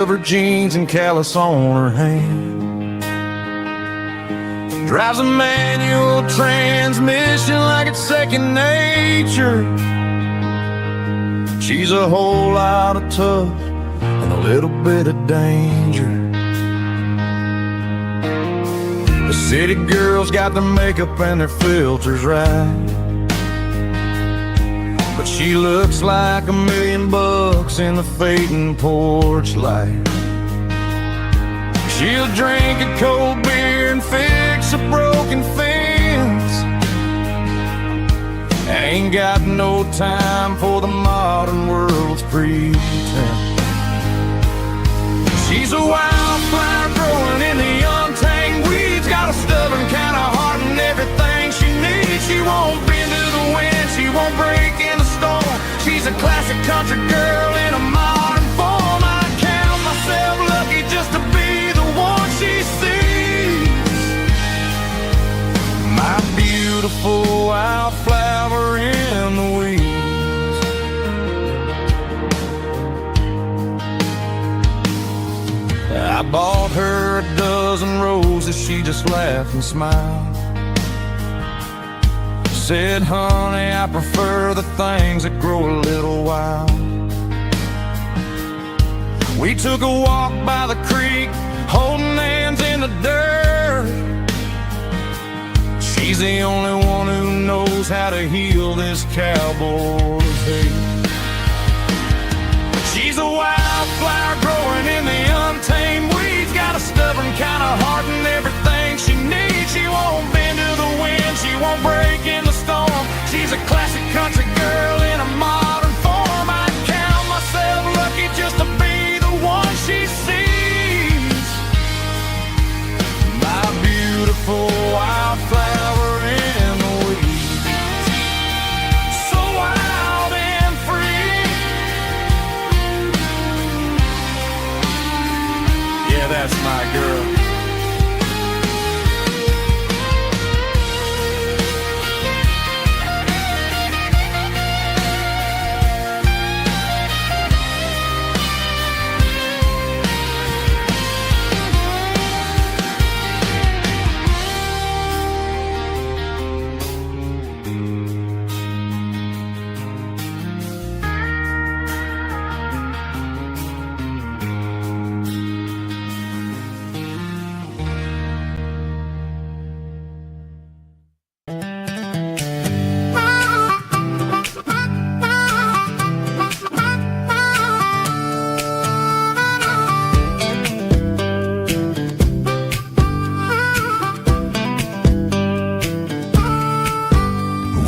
of her jeans and callus on her hand. Drives a manual transmission like it's second nature. She's a whole lot of tough and a little bit of danger. The city girls got their makeup and their filters right, but she looks like $1,000,000 in the fading porch light. She'll drink a cold beer and fix a broken fence. Ain't got no time for the modern world's pretense. She's a wildflower growing in the untamed weeds. Got a stubborn kind of heart and everything she needs. She won't bend to the wind, she won't break in the storm. She's a classic country girl in a modern form. I count myself lucky just to be the one she sees. My beautiful wildflower in the weeds. I bought her a dozen roses, she just laughed and smiled. Said, honey, I prefer the things that grow a little wild. We took a walk by the creek, holding hands in the dirt. She's the only one who knows how to heal this cowboy's hate. She's a wildflower growing in the untamed weeds. Got a stubborn kind of heart and everything she needs. She won't bend to the wind, she won't break in the storm. She's a classic country girl in a modern form. I count myself lucky just to be the one she sees. My beautiful wildflower in the weeds. So wild and free. Yeah, that's my girl.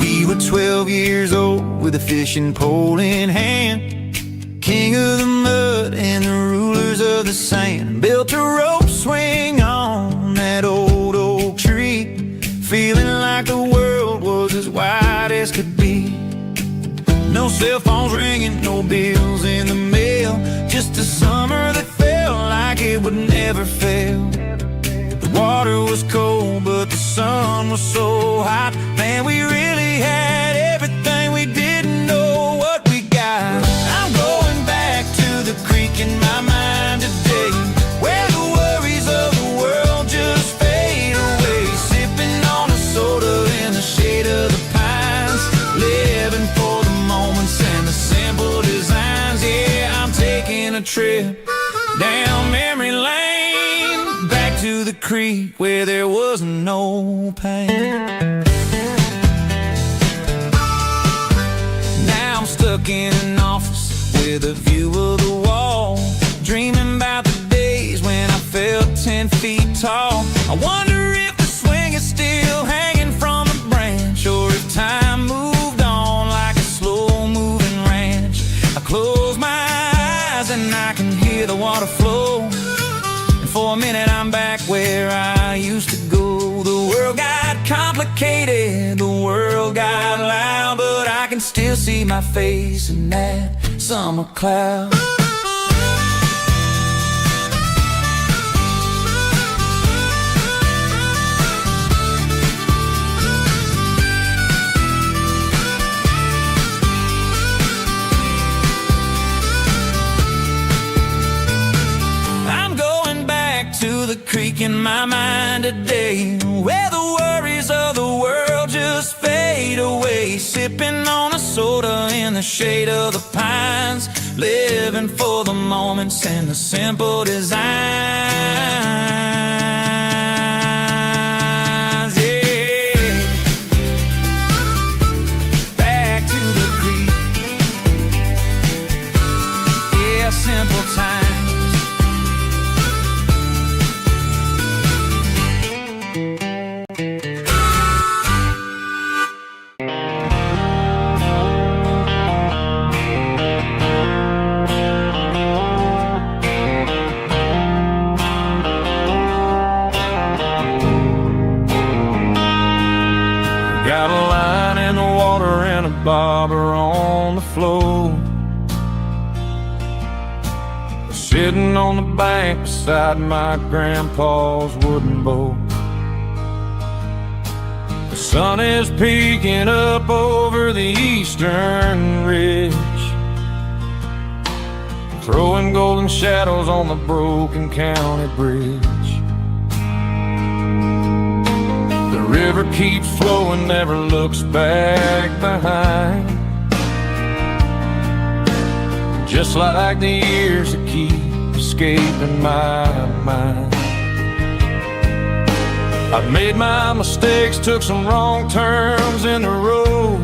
We were 12 years old with a fishing pole in hand, king of the mud and the rulers of the sand. Built a rope swing on that old oak tree, feeling like the world was as wide as could be. No cell phones ringing, no bills in the mail, just a summer that felt like it would never fail. The water was cold, but the sun was so hot. Man, we really had everything, we didn't know what we got. I'm going back to the creek in my mind today, where the worries of the world just fade away. Sipping on a soda in the shade of the pines, living for the moments and the simple designs. Yeah, I'm taking a trip down memory lane, back to the creek where there was no pain. Now I'm stuck in an office with a view of the wall, dreaming about the days when I felt 10 feet tall. I wonder if the swing is still hanging from a branch, or if time moved on like a slow-moving ranch. I close my eyes and I can hear the water flow, and for a minute I'm back where I used to go. The world got complicated, the world got loud, but I can still see my face in that summer cloud. to the creek in my mind today, where the worries of the world just fade away. Sipping on a soda in the shade of the pines, living for the moments and the simple designs. Simple times. Got a line in the water and a bobber on the floor, sitting on the bank beside my grandpa's wooden boat. The sun is peeking up over the eastern ridge, throwing golden shadows on the broken county bridge. The river keeps flowing, never looks back behind, just like the years that keep escaping my mind. I've made my mistakes, took some wrong turns in the road,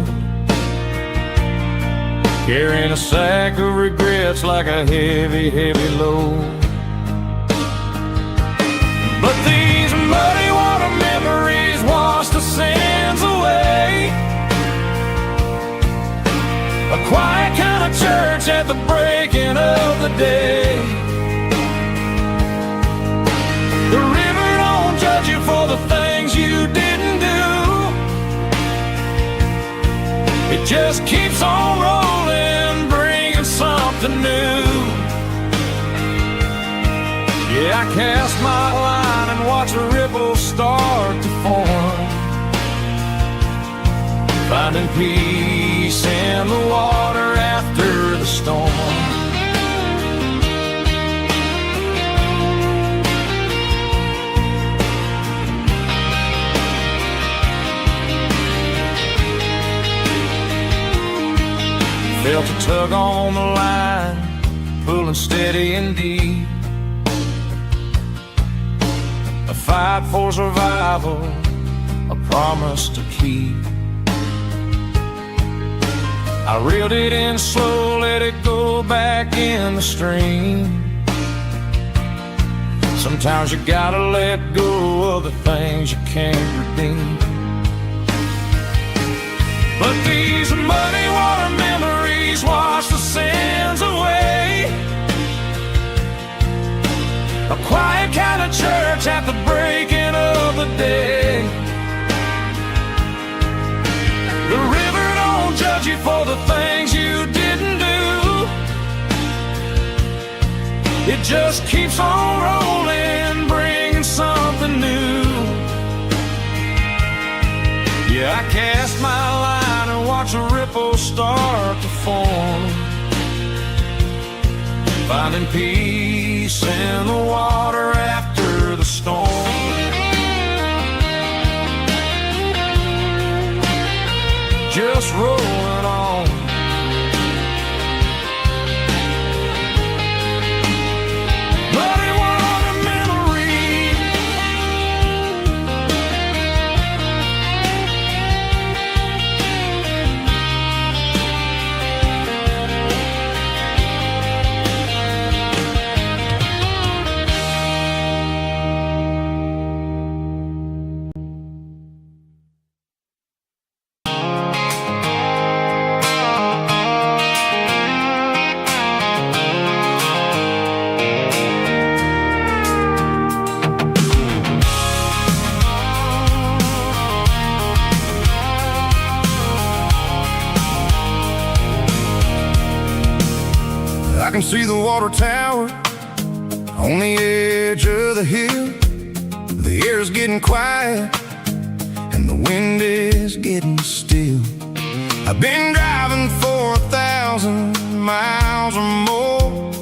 carrying a sack of regrets like a heavy, heavy load. But these muddy water memories wash the sins away. A quiet kind of church at the breaking of the day. The river don't judge you for the things you didn't do. It just keeps on rolling, bringing something new. Yeah, I cast my line and watch a ripple start to form, finding peace in the water after the storm. Felt a tug on the line, pulling steady and deep. A fight for survival, a promise to keep. I reeled it in slow, let it go back in the stream. Sometimes you gotta let go of the things you can't redeem. But these muddy water memories wash the sins away. A quiet kind of church at the breaking of the day. The river don't judge you for the things you didn't do. It just keeps on rolling, bringing something new. Yeah, I cast my line and watch a ripple start to form, finding peace in the water after the storm. Just rolling on. Muddy water memory. I can see the water tower on the edge of the hill. The air's getting quiet and the wind is getting still. I've been driving for 1,000 miles or more,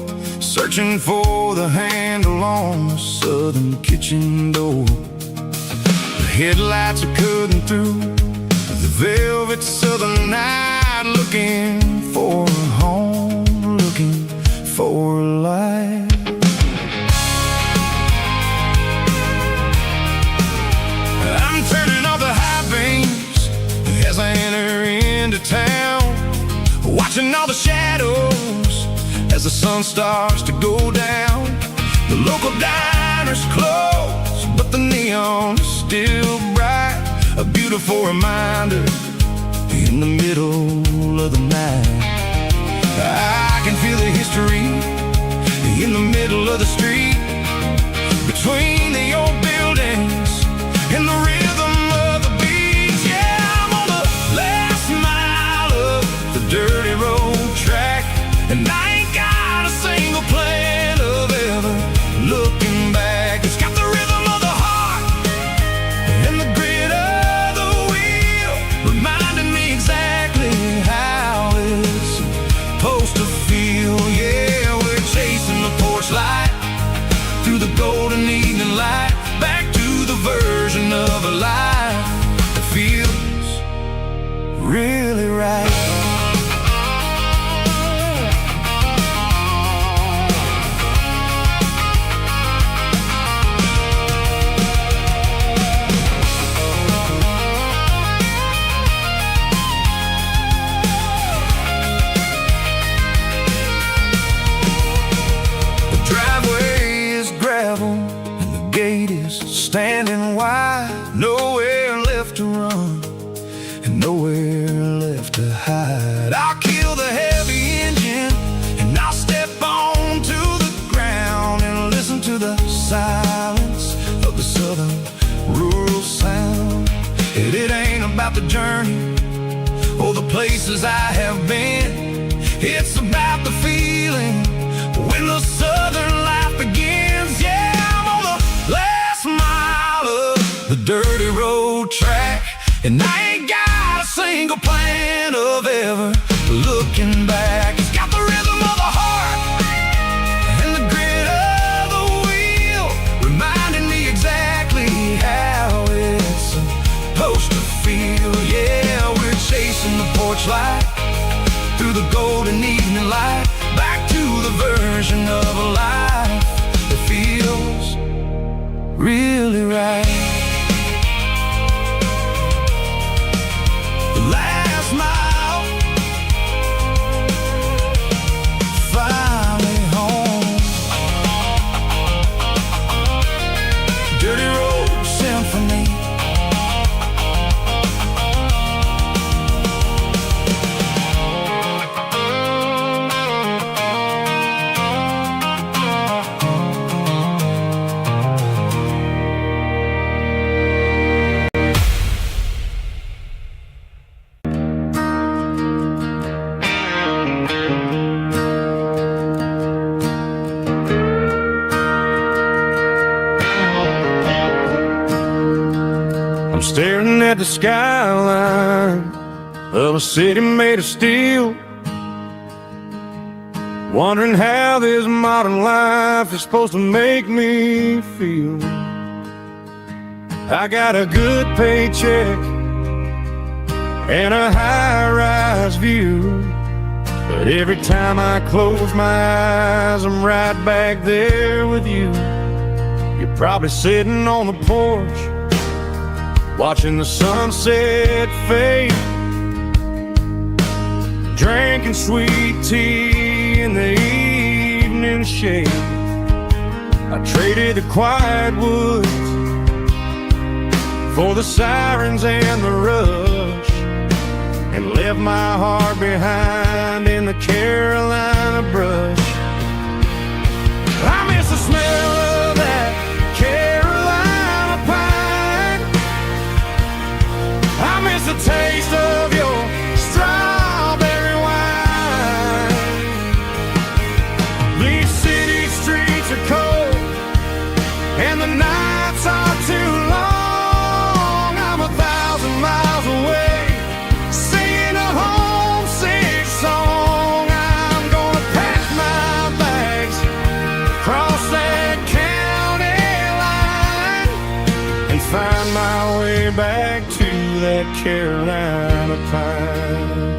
searching for the handle on the sun. southern kitchen door. The headlights are cutting through the velvet southern night, looking for a home, looking for a life. I'm turning off the high beams as I enter into town, watching all the shadows as the sun starts to go down. The local diner's closed, but the neon is still bright, a beautiful reminder in the middle of the night. I can feel the history in the middle of the street, between the old buildings and the rhythm of the beats. Yeah, I'm on the last mile of the dirty road track, and I ain't got a single plan of ever looking back. It's got the rhythm of the heart and the grit of the wheel, reminding me exactly how it's supposed to feel. Yeah, we're chasing the porch light through the golden evening light, back to the version of a life that feels really right. Standing wide, nowhere left to run and nowhere left to hide. I'll kill the heavy engine and I'll step onto the ground and listen to the silence of the southern rural sound. And it ain't about the journey or the places I have been, it's about the feeling when the southern life begins. Yeah, I'm on the last mile of the dirty road track, and I ain't got a single plan of ever looking back. It's got the rhythm of the heart and the grit of the wheel, reminding me exactly how it's supposed to feel. Yeah, we're chasing the porch light through the golden evening light, back to the version of a life that feels really right. The last mile, finally home. Dirty Road Symphony. I'm staring at the skyline of a city made of steel, wondering how this modern life is supposed to make me feel. I got a good paycheck and a high-rise view, but every time I close my eyes, I'm right back there with you. You're probably sitting on the porch, watching the sunset fade, drinking sweet tea in the evening shade. I traded the quiet woods for the sirens and the rush, and left my heart behind in the Carolina brush. I miss the smell of that Carolina pine. I miss the taste of your strawberry wine. These city streets are cold and the nights are too long. I'm 1,000 miles away, singing a homesick song. I'm gonna pack my bags, cross that Carolina pine.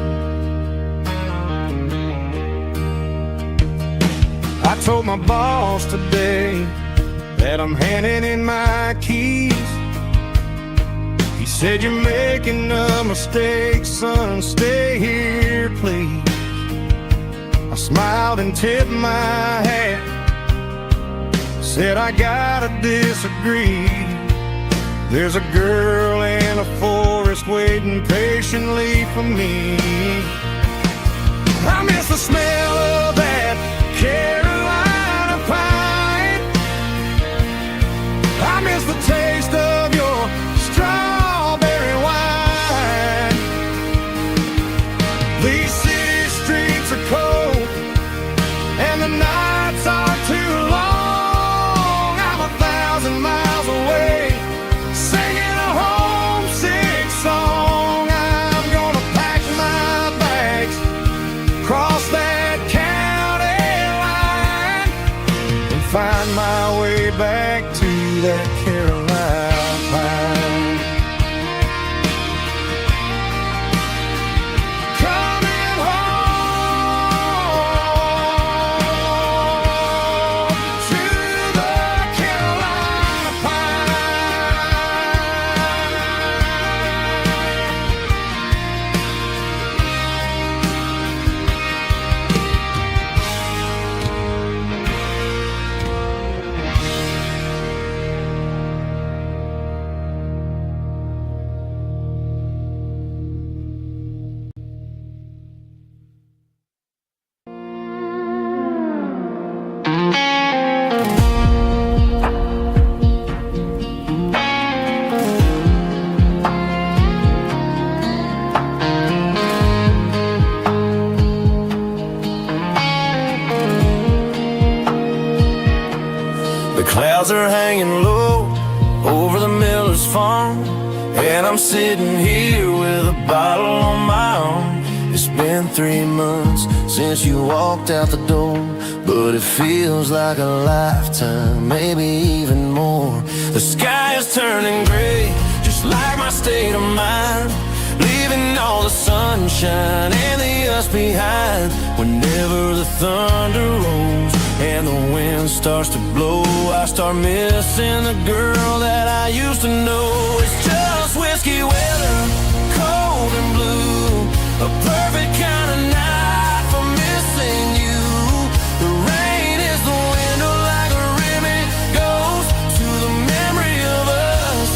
I told my boss today that I'm handing in my keys. He said, "You're making a mistake, son, stay here, please." I smiled and tipped my hat, said, "I gotta disagree. There's a girl in a forest waiting patiently for me. I miss the smell of that Carolina pine. I miss the taste of your strawberry wine. These city streets are cold and the nights are too long. I'm 1,000 miles away, singing a homesick song. I'm gonna pack my bags, cross that county line, and find my way back to that Carolina pine. Coming home to the Carolina The clouds are hanging low over the miller's farm, and I'm sitting here with a bottle on my arm. It's been 3 months since you walked out the door, but it feels like a lifetime, maybe even more. The sky is turning gray, just like my state of mind, leaving all the sunshine and the us behind. Whenever the thunder rolls and the wind starts to blow, I start missing the girl that I used to know. It's just whiskey weather, cold and blue, a perfect kind of night for missing you. The rain is the window like a ribbon goes to the memory of us.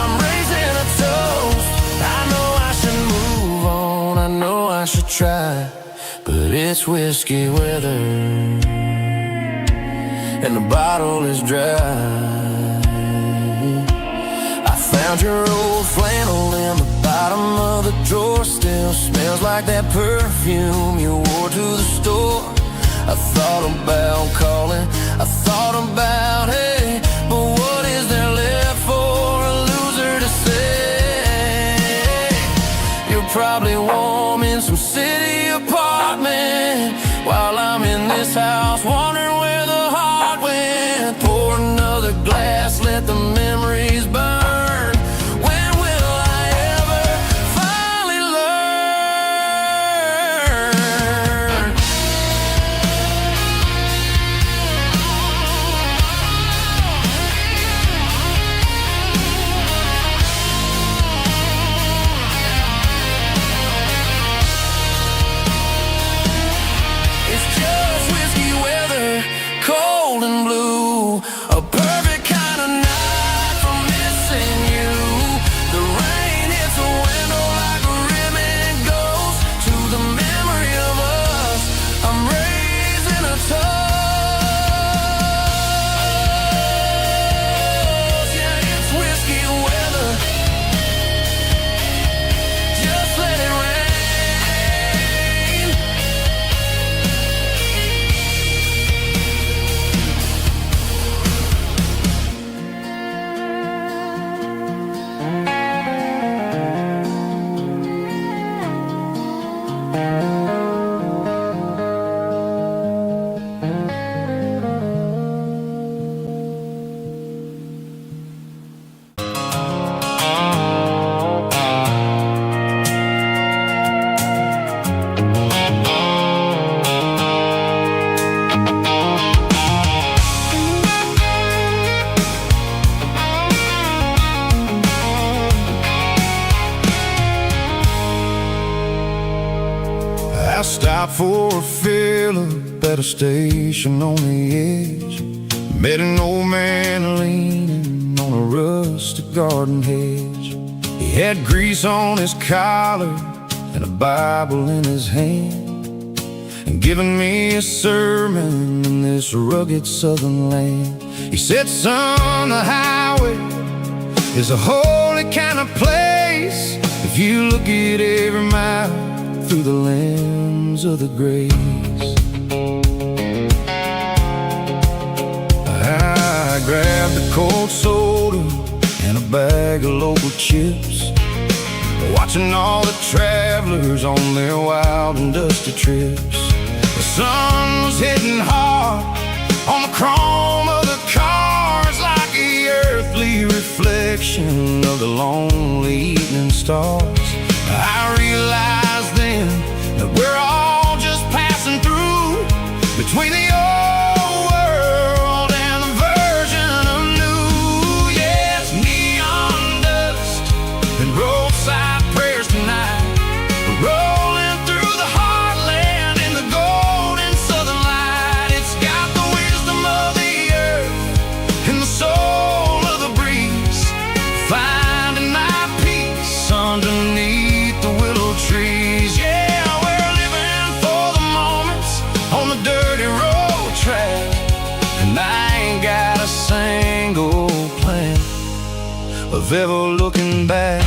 I'm raising a toast. I know I should move on, I know I should try, but it's whiskey weather and the bottle is dry. I found your old flannel in the bottom of the drawer, still smells like that perfume you wore to the store. I thought about calling, I thought about, hey, but what is there left for a loser to say? You're probably warm in some city apartment while I'm in this house wondering where the heart went. Pour another glass, let the memories burn. When will I ever finally learn? Stopped for a fill-up at a station on the edge. Met an old man leaning on a rustic garden hedge. He had grease on his collar and a Bible in his hand, and giving me a sermon in this rugged southern land. He said, son, the highway is a holy kind of place if you look at every mile through the lens of the grace. I grabbed a cold soda and a bag of local chips, watching all the travelers on their wild and dusty trips. The sun was hitting hard on the chrome of the cars, like the earthly reflection of the lonely evening stars. I realized then that we're all just passing through between the old world and the version of new. Yeah, it's neon dust and roadside prayers tonight. We're rolling through the heartland in the golden southern light. It's got the wisdom of the earth and the soul of the breeze, finding my peace underneath the willow trees. Yeah, we're living for the moments on the dirty road track, and I ain't got a single plan of ever looking back.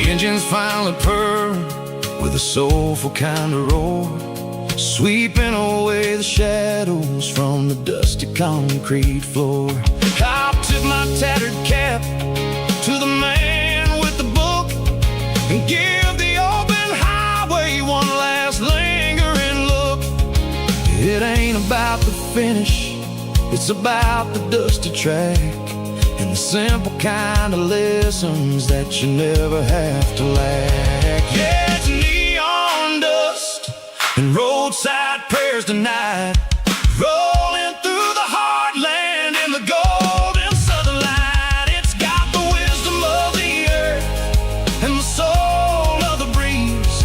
Engines finally purr with a soulful kind of roar, sweeping away the shadows from the dusty concrete floor. I'll tip my tattered cap to the man with the book and give the open highway one last lingering look. It ain't about the finish, it's about the dusty track and the simple kind of lessons that you never have to lack. Yeah, it's neon dust and roadside prayers tonight, rolling through the heartland in the golden southern light. It's got the wisdom of the earth and the soul of the breeze,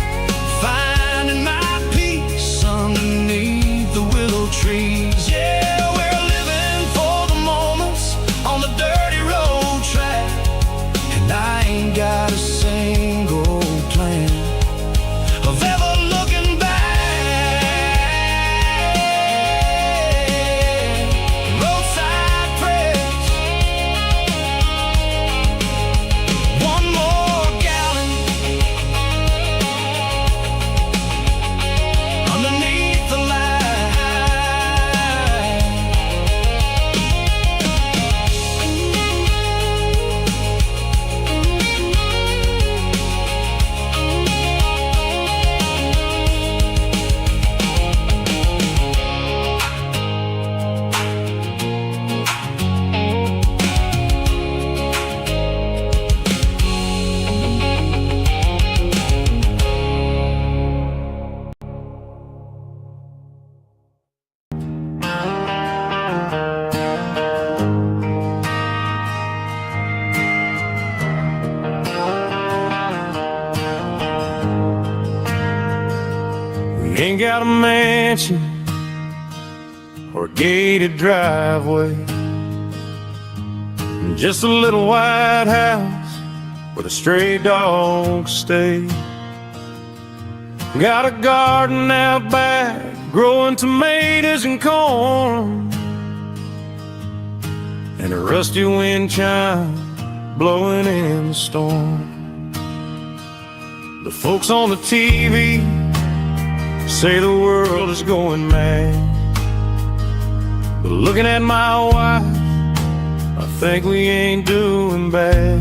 finding my peace underneath the willow trees. Yeah, we're living for the moments on the dirty road track, and I ain't got a single plan of ever looking back. Roadside prayers, one more gallon underneath the light. We ain't got a mansion or a gated driveway, just a little white house where the stray dogs stay. Got a garden out back, growing tomatoes and corn, and a rusty wind chime blowing in the storm. The folks on the TV say the world is going mad, but looking at my wife, I think we ain't doing bad.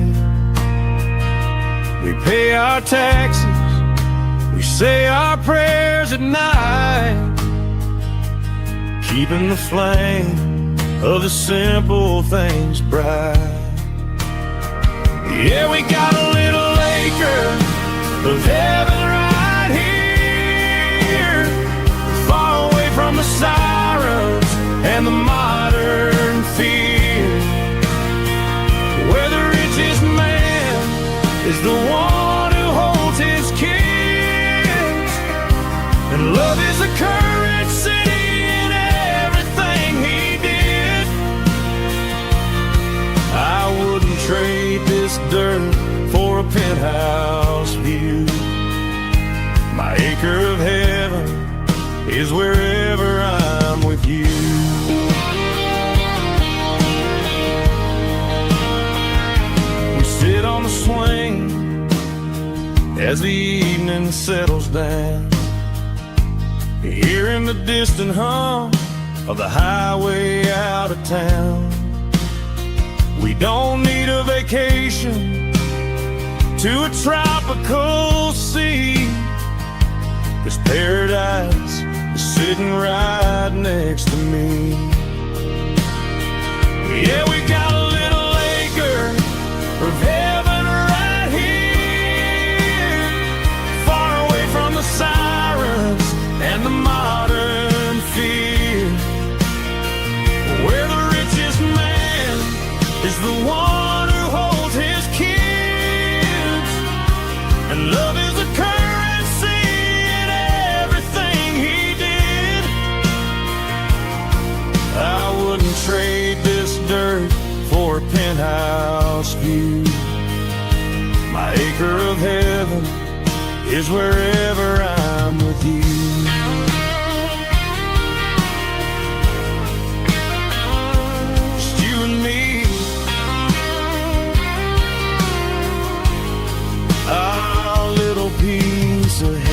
We pay our taxes, we say our prayers at night, keeping the flame of the simple things bright. Yeah, we got a little acre of heaven right here, far away from the sirens and the modern fear, where the richest man is the one who holds his kids, and love is a currency in everything he did. I wouldn't trade this dirt for a penthouse view. My acre of heaven is wherever I'm with you. We sit on the swing as the evening settles down, hearing the distant hum of the highway out of town. We don't need a vacation to a tropical sea, 'cause paradise is sitting right next to me. Yeah, we got a little acre of heaven right here, far away from the sirens and the modern fear, where the richest man is the one who holds his kids, and love is a currency in everything he did. I wouldn't trade this dirt for a penthouse view. My acre of heaven is wherever I'm with you. Just you and me, our little piece of heaven.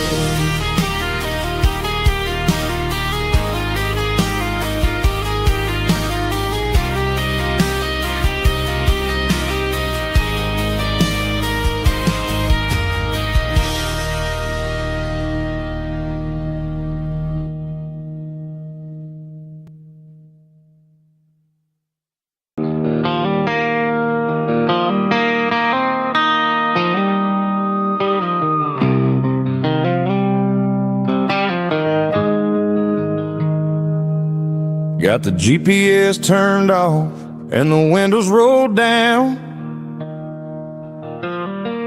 Got the GPS turned off and the windows rolled down,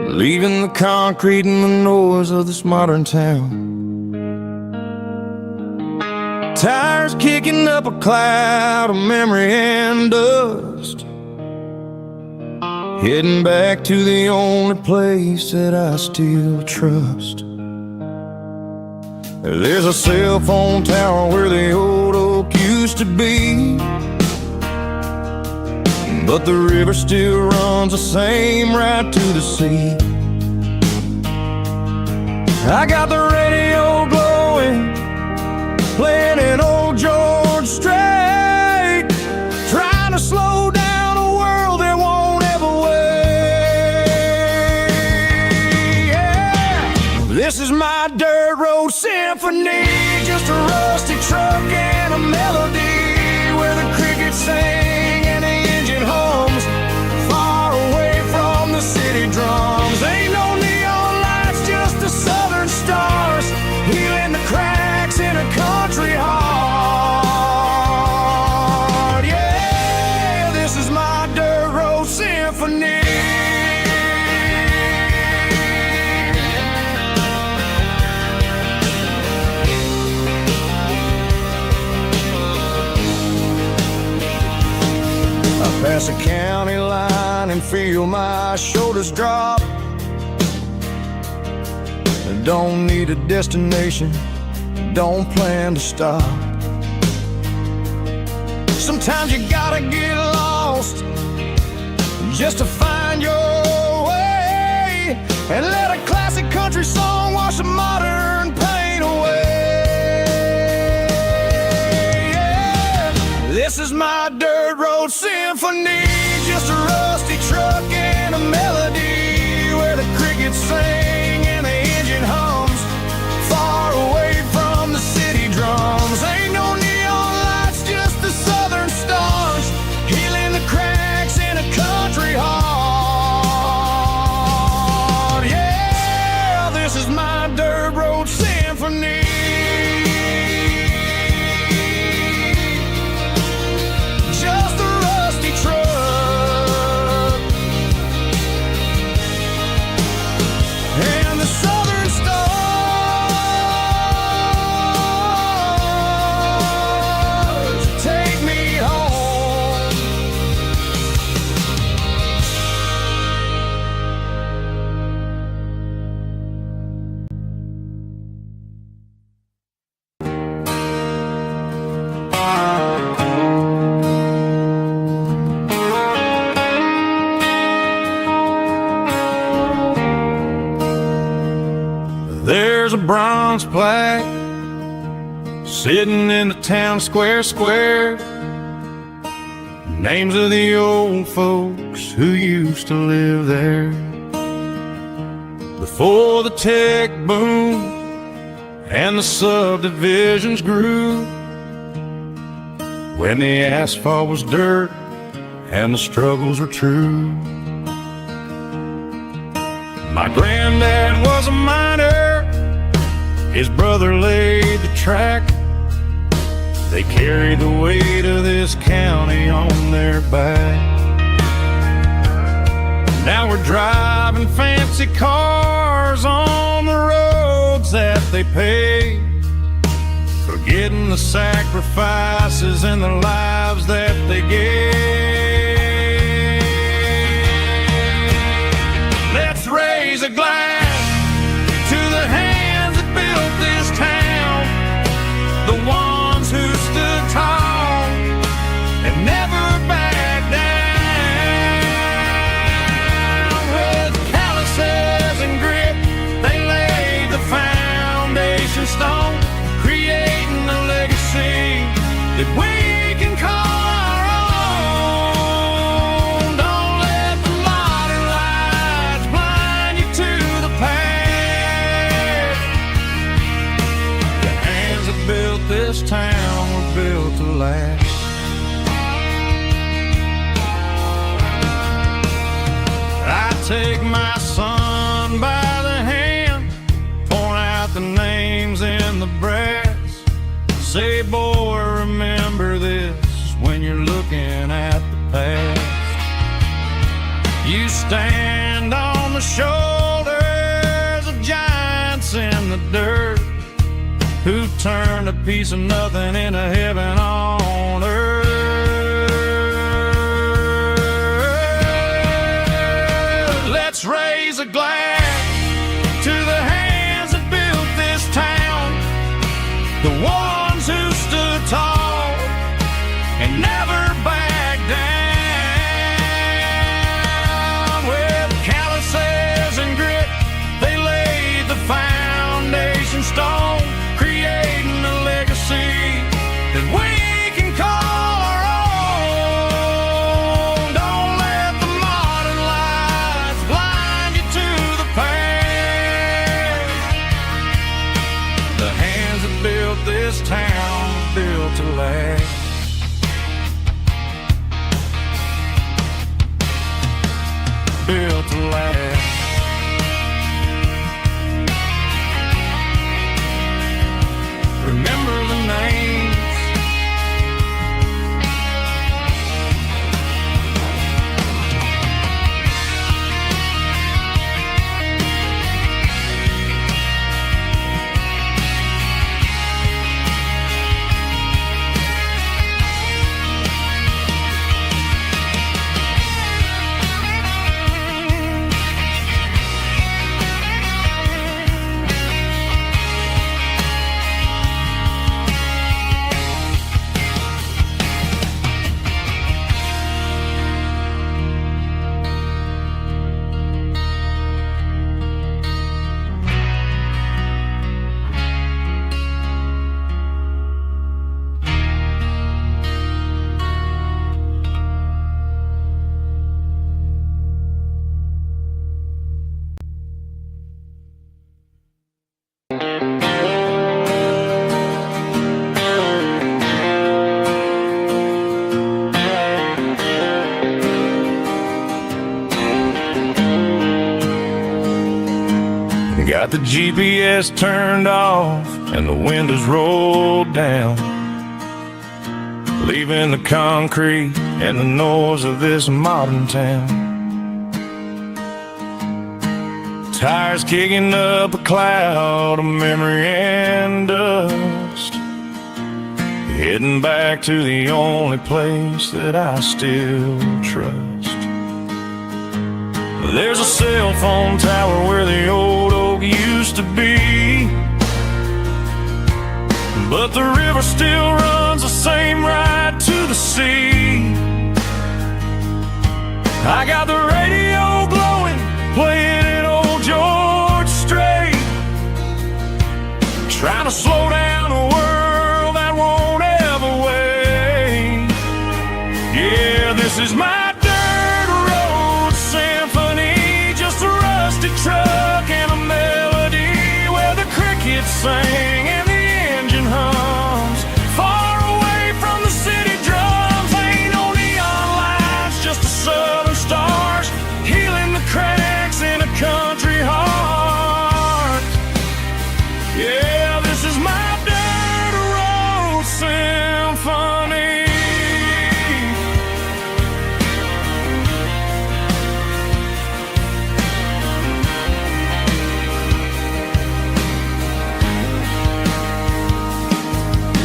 leaving the concrete and the noise of this modern town. Tires kicking up a cloud of memory and dust, heading back to the only place that I still trust. There's a cell phone tower where the old oak used to be, but the river still runs the same right to the sea. I got the radio glowing, playing an old George Strait, trying to slow down a world that won't ever wait. Yeah. This is my dirt road symphony, just a rusty truck and a melody, where the crickets sing and the engine hums, far away from the city drums. Ain't no neon lights, just the southern stars, healing the cracks in a country heart. Yeah, this is my dirt road symphony. Pass a county line and feel my shoulders drop. Don't need a destination, don't plan to stop. Sometimes you gotta get lost just to find your way, and let a classic country song wash the modern pain away. Yeah. This is my dirt road symphony, just a rusty truck and a melody, where the crickets sing and the engine hums, far away from the city drums. Ain't no neon lights, just the southern stars, healing the cracks in a country heart. bronze plaque sitting in the town square. Names of the old folks who used to live there before the tech boom and the subdivisions grew, when the asphalt was dirt and the struggles were true. My granddad was a miner, his brother laid the track. They carried the weight of this county on their back. Now we're driving fancy cars on the roads that they paved, forgetting the sacrifices and the lives that they gave. Let's raise a glass to the hands that built this town, the ones who stood tall and never backed down. With calluses and grit, they laid the foundation stone, creating a legacy that we can call our own. Don't let the modern lights blind you to the past. The hands that built this town were built to last. I take my son by the hand, point out the names in the brass. Say, boy, remember this when you're looking at the past. You stand on the shoulders of giants in the dirt, who turned a piece of nothing into heaven on earth. Let's raise a glass to the hands that built this town, the ones who stood tall and never backed down. With calluses and grit, they laid the foundation stone, creating a legacy that we can call our own. Don't let the modern lights blind you to the past. The hands that built this town built to last. Built to last. Remember the names. Got the GPS turned off and the windows rolled down, leaving the concrete and the noise of this modern town. Tires kicking up a cloud of memory and dust, heading back to the only place that I still trust. There's a cell phone tower where the old oak used to be, but the river still runs the same right to the sea. I got the radio glowing, playing an old George Strait, trying to slow down a world that won't ever wait. Yeah, this is my dirt road symphony, just a rusty truck and a melody where the crickets sing and the engine hums. Far away from the city drums, ain't no neon lights, just the southern stars healing the cracks in a country heart. Yeah, this is my dirt road symphony.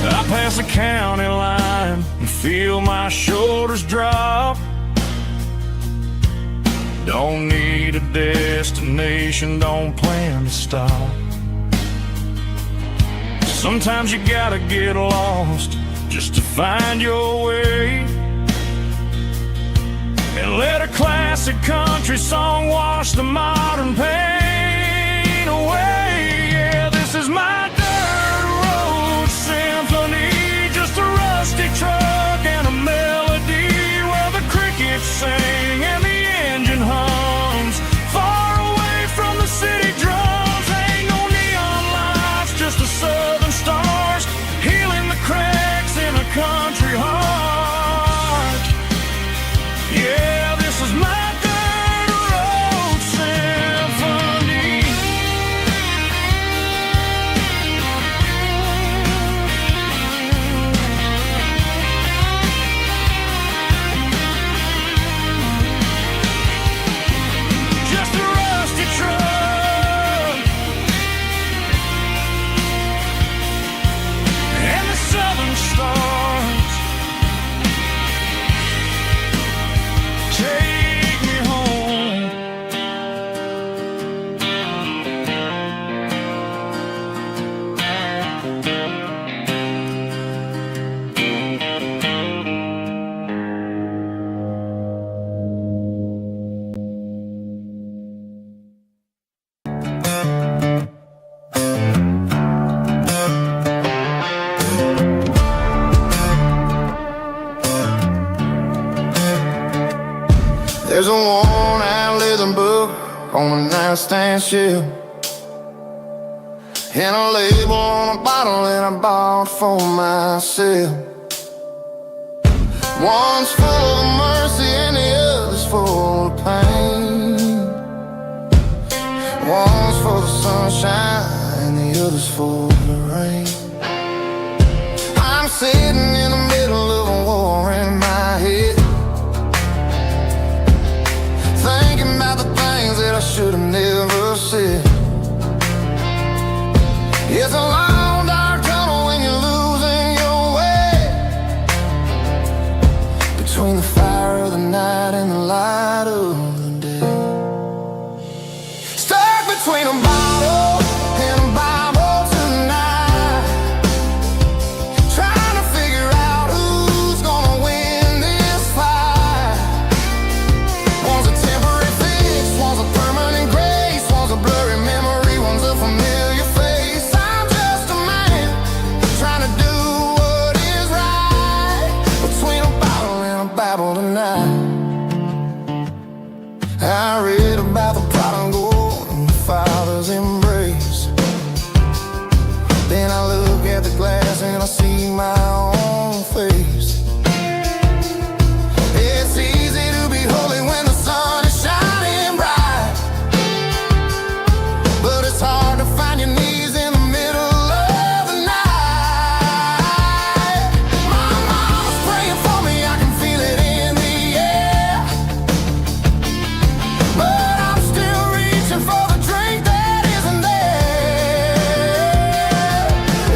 I pass the county line and feel my shoulders drop. Don't need a destination, don't plan to stop. Sometimes you gotta get lost just to find your way, and let a classic country song wash the modern pain away. Yeah, this is my dirt road symphony, just a rusty truck and a melody where the crickets sing and the engine hums. Far away from the city drums, ain't no neon lights, just the southern stars healing the cracks in a country heart. Yeah, this is my dirt road symphony. Just a rusty truck and the southern stars take me home. There's a worn-out leather book on a nightstand shelf, and a label on a bottle that I bought for myself. One's full of mercy and the other's full of pain. One's for the sunshine and the other's for the rain. I'm sitting in the middle of a war in my head, thinking about the things that I should have never said. It's a long dark tunnel when you're losing your way, between the fire of the night and the light of the day. Stuck between a bottle and a Bible tonight, trying to figure out who's gonna win this fight. One's a temporary fix, one's a permanent grace, one's a blurry memory, one's a familiar face. I'm just a man trying to do what is right, between a bottle and a Bible tonight. I read about the prodigal and the father's embrace. Then I look at the glass and I see my own face. It's easy to be holy when the sun is shining bright, but it's hard to find your knees in the middle of the night. My mama's praying for me, I can feel it in the air, but I'm still reaching for the drink that isn't there.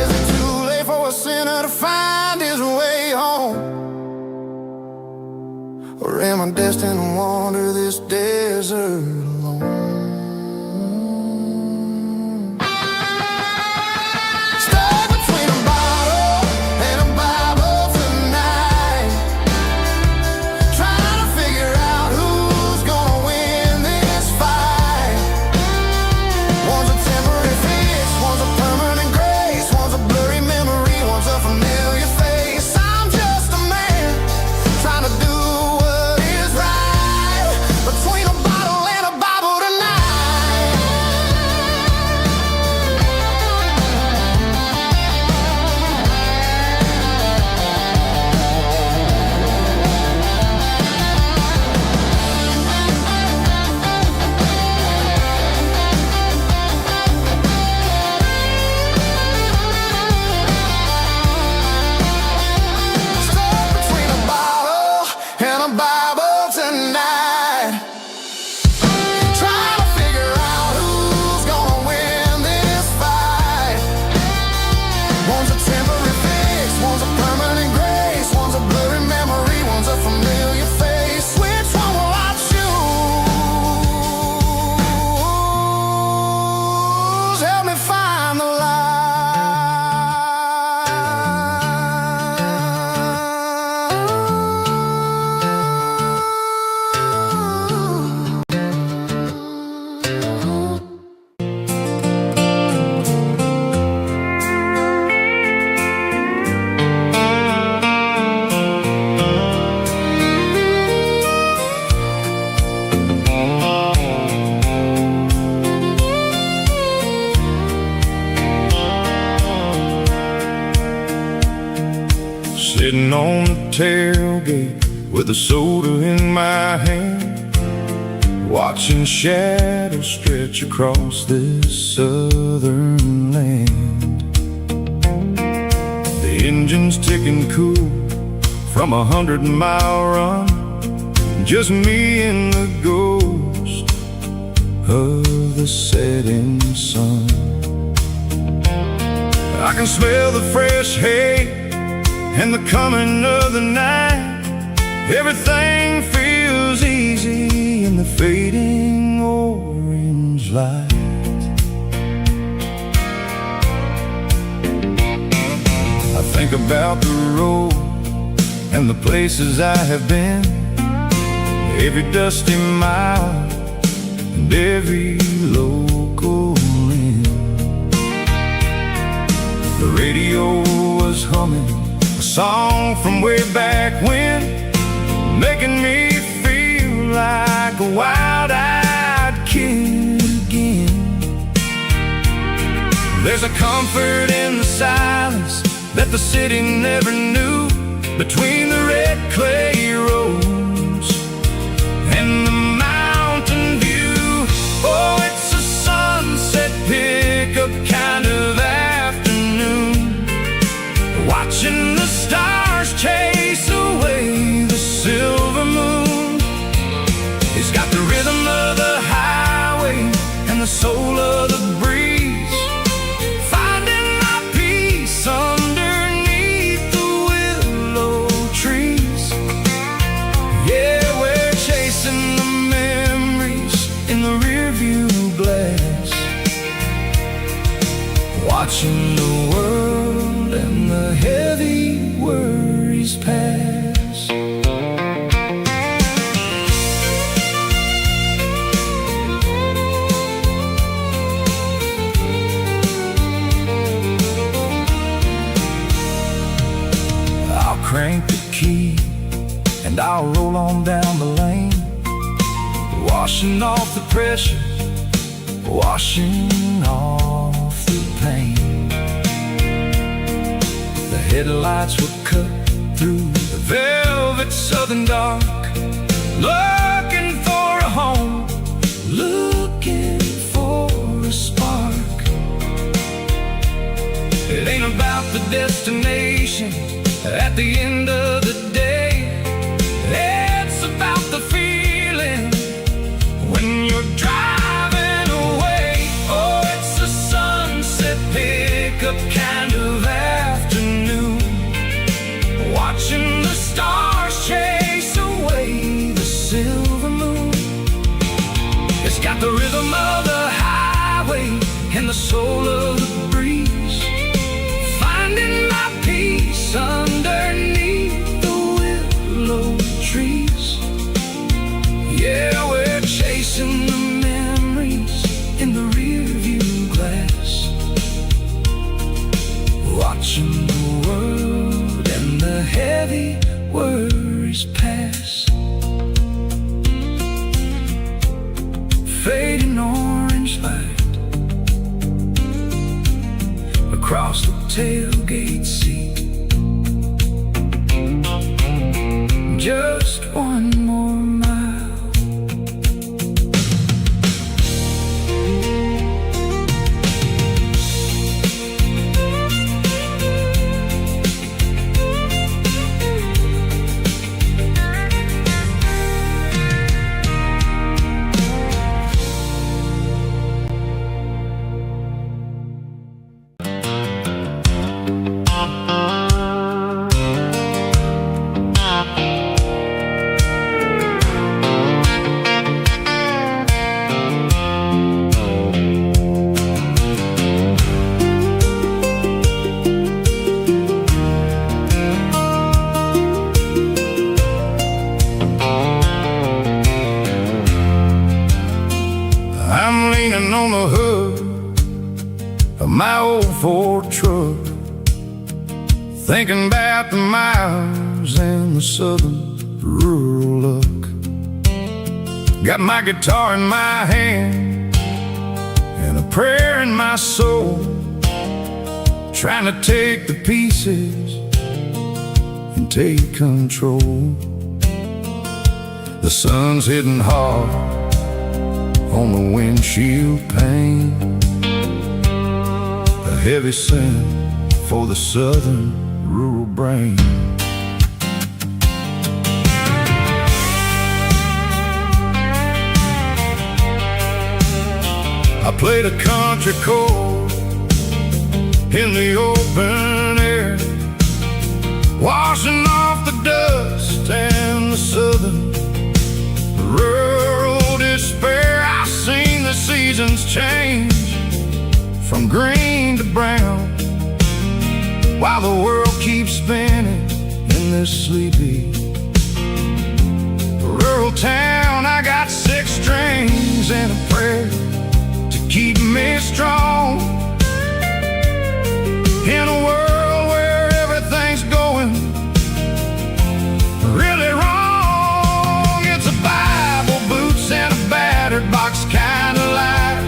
Is it too late for a sinner to find his way home? Or am I destined to wander this desert alone? Stuck between a bottle and a Bible tonight, trying to figure out who's gonna win this fight. One's a temporary fix, one's a permanent grace, Sitting on the tailgate with a soda in my hand, watching shadows stretch across this southern land. The engine's ticking cool from 100-mile run, just me and the ghost of the setting sun. I can smell the fresh hay and the coming of the night. Everything feels easy in the fading orange light. I think about the road and the places I have been, every dusty mile and every local inn. The radio was humming a song from way back when, making me feel like a wild-eyed kid again. There's a comfort in the silence that the city never knew, between the red clay roads and the mountain view. Oh, it's a sunset pickup kind of afternoon, watching the stars chase away the silver moon. It's got the rhythm of the highway and the soul of the breeze, finding my peace underneath the willow trees. Yeah, we're chasing the memories in the rearview glass, watching the world and the heavy worries pass. I'll crank the key and I'll roll on down the lane, washing off the pressure, washing off the pain. The headlights will cut through the velvet southern dark, looking for a home, looking for a spark. It ain't about the destination at the end of the day, it's about the feeling when you're driving away. Oh, it's a sunset pickup kind of afternoon, watching the stars chase away the silver moon. It's got the rhythm of the highway and the soul of the breeze, finding my peace underneath the willow trees. Yeah, we're chasing the memories in the rearview glass, watching the world and the heavy worries pass. Fading orange light across the tailgate seat, just one more mile. On the hood of my old Ford truck, thinking about the miles and the southern rural look. Got my guitar in my hand and a prayer in my soul, trying to take the pieces take control. The sun's hitting hard on the windshield pane, a heavy scent for the southern rural brain. I played a country chord in the open air, washing off the dust and the southern rural despair. I've seen the seasons change from green to brown, while the world keeps spinning in this sleepy rural town. I got 6 strings and a prayer to keep me strong in a world where everything's going really wrong. It's a Bible, boots, and a battered box kind of life,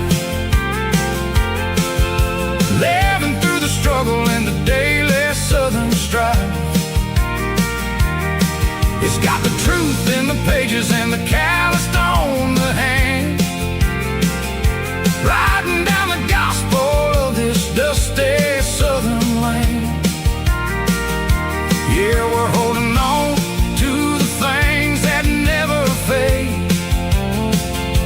living through the struggle and the daily southern strife. It's got the truth in the pages and the calloused on the hand, riding down the gospel of this dusty southern land. Yeah, we're holding on to the things that never fade,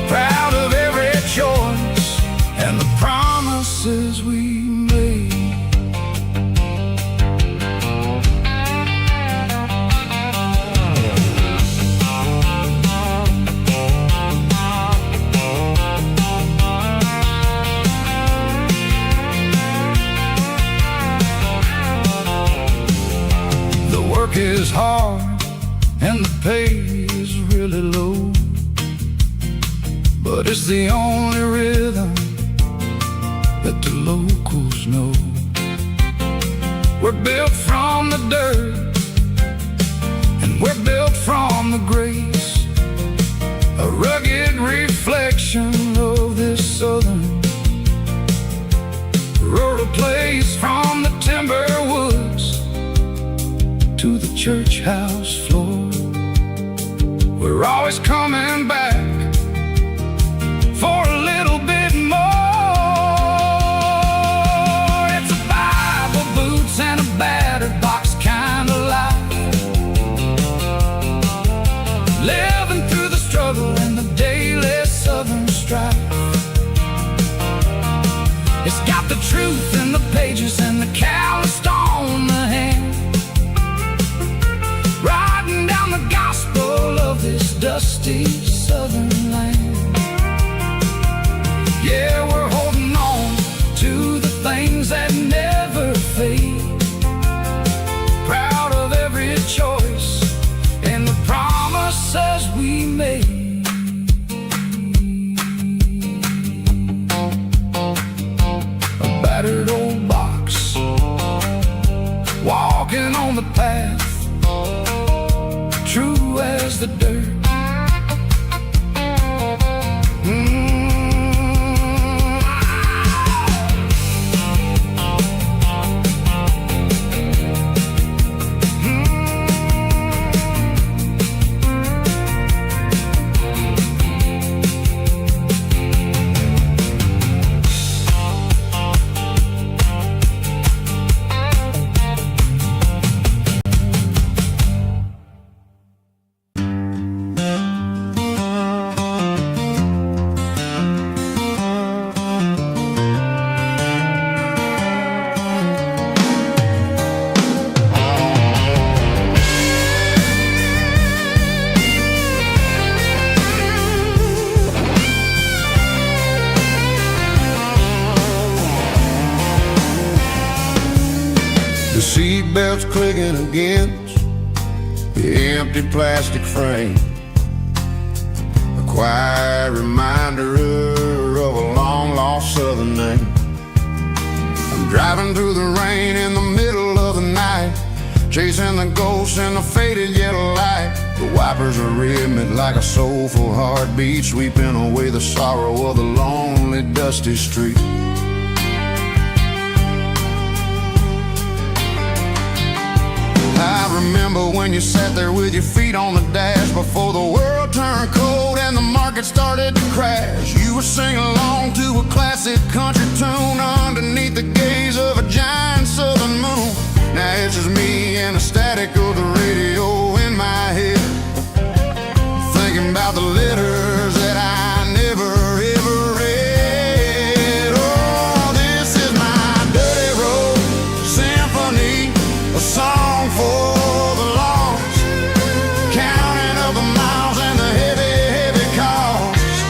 proud of every choice and the promises we made. Work is hard and the pay is really low, but it's the only rhythm that the locals know. We're built from the dirt and we're built from the grace, a rugged reflection of this southern rural place. From the timber woods to the church house floor, we're always coming back for a little bit more. It's a Bible, boots, and a battered box kind of life, living through the struggle and the daily southern strife. It's got the truth in the pages and the calloused on the hand, riding down the gospel of this dusty southern land. Yeah, we're holding on to the things that never fade, proud of every choice and the promises we made. A battered old box, walking on the path, true as the dirt. The seatbelt's clicking against the empty plastic frame, a quiet reminder of a long-lost southern name. I'm driving through the rain in the middle of the night, chasing the ghosts in the faded yellow light. The wipers are rhythmic like a soulful heartbeat, sweeping away the sorrow of the lonely, dusty street. I remember when you sat there with your feet on the dash before the world turned cold and the market started to crash. You were singing along to a classic country tune underneath the gaze of a giant southern moon. Now it's just me and the static of the radio in my head, thinking about the letters that I never ever read. Oh, this is my dirty road symphony, a song for the lost, counting up the miles and the heavy, heavy cost.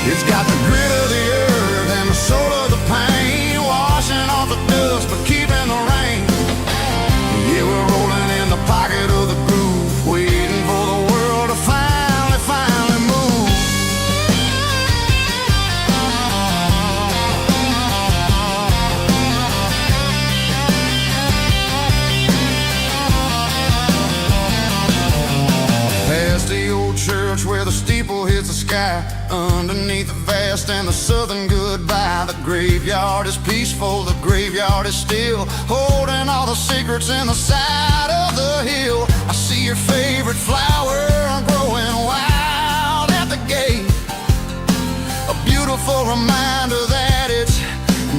It's got the grit of the earth and the soul of the pain, washing off the dust but keeping the rain. Yeah, we're rolling in the pocket of the groove, waiting for the world to finally move. Past the old church where the steeple hits the sky, underneath the vast and the southern goodbye. The graveyard is peaceful, the graveyard is still, holding all the secrets in the side of the hill. I see your favorite flower growing wild at the gate, a beautiful reminder that it's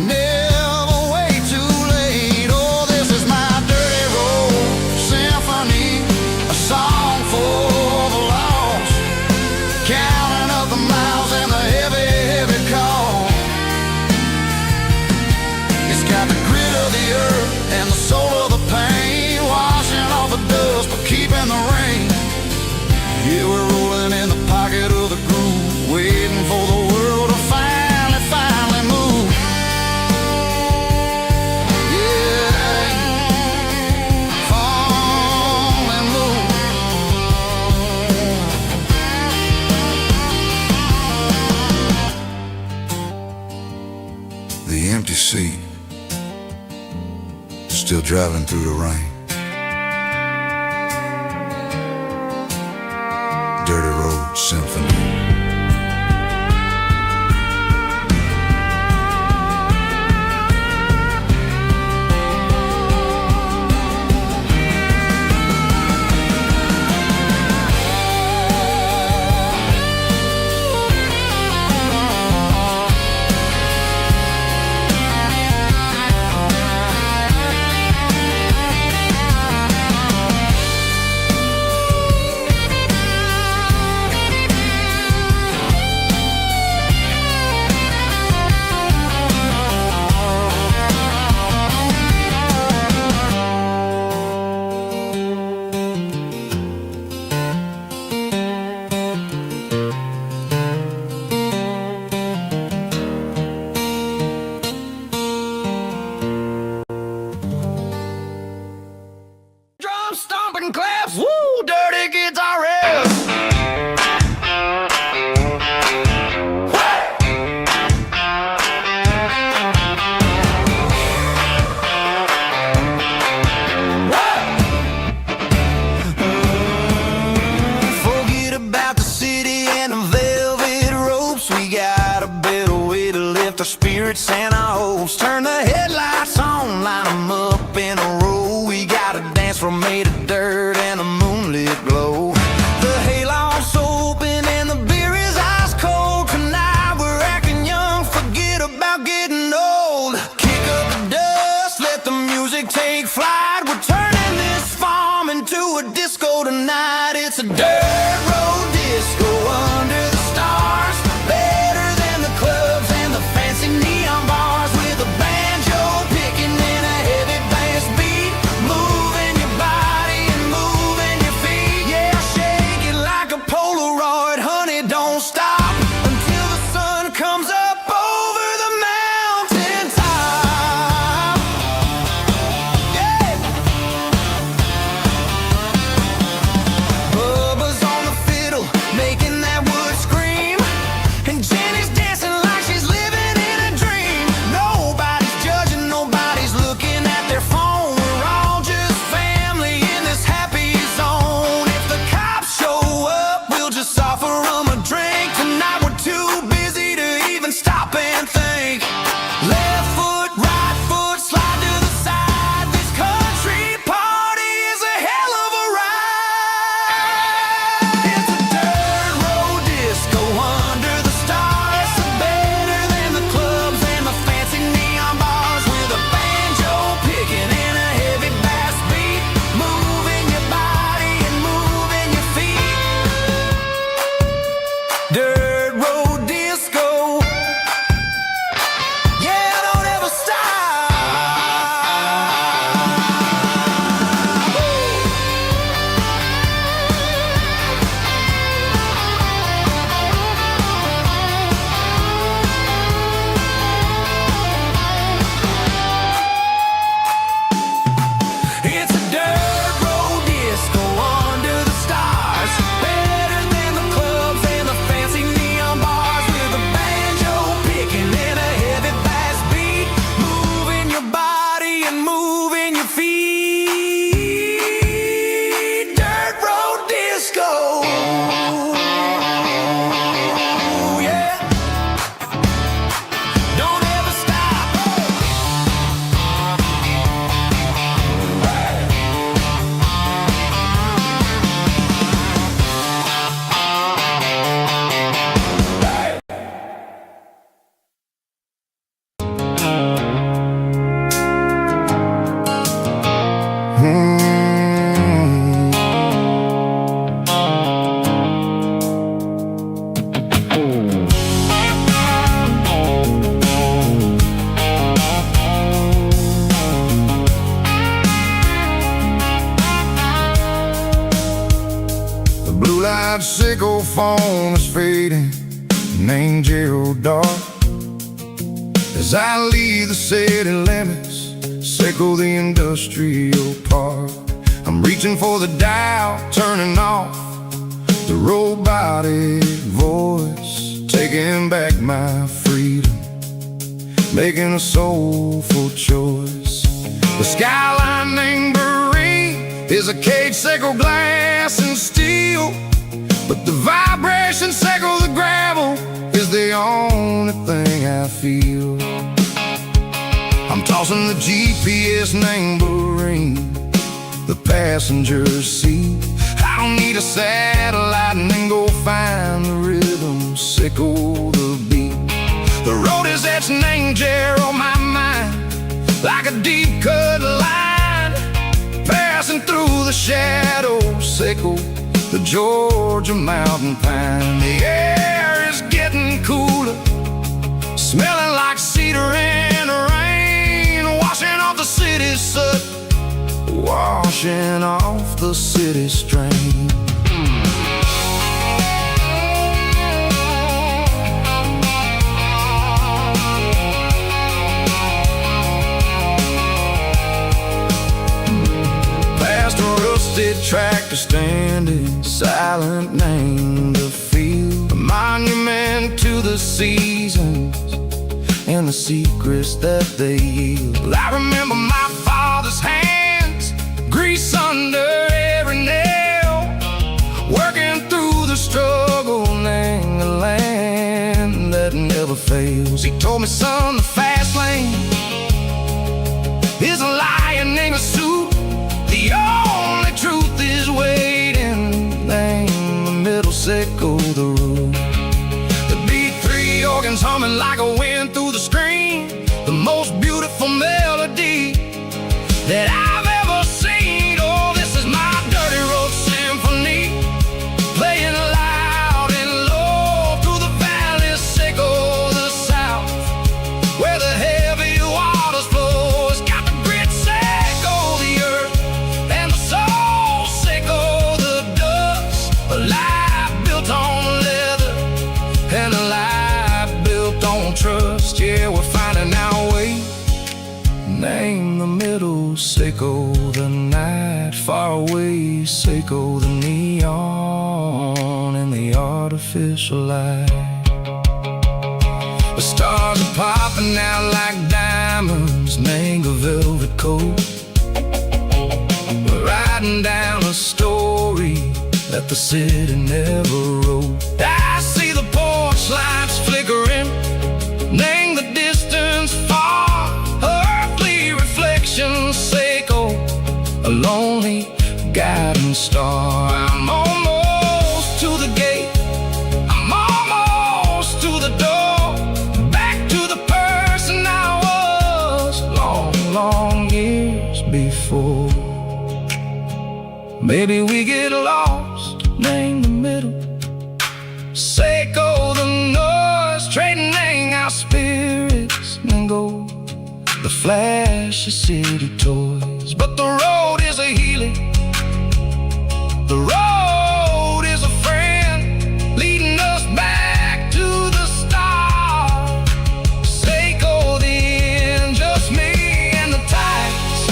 never way too late. Oh, this is my dirty road symphony, a song for the lost, counting up the miles and the heavy, heavy call. It's got the grit of the earth and the soul of the pain, washing off the dust but keeping the rain. Yeah, we're rolling in the pocket of the groove, waiting for the world to finally move. Yeah, finally move. The empty seat, still driving through the rain. Dirty Road Symphony. Drum stomping claps, woo, dirty guitar riffs. Forget about the city and the velvet ropes. We got a better way to lift our spirits and our hopes. Turn the headlights on, line them up in a row. We got a dance floor made of dirt and a moonlit glow. The hayloft's open and the beer is ice cold. Tonight we're acting young, forget about getting old. Kick up the dust, let the music take flight. We're turning this farm into a disco tonight. It's a dirt road disco under the stars, better than the clubs and the fancy neon bars. With a banjo picking in a heavy bass beat, moving your body and moving your feet. Yeah, shake it like a Polaroid, honey, don't stop until the sun comes up over the mountain top. Yeah. Bubba's on the fiddle, Midnight sickle phone is fading, named Gerald Dark. As I leave the city limits, sickle the industrial park. I'm reaching for the dial, turning off the robotic voice, taking back my freedom, making a soulful choice. The skyline named Barrene is a cage sickle, glass and steel, but the vibration sickle, the gravel, is the only thing I feel. I'm tossing the GPS named Barrene, the passenger seat. I don't need a satellite and then go find the rhythm, sickle the beat. The road is etched named Jer on my mind, like a deep cut line, passing through the shadows, sickle the Georgia mountain pine. The air is getting cooler, smelling like cedar in the rain, washing off the city's soot, washing off the city strain. Past a rusted tractor standing silent, named the field, a monument to the seasons and the secrets that they yield. I remember my father's hands, grease under every nail, working through the struggle, named the land that never fails. He told me, son, the fast lane is a lion named a suit. The only truth is waiting, named the middle, sickle the root. The B3 organs humming like a wind through the screen, the most beautiful melody that I've ever seen. Oh, this is my dirty road symphony, playing loud and low through the valleys, sickle the south, where the heavy waters flow. It's got the grit, sickle the earth, and the soul, sickle the dust. A life built on leather and a life built on trust. Yeah, we're finding our way, name the middle, sickle the night, far away, sickle the neon and the artificial light. The stars are popping out like diamonds, name a velvet coat. We're riding down a story that the city never wrote. I see the porch lights flickering, name the distance far, earthly reflections, sickle a lonely guiding star. I'm almost to the gate, I'm almost to the door, back to the person I was long, long years before. Maybe we get lost, name the middle, sickle the noise, trading our spirits and go the flash of city toys. But the road is a healing, the road is a friend, leading us back to the start. Sickle the end, just me and the tides,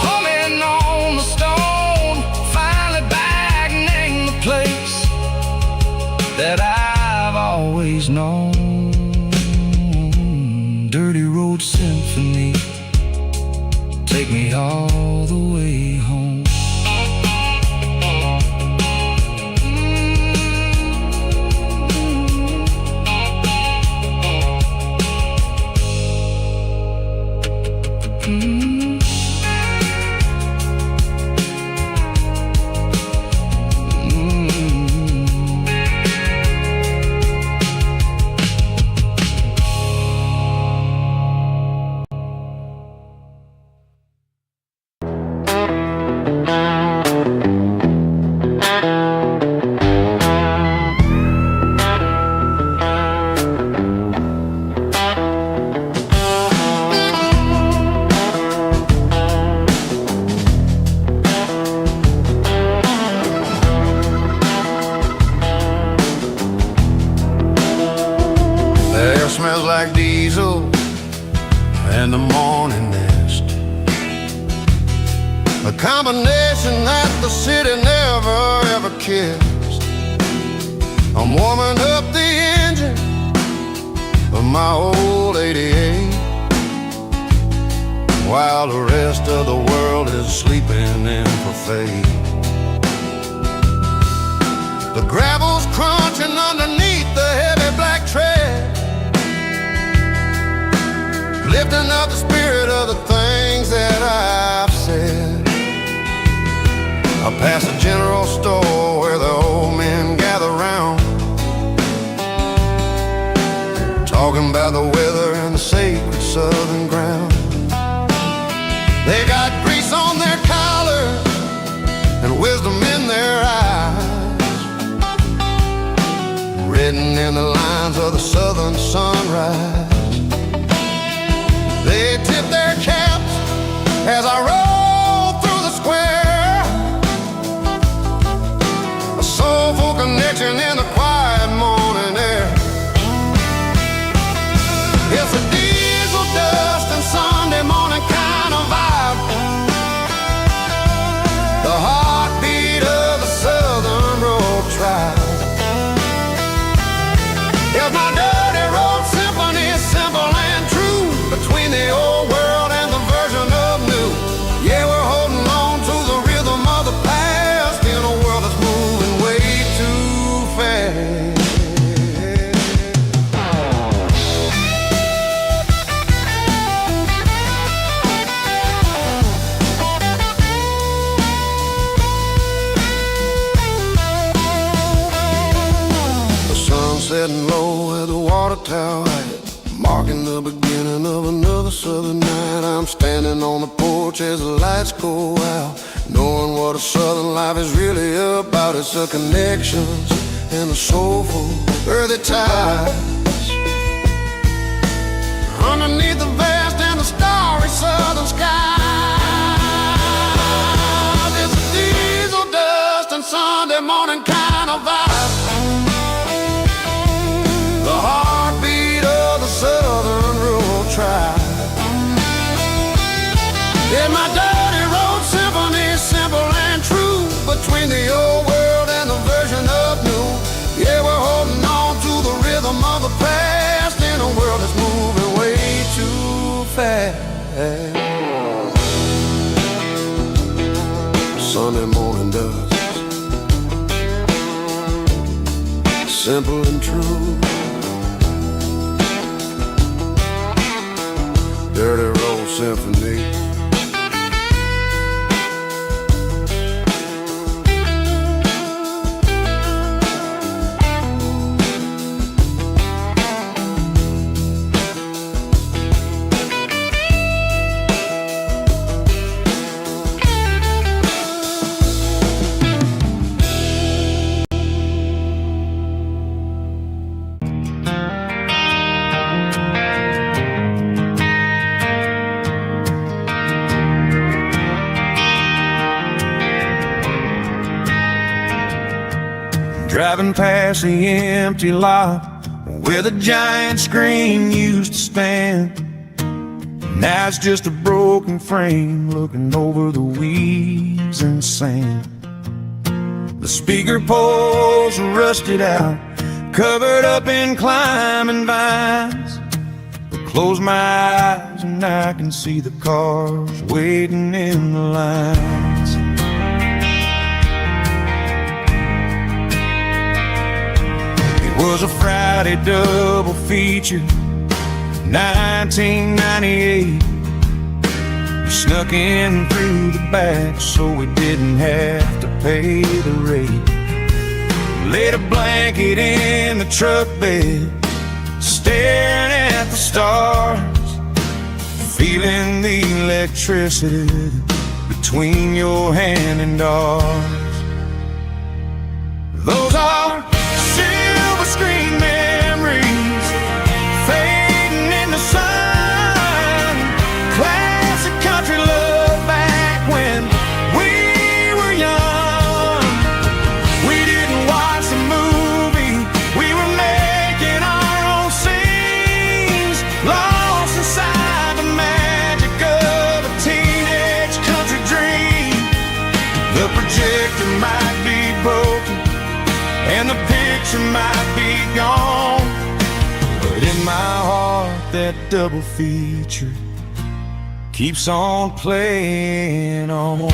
humming on the stone, finally back, name the place that I've always known. Dirty road symphony, take me all the way home. a combination that the city never ever kissed. I'm warming up the engine of my old 88 while the rest of the world is sleeping in for fate. The gravel's crunching underneath the heavy black tread, lifting up the spirit of the things that I've said. I pass a general store where the old men gather round, talking about the weather and the sacred southern ground. They got grease on their collars and wisdom in their eyes, written in the lines of the southern sunrise. They tip their caps as I roll through the square, a soulful connection in the quiet morning air. It's a diesel dust and Sunday morning kind of vibe, the heartbeat of the southern road tribe. It's my dirty road symphony, simple and true, between the old world and the version of new. Yeah, we're holding on to the rhythm of the past in a world that's moving way too fast. The sun setting low at the water tower, marking the beginning of another southern night. I'm standing on the porch as the lights go out, knowing what a southern life is really about. It's the connections and the soulful earthy ties, underneath the vast and the starry southern skies. It's a diesel dust and Sunday morning kind of vibe, the heartbeat of the southern rural tribe. Yeah, my dirty road symphony, simple and true, between the old world and the version of new. Yeah, we're holding on to the rhythm of the past in a world that's moving way too fast. Sunday morning dust, simple and true, dirty road symphony. Driving past the empty lot where the giant screen used to stand. Now it's just a broken frame looking over the weeds and sand. The speaker poles are rusted out, covered up in climbing vines. I close my eyes and I can see the cars waiting in the lines. It was a Friday double feature, 1998. We snuck in through the back so we didn't have to pay the rate. Laid a blanket in the truck bed, staring at the stars, feeling the electricity between your hand and ours. Those are silver screen memories fading in the sun. Classic country love back when we were young. We didn't watch the movie, we were making our own scenes, lost inside the magic of a teenage country dream. and the picture might be gone, but in my heart that double feature keeps on playing on.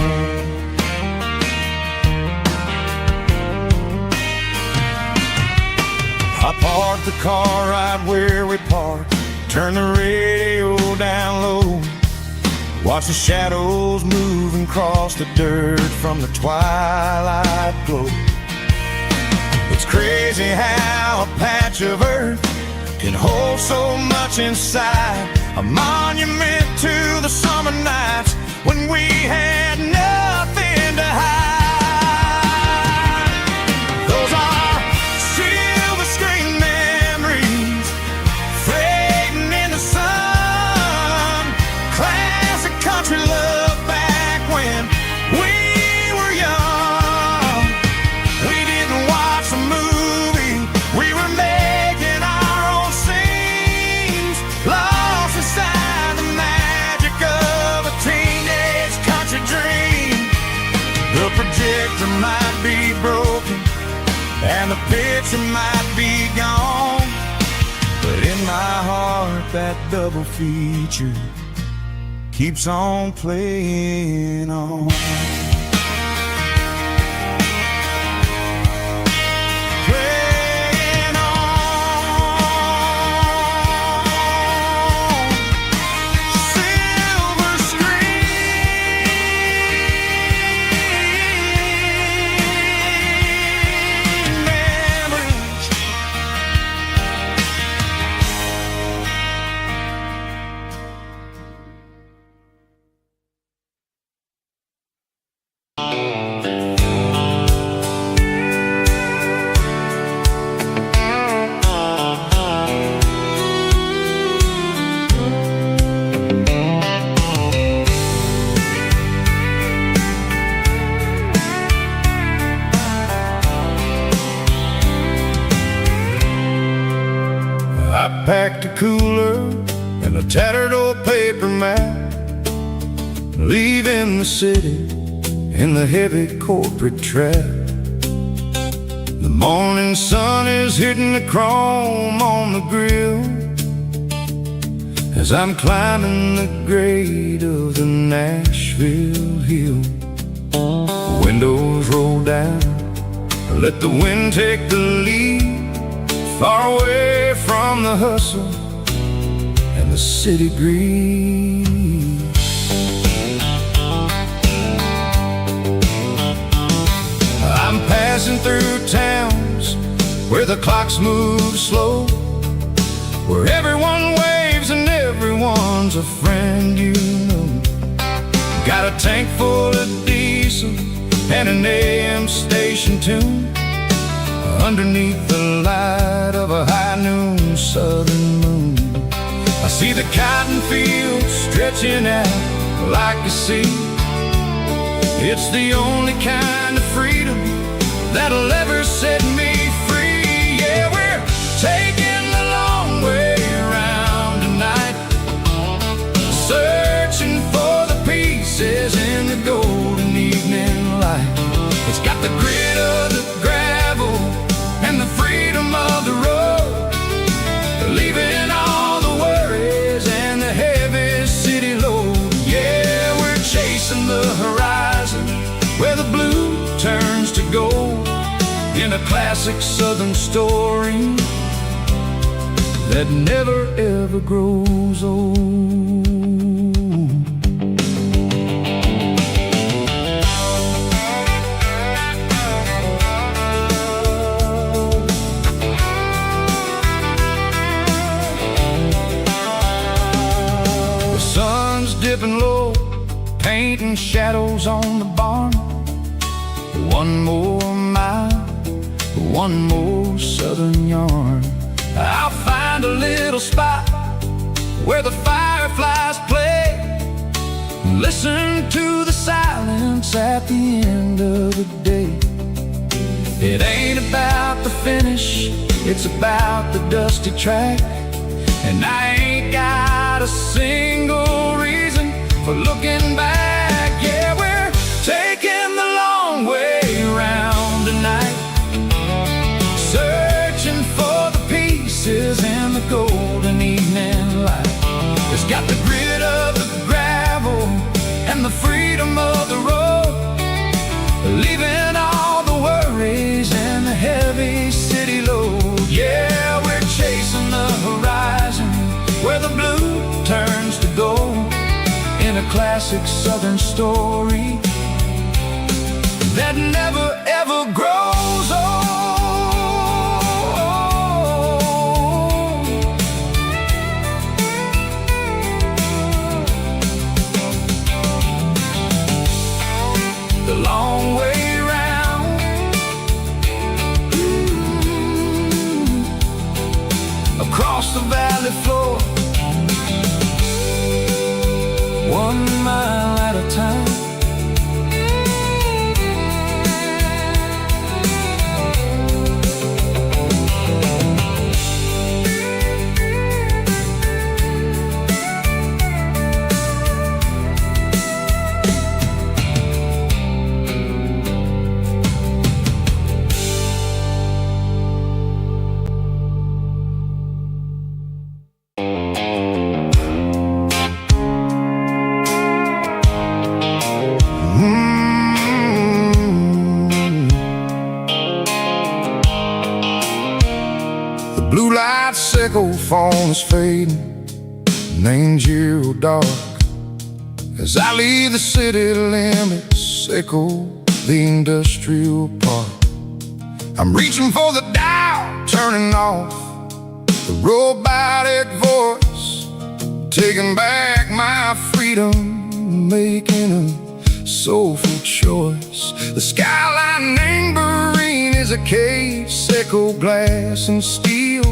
I parked the car right where we parked, turn the radio down low, watch the shadows move and cross the dirt from the twilight glow. It's crazy how a patch of earth can hold so much inside, a monument to the summer nights when we had nothing to hide. Those are silver screen memories fading in the sun, classic country love back when we were young. We didn't watch a movie, we were making our own scenes, lost inside the magic of a teenage country dream. The projector might be broken and the picture might be gone, but in my heart that double feature keeps on playing on. Playing on. Silver screen memories. I packed a cooler and a tattered old paper map, leaving the city in the heavy corporate trap. The morning sun is hitting the chrome on the grill as I'm climbing the grade of the Nashville hill. Windows roll down, let the wind take the lead, far away from the hustle and the city breeze. I'm passing through towns where the clocks move slow, where everyone waves and everyone's a friend you know. Got a tank full of diesel and an AM station tune underneath the light of a high noon southern moon. I see the cotton fields stretching out like a sea. It's the only kind of freedom that'll ever set me free. Yeah, we're taking the long way around tonight, searching for the pieces in the golden evening light. It's got the grit of the gravel and the freedom of the road, leaving all the worries and the heavy city load. Yeah, we're chasing the horizon where the blue turns to gold, in a classic southern story that never ever grows old. Dipping low, painting shadows on the barn. One more mile, one more southern yarn. I'll find a little spot where the fireflies play, listen to the silence at the end of the day. It ain't about the finish, it's about the dusty track, and I ain't got a single reason for looking back. Yeah, we're taking the long way around tonight, freedom of the road, leaving all the worries and the heavy city load. Yeah, we're chasing the horizon, where the blue turns to gold, in a classic southern story that never ever grows old. The long way round, across the valley floor, 1 mile at a time. Blue light sickle phone is fading, named zero dark. As I leave the city limits, sickle the industrial park. I'm reaching for the dial, turning off the robotic voice, taking back my freedom, making a soulful choice. The skyline named Marine is a cave, sickle glass and steel,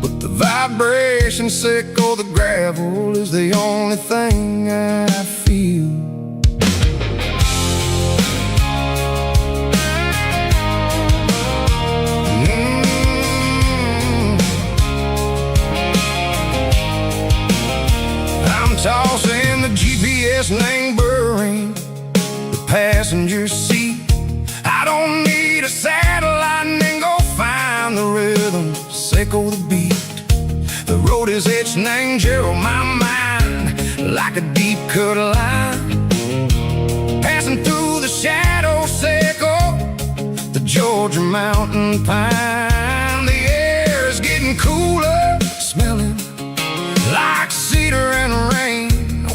but the vibration sickle, the gravel, is the only thing I feel. I'm tossing the GPS named Marine, the passenger seat. I don't need a satellite and go find the rhythm, sickle the beat. The road is etched named Gerald, my mind, like a deep cut line. Passing through the shadow sickle, the Georgia mountain pine. The air is getting cooler, smelling like cedar and rain,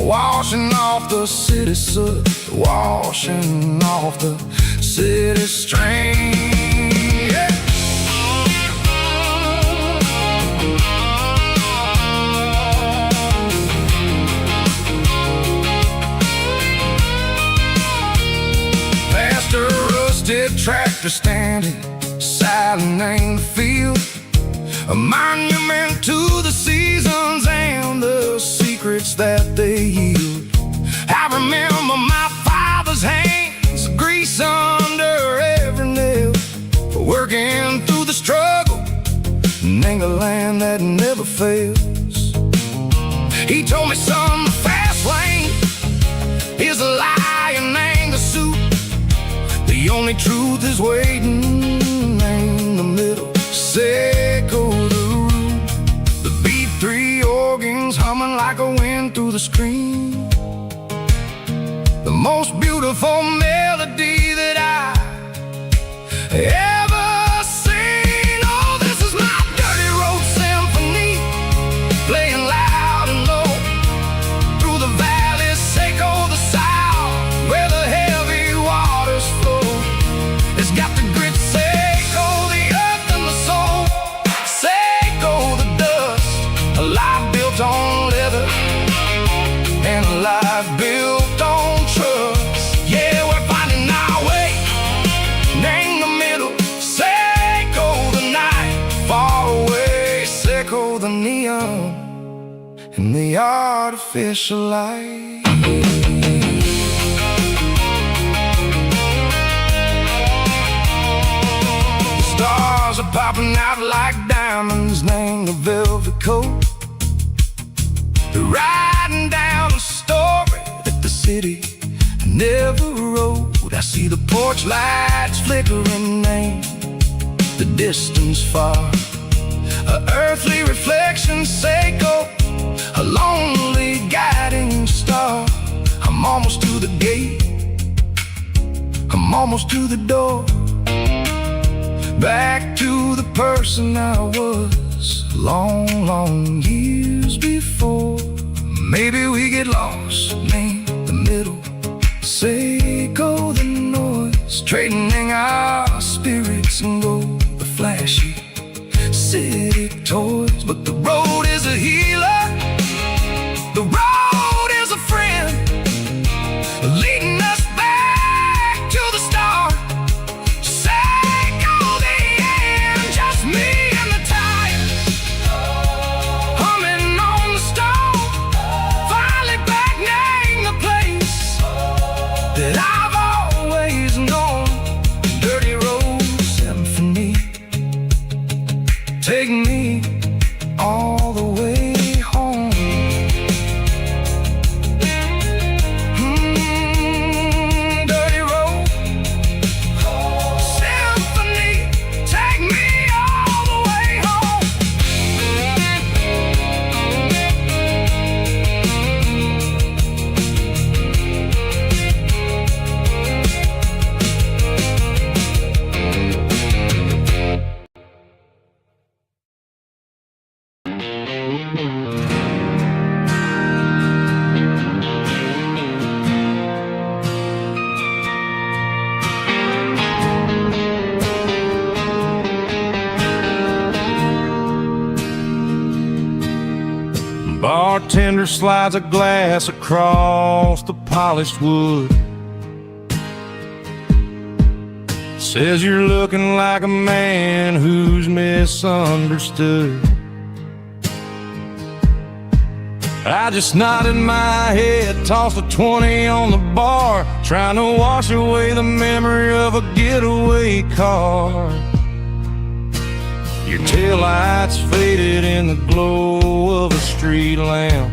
washing off the city soot, washing off the city strain. Yeah. Past a rusted tractor standing silent in the field, a monument to the seasons and the secrets that they yield. I remember my father's hands, grease under every nail, working through the struggle, in a land that never fails. He told me, son, the fast lane is a lion and the suit. The only truth is waiting in the middle, sickle the root. The B3 organs humming like a wind through the screen, the most beautiful melody that I ever seen. Oh, this is my dirty road symphony, playing loud and low through the valleys, sickle the south, where the heavy waters flow. It's got the grit, sickle the earth and the soul, sickle the dust, a life built on leather and a life built on trust. Yeah, we're finding our way, name the middle, sickle the night, far away, sickle the neon and the artificial light. The stars are popping out like diamonds, name the velvet coat. They're riding down a story that the city never wrote. I see the porch lights flickering, name the distance far, a earthly reflection, sickle, a lonely guiding star. I'm I'm almost to the gate, I'm almost to the door, back to the person I was long, long years before. Maybe we get lost, name the middle, say go the noise, trading our spirits and go the flashy city toys. But the road is a healer, the road is a friend, leading us back to the start. Say go the end, just me and the tires, humming on the stove, finally back name the place that I've always known. Dirty road symphony, take me all the way home. Dirty road symphony, take me all the way home. Bartender slides a glass across the polished wood, says you're looking like a man who's misunderstood. I just nodded my head, tossed a 20 on the bar, trying to wash away the memory of a getaway car. Your taillights faded in the glow of a street lamp,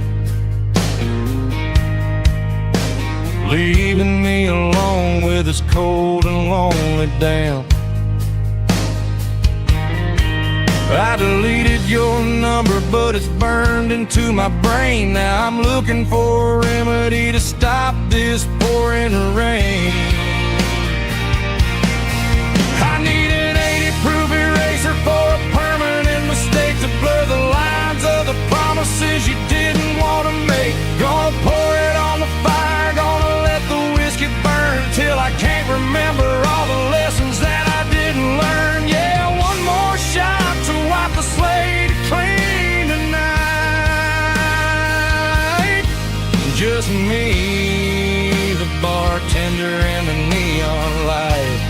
leaving me alone with this cold and lonely damp. I deleted your number, but it's burned into my brain. Now I'm looking for a remedy to stop this pouring rain. I need an 80-proof eraser for a permanent mistake, to blur the lines of the promises you didn't want to make. Gonna pour it on the fire, gonna let the whiskey burn till I can't remember all the lessons that I didn't learn. Yeah, one more shot to wipe the slate clean tonight. Just me, the bartender, and the neon light.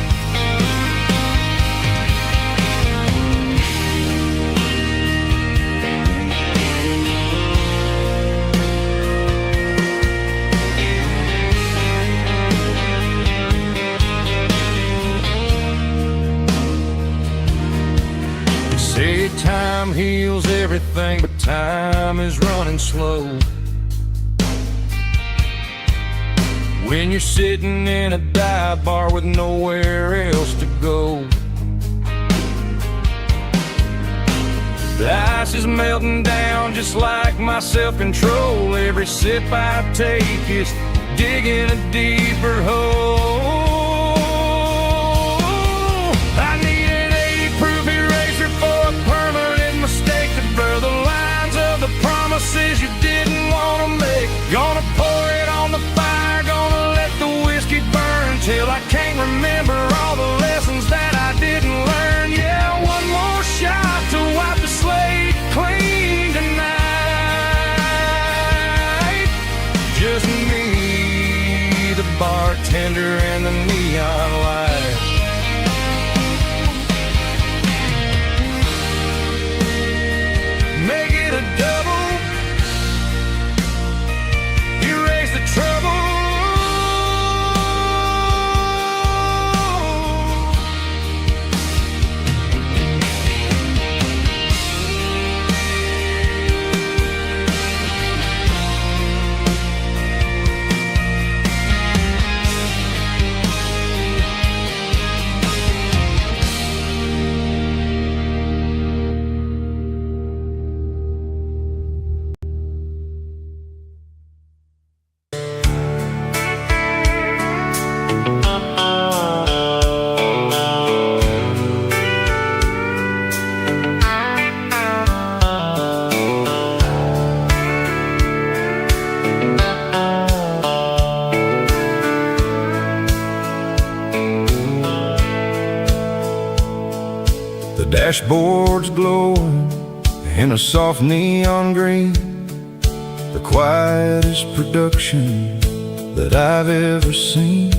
Say time heals everything, but time is running slow. When you're sitting in a dive bar with nowhere else to go, the ice is melting down just like my self-control. Every sip I take is digging a deeper hole. I need an 80-proof eraser for a permanent mistake, to blur the lines of the promises you didn't want to make. Gonna pour it on the fire, gonna let the whiskey burn till I can't remember all the lessons that I didn't learn. Yeah, one more shot to wipe the slate clean tonight. Just me, the bartender, and the neon light. Make it a double, erase the trouble. Dashboards glowing in a soft neon green, the quietest production that I've ever seen.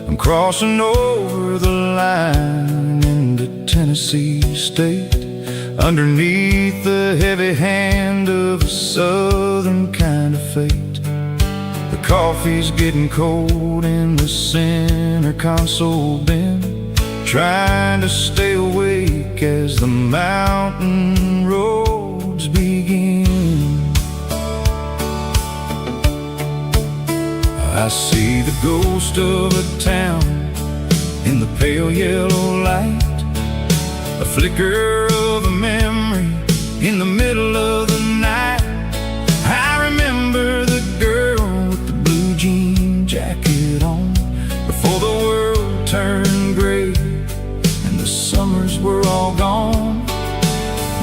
I'm crossing over the line into Tennessee State, underneath the heavy hand of a southern kind of fate. The coffee's getting cold in the center console bin, trying to stay awake as the mountain roads begin. I see the ghost of a town in the pale yellow light, a flicker of a memory in the middle of the night. I remember the girl with the blue jean jacket on, before the world turned gray and the summers were all gone.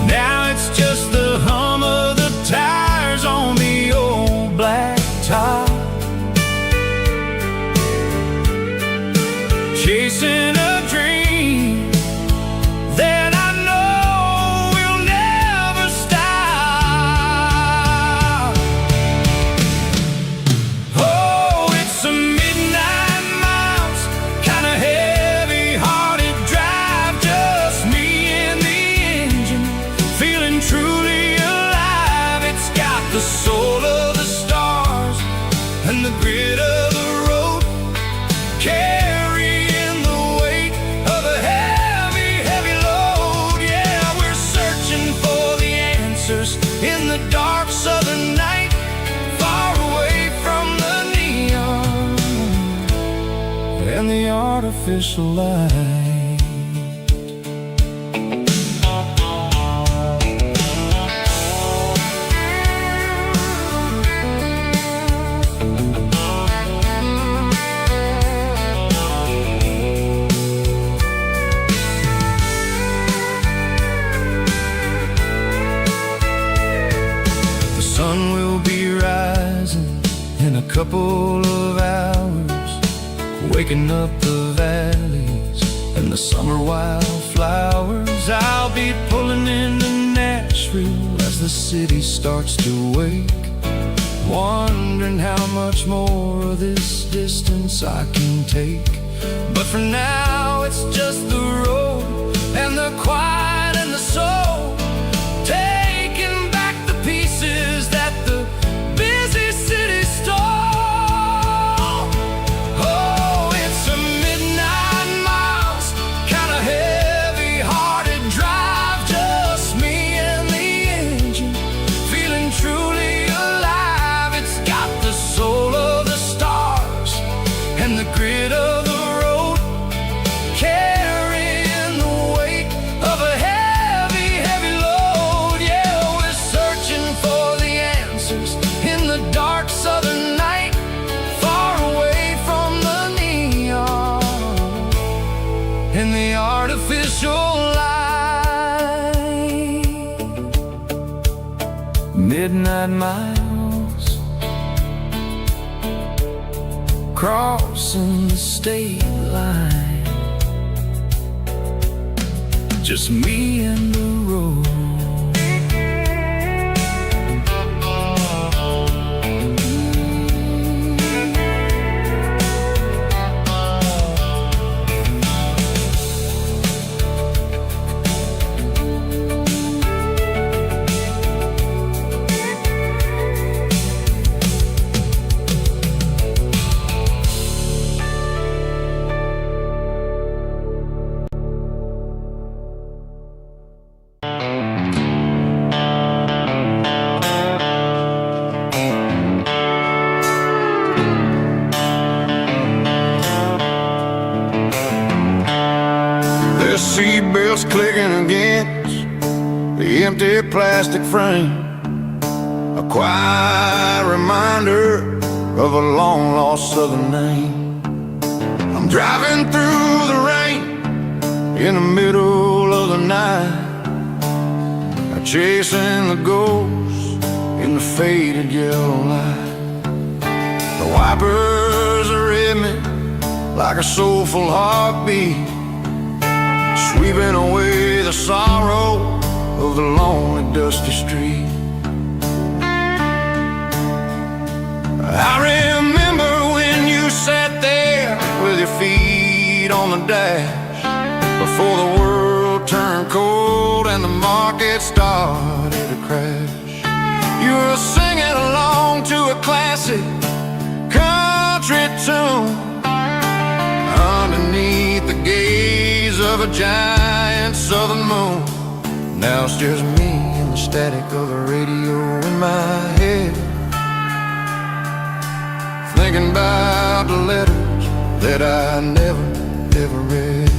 Now it's just the hum of the tires on the old black top, chasing a dream that I know will never stop. Oh, it's a midnight miles, kind of heavy-hearted drive, just me and the engine, feeling truly alive. It's got the soul of the stars and the grit of the road, carrying the weight of a heavy, heavy load. Yeah, we're searching for the answers in the dark southern night, far away from the neon and the artificial light. Couple of hours, waking up the valleys and the summer wildflowers. I'll be pulling into Nashville as the city starts to wake, wondering how much more of this distance I can take. But for now it's just the road and the quiet and the soul, taking back the pieces that the busy city stole. Midnight miles, crossing the state line, just me and the road. Seatbelts clicking against the empty plastic frame, a quiet reminder of a long-lost southern name. I'm driving through the rain in the middle of the night, chasing the ghost in the faded yellow light. The wipers are in me like a soulful heartbeat, sweeping away the sorrow of the lonely, dusty street. I remember when you sat there with your feet on the dash, before the world turned cold and the market started to crash. You were singing along to a classic country tune underneath the gaze of a giant southern moon. Now it's just me and the static of the radio in my head, thinking about the letters that I never, ever read.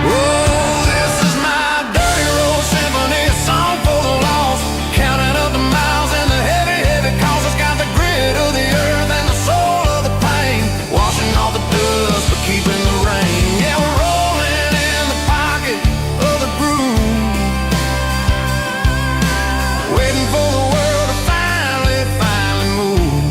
Oh, this is my dirty road symphony, a song for the lost, counting up the miles and the heavy, heavy calls. It's got the grit of the earth and the soul of the pain, washing off the dust but keeping the rain. Yeah, we're rolling in the pocket of the groove, waiting for the world to finally move.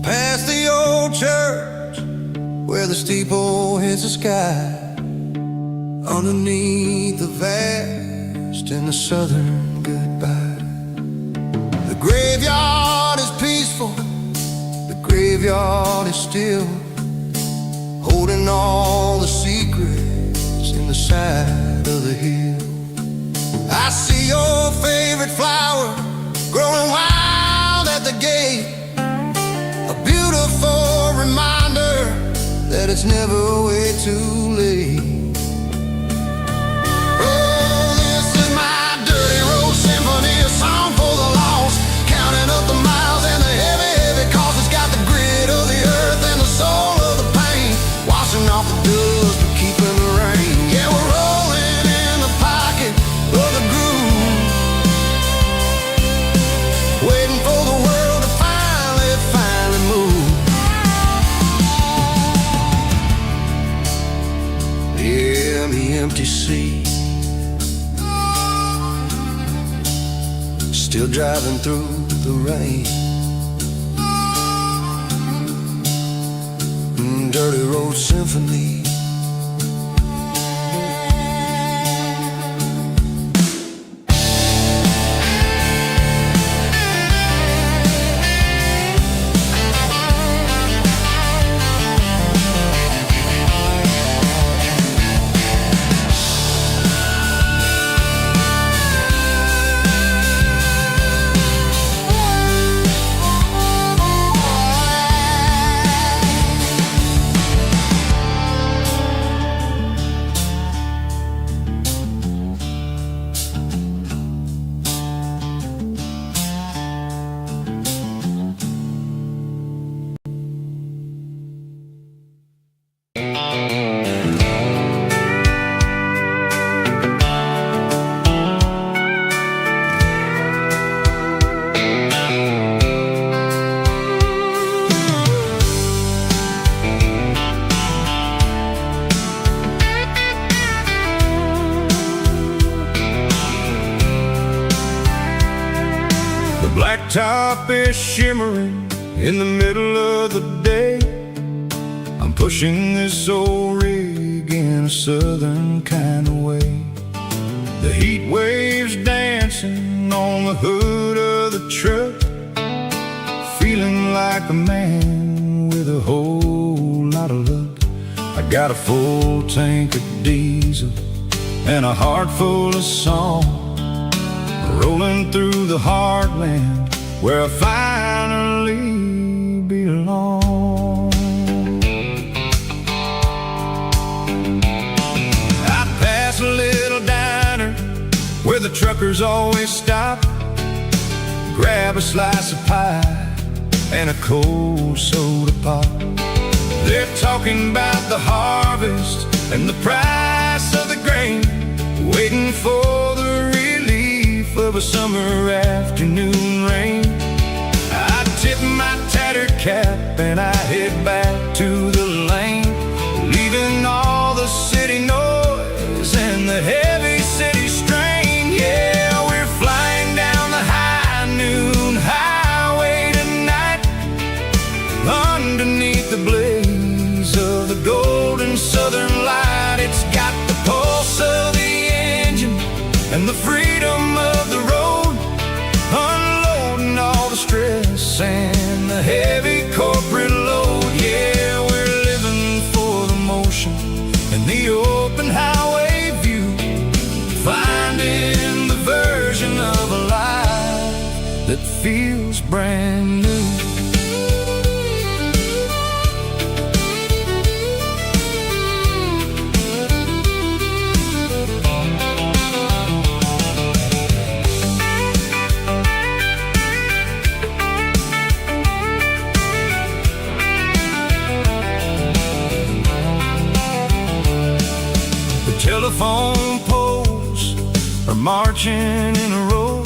Past the old church where the steeple hits the sky, underneath the vast and the southern goodbye. The graveyard is peaceful, the graveyard is still, holding all the secrets in the side of the hill. I see your favorite flower growing wild at the gate, a beautiful reminder that it's never way too late. Oh, this is my dirty road symphony, a song for the lost, counting up the miles and the heavy, heavy calls. It's got the grit of the earth and the soul of the pain, washing off the dust but keeping the rain. Yeah, we're rolling in the pocket of the groove, waiting for the world to finally move. Yeah, the empty sea, still driving through the rain. Dirty road symphony. Blacktop is shimmering in the middle of the day. I'm pushing this old rig in a southern kind of way. The heat waves dancing on the hood of the truck, feeling like a man with a whole lot of luck. I got a full tank of diesel and a heart full of song, rolling through the heartland where I finally belong. I pass a little diner where the truckers always stop, grab a slice of pie and a cold soda pop. They're talking about the harvest and the price of the grain, waiting for the relief a summer afternoon rain. I tip my tattered cap and I head back to the lane, leaving all the city noise and the heavy city strain. Yeah, we're flying down the high noon highway tonight, underneath the blaze of the golden southern light. It's got the pulse of the engine and the freedom of the road, unloading all the stress and the heavy corporate load. Yeah, we're living for the motion and the open highway view, finding the version of a life that feels brand new. Telephone poles are marching in a row,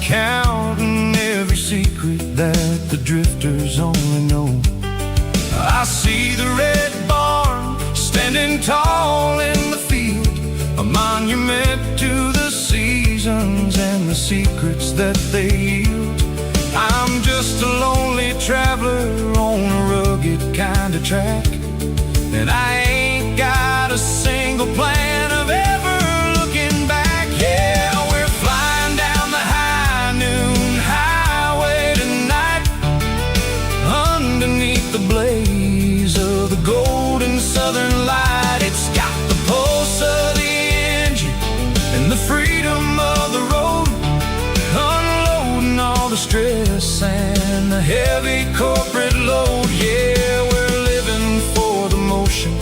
counting every secret that the drifters only know. I see the red barn standing tall in the field, a monument to the seasons and the secrets that they yield. I'm just a lonely traveler on a rugged kind of track, and I ain't got a single plan of ever looking back. Yeah, we're flying down the high noon highway tonight, underneath the blaze of the golden southern light. It's got the pulse of the engine and the freedom of the road, unloading all the stress and the heavy corporate load. Yeah, we're living for the motion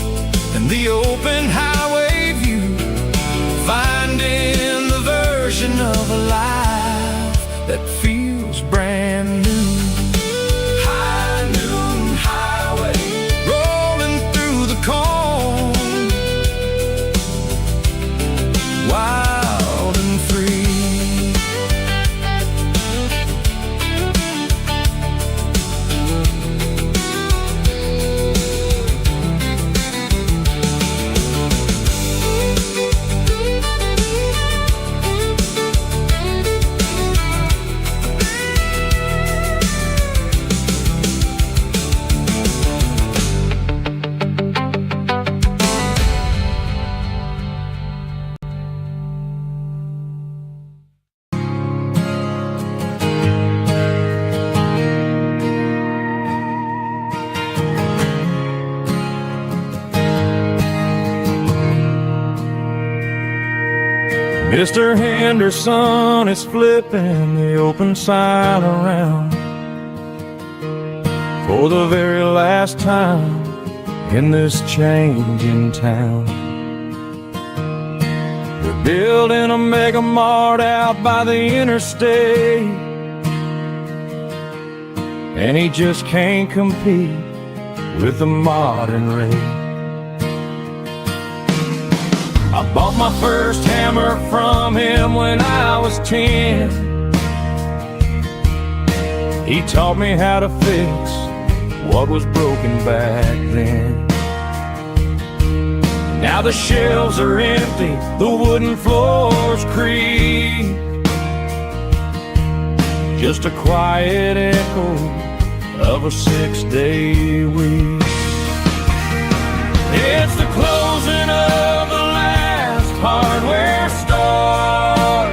and the open highway view, finding the version of a life that feels brand new. High noon highway, rolling through the corn, wild and free. Mr. Henderson is flipping the open sign around for the very last time in this changing town. They're building a mega mart out by the interstate, and he just can't compete with the modern rate. I bought my first hammer from him when I was 10. He taught me how to fix what was broken back then. Now the shelves are empty, the wooden floors creak, just a quiet echo of a 6-day week. It's the closing of the hardware store.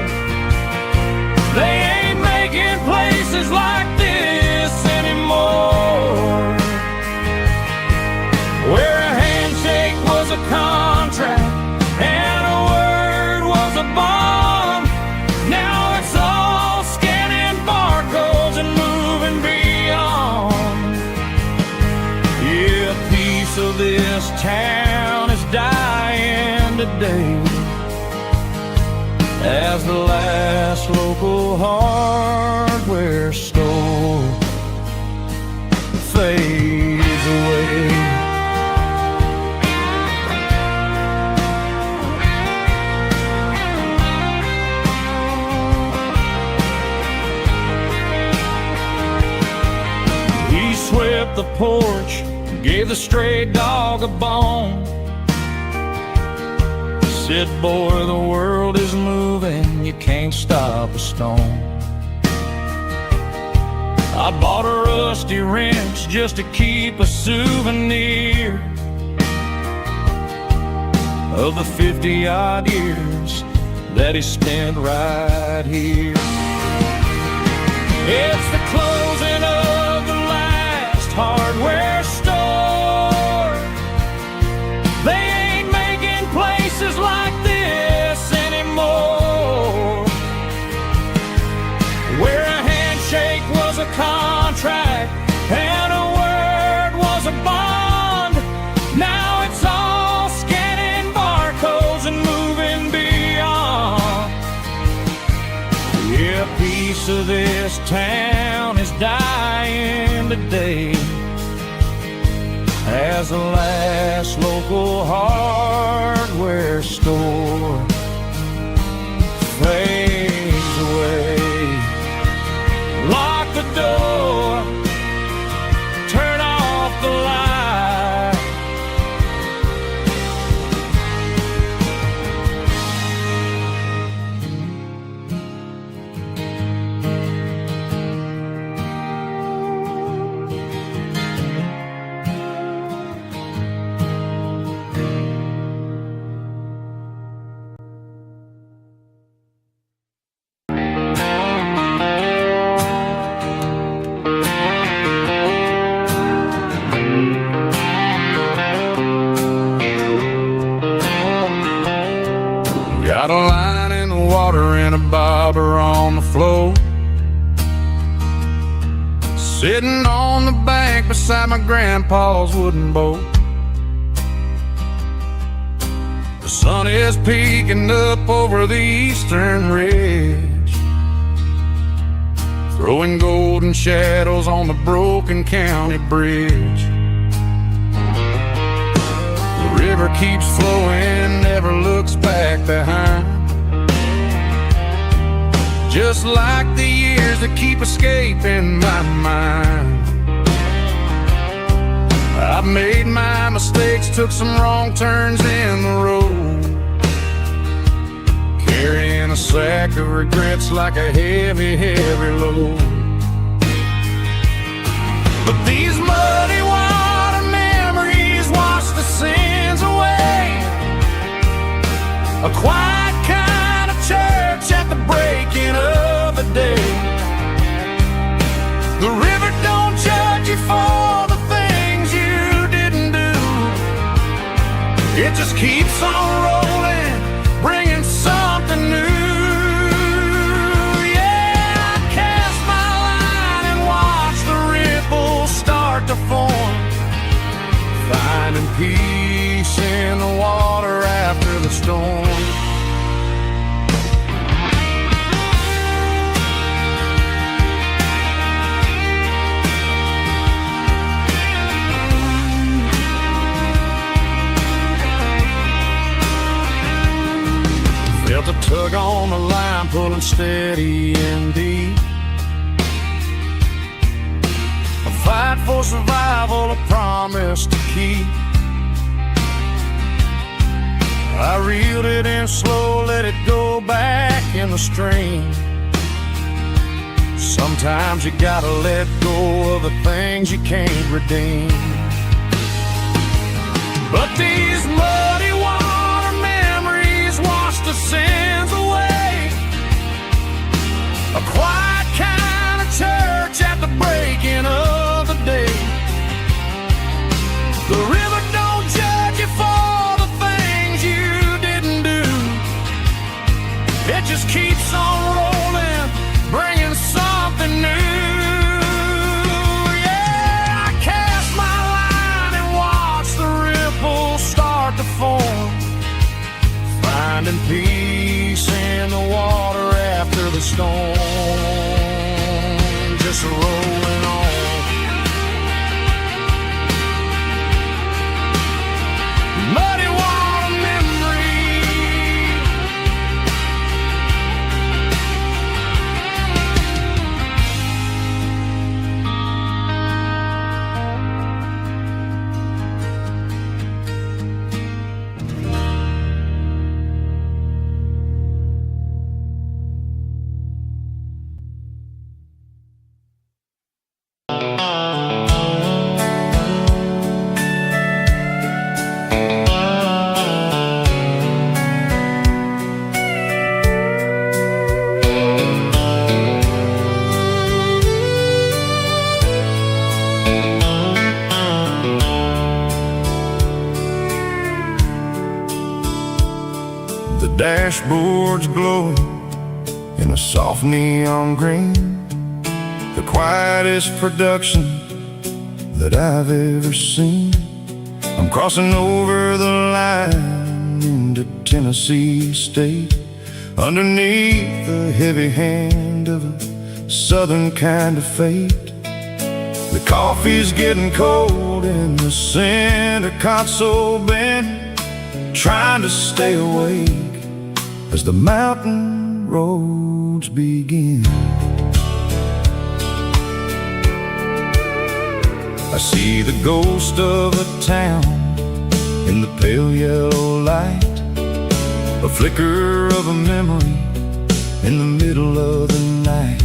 They ain't making places like this anymore, where a handshake was a contract and a word was a bond. Now it's all scanning barcodes and moving beyond. Yeah, a piece of this town is dying today, as the last local hardware store fades away. porch, gave the stray dog a bone. Said, boy, the world is moving, you can't stop a stone. I bought a rusty wrench just to keep a souvenir of the 50-odd years that he spent right here. It's the closing of the last hardware store. They ain't making places like this anymore, where a handshake was a contract and a word was a bond. Now it's all scanning barcodes and moving beyond. Yeah, a piece of this town is dying today as the last local hardware store fades away. Lock the door, turn off the light. Got a line in the water and a bobber on the floor, sitting on the bank beside my grandpa's wooden boat. The sun is peeking up over the eastern ridge, throwing golden shadows on the broken county bridge. The river keeps flowing, never looks back behind, just like the years that keep escaping my mind. I've made my mistakes, took some wrong turns in the road, carrying a sack of regrets like a heavy, heavy load. But these muddy water memories wash the sins away. A quiet kind of church at the breaking of the day. The river don't judge you for the things you didn't do. It just keeps on rolling, bringing something new. Yeah, I cast my line and watch the ripples start to form, finding peace in the water after the storm. Felt a tug on the line, pulling steady and deep. A fight for survival, a promise to keep. I reeled it in slow, let it go back in the stream. Sometimes you gotta let go of the things you can't redeem. But these muddy water memories wash the sins away. A quiet kind of church at the breaking of the day. The river don't judge you for the things you didn't do. It just keeps on rolling, bringing something new. Yeah, I cast my line and watch the ripples start to form, finding peace in the water after the storm. Just rolling on. Muddy water memory. The dashboard's glowing in a soft neon green, the quietest production that I've ever seen. I'm crossing over the line into Tennessee State, underneath the heavy hand of a southern kind of fate. The coffee's getting cold in the center console bin, trying to stay awake as the mountain roads begin. I see the ghost of a town in the pale yellow light, a flicker of a memory in the middle of the night.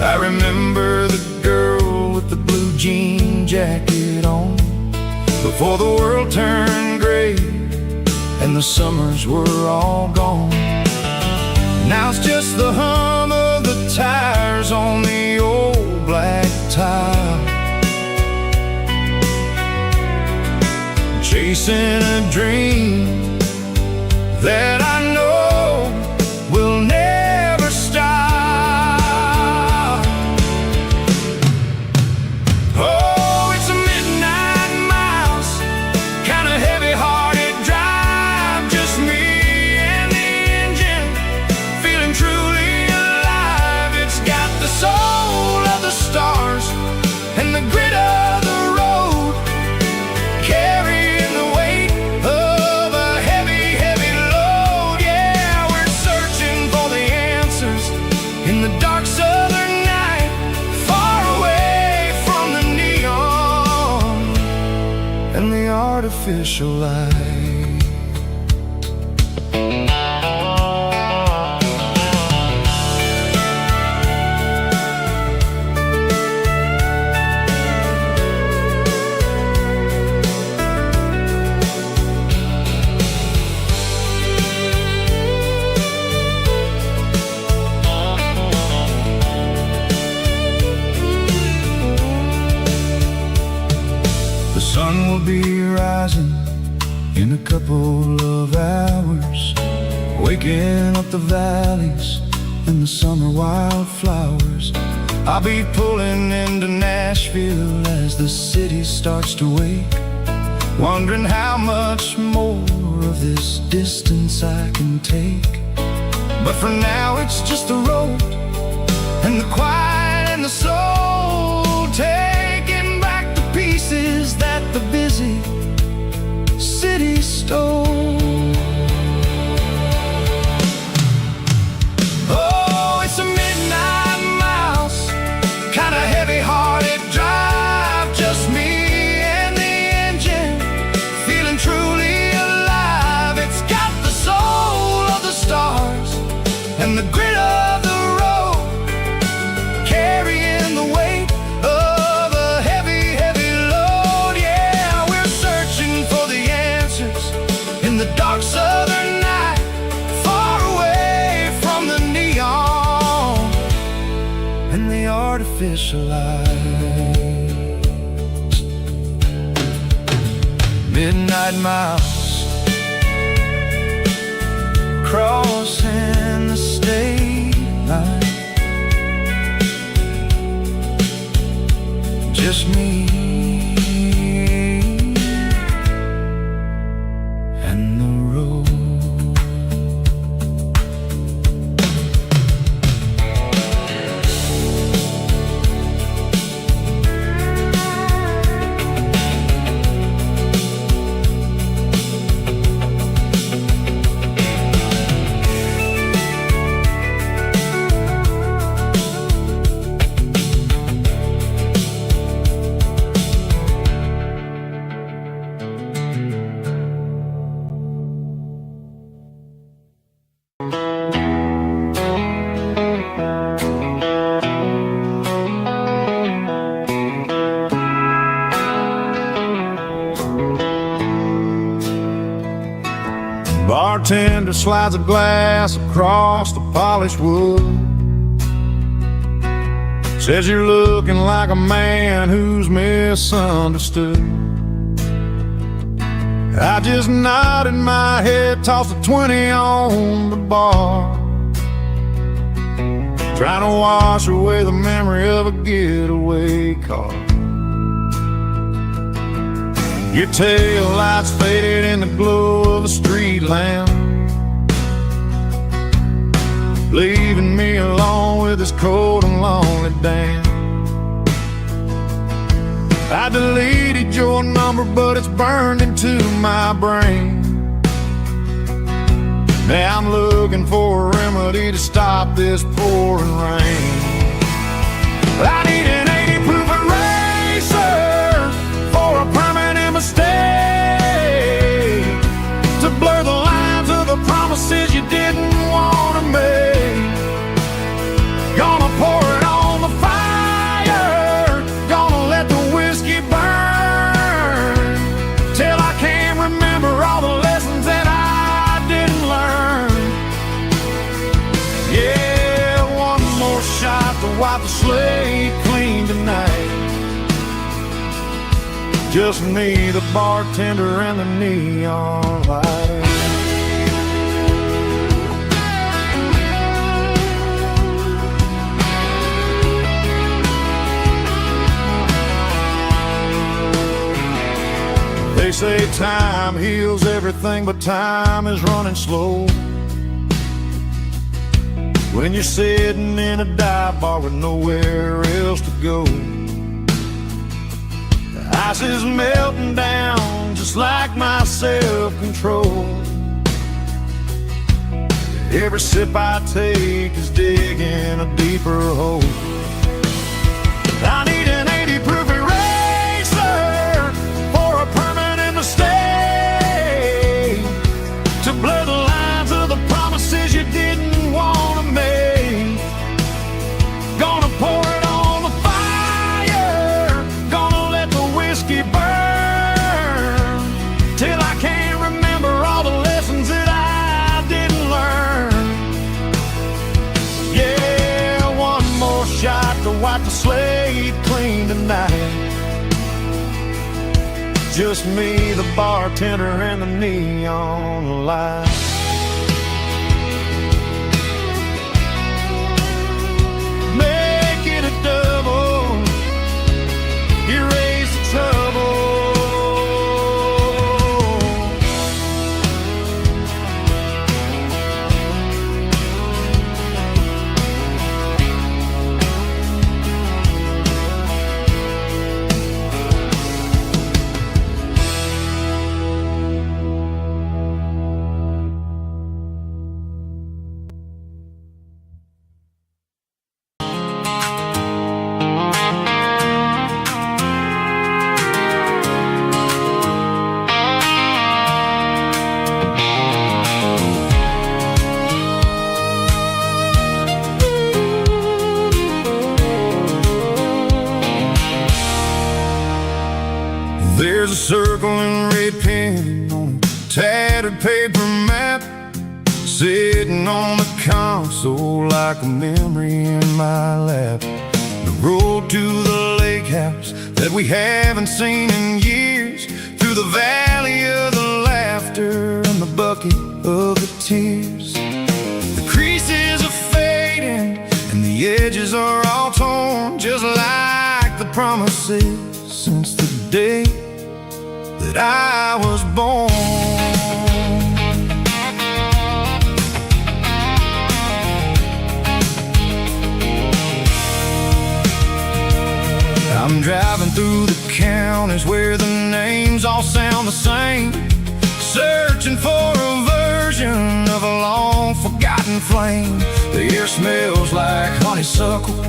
I remember the girl with the blue jean jacket on, before the world turned gray and the summers were all gone. Now it's just the hum of the tires on the old black tile, chasing a dream that I know will never stop. Oh, it's a midnight miles, kind of heavy-hearted drive, just me and the engine, feeling truly alive. It's got the soul of the stars and the grit of the road, carrying the weight of a heavy, heavy load. Yeah, we're searching for the answers in the dark southern night, far away from the neon and the artificial light. The sun will be rising in a couple of hours, waking up the valleys and the summer wildflowers. I'll be pulling into Nashville as the city starts to wake, wondering how much more of this distance I can take. But for now it's just the road and the quiet and the soul, taking back the pieces that the busy city stole. Oh, it's a midnight miles, kind of heavy-hearted drive, just me and the engine, feeling truly alive. It's got the soul of the stars and the grit of the road, carrying the weight of a heavy, heavy load. Yeah, we're searching for the answers in the dark southern night, far away from the neon and the artificial light. Midnight miles, crossing the state line, just me and the road. Bartender slides a glass across the polished wood, says you're looking like a man who's misunderstood. I just nodded my head, tossed a 20 on the bar, trying to wash away the memory of a getaway car. Your tail lights faded in the glow of a street lamp, leaving me alone with this cold and lonely dance. I deleted your number, but it's burned into my brain. Now I'm looking for a remedy to stop this pouring rain. I need an 80 proof eraser for a permanent mistake, to blur the lines of the promises you didn't want to make. Gonna pour it on the fire, gonna let the whiskey burn, till I can't remember all the lessons that I didn't learn. Yeah, one more shot to wipe the slate clean tonight. Just me, the bartender, and the neon light. They say time heals everything, but time is running slow when you're sitting in a dive bar with nowhere else to go. The ice is melting down just like my self-control. Every sip I take is digging a deeper hole. I need an 80 proof eraser for a permanent mistake, to blur the lines of the promises you didn't want to make. Gonna pour it on the fire, gonna let the whiskey burn, till I can't remember all the lessons that I didn't learn. Yeah, one more shot to wipe the slate clean tonight. Just me, the bartender, and the neon light. Make it a double, erase the trouble. There's a circle and red pen on a tattered paper map, sitting on the console like a memory in my lap. The road to the lake house that we haven't seen in years, through the valley of the laughter and the bucket of the tears. The creases are fading and the edges are all torn, just like the promises since the day that I was born. I'm driving through the counties where the names all sound the same, searching for a version of a long forgotten flame. The air smells like honeysuckle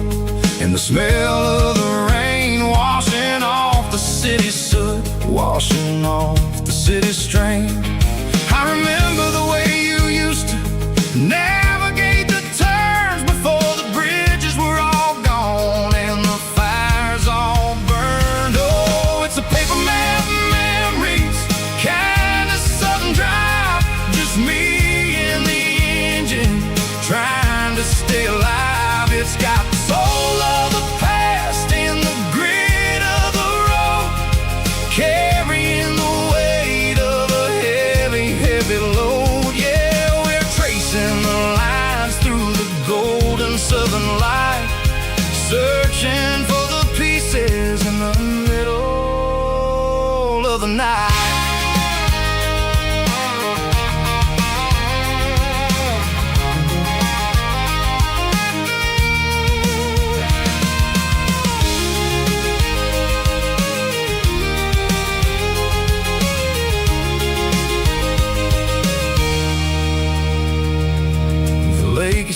and the smell of the rain, washing off the city's soot, washing off the city's strain. I remember the way you used to navigate the turns before the bridges were all gone and the fires all burned. Oh, it's a paper map memories, kind of sudden drive, just me and the engine trying to stay alive. It's got the soul of the past and the grit of the road, carrying the weight of a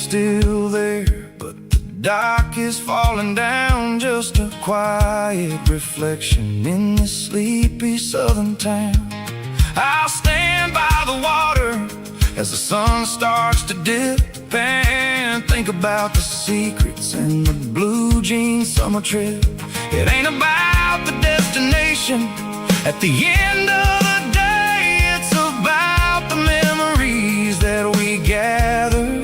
still there, but the dock is falling down. Just a quiet reflection in this sleepy southern town. I'll stand by the water as the sun starts to dip and think about the secrets in the blue jean summer trip. It ain't about the destination at the end of the day. It's about the memories that we gather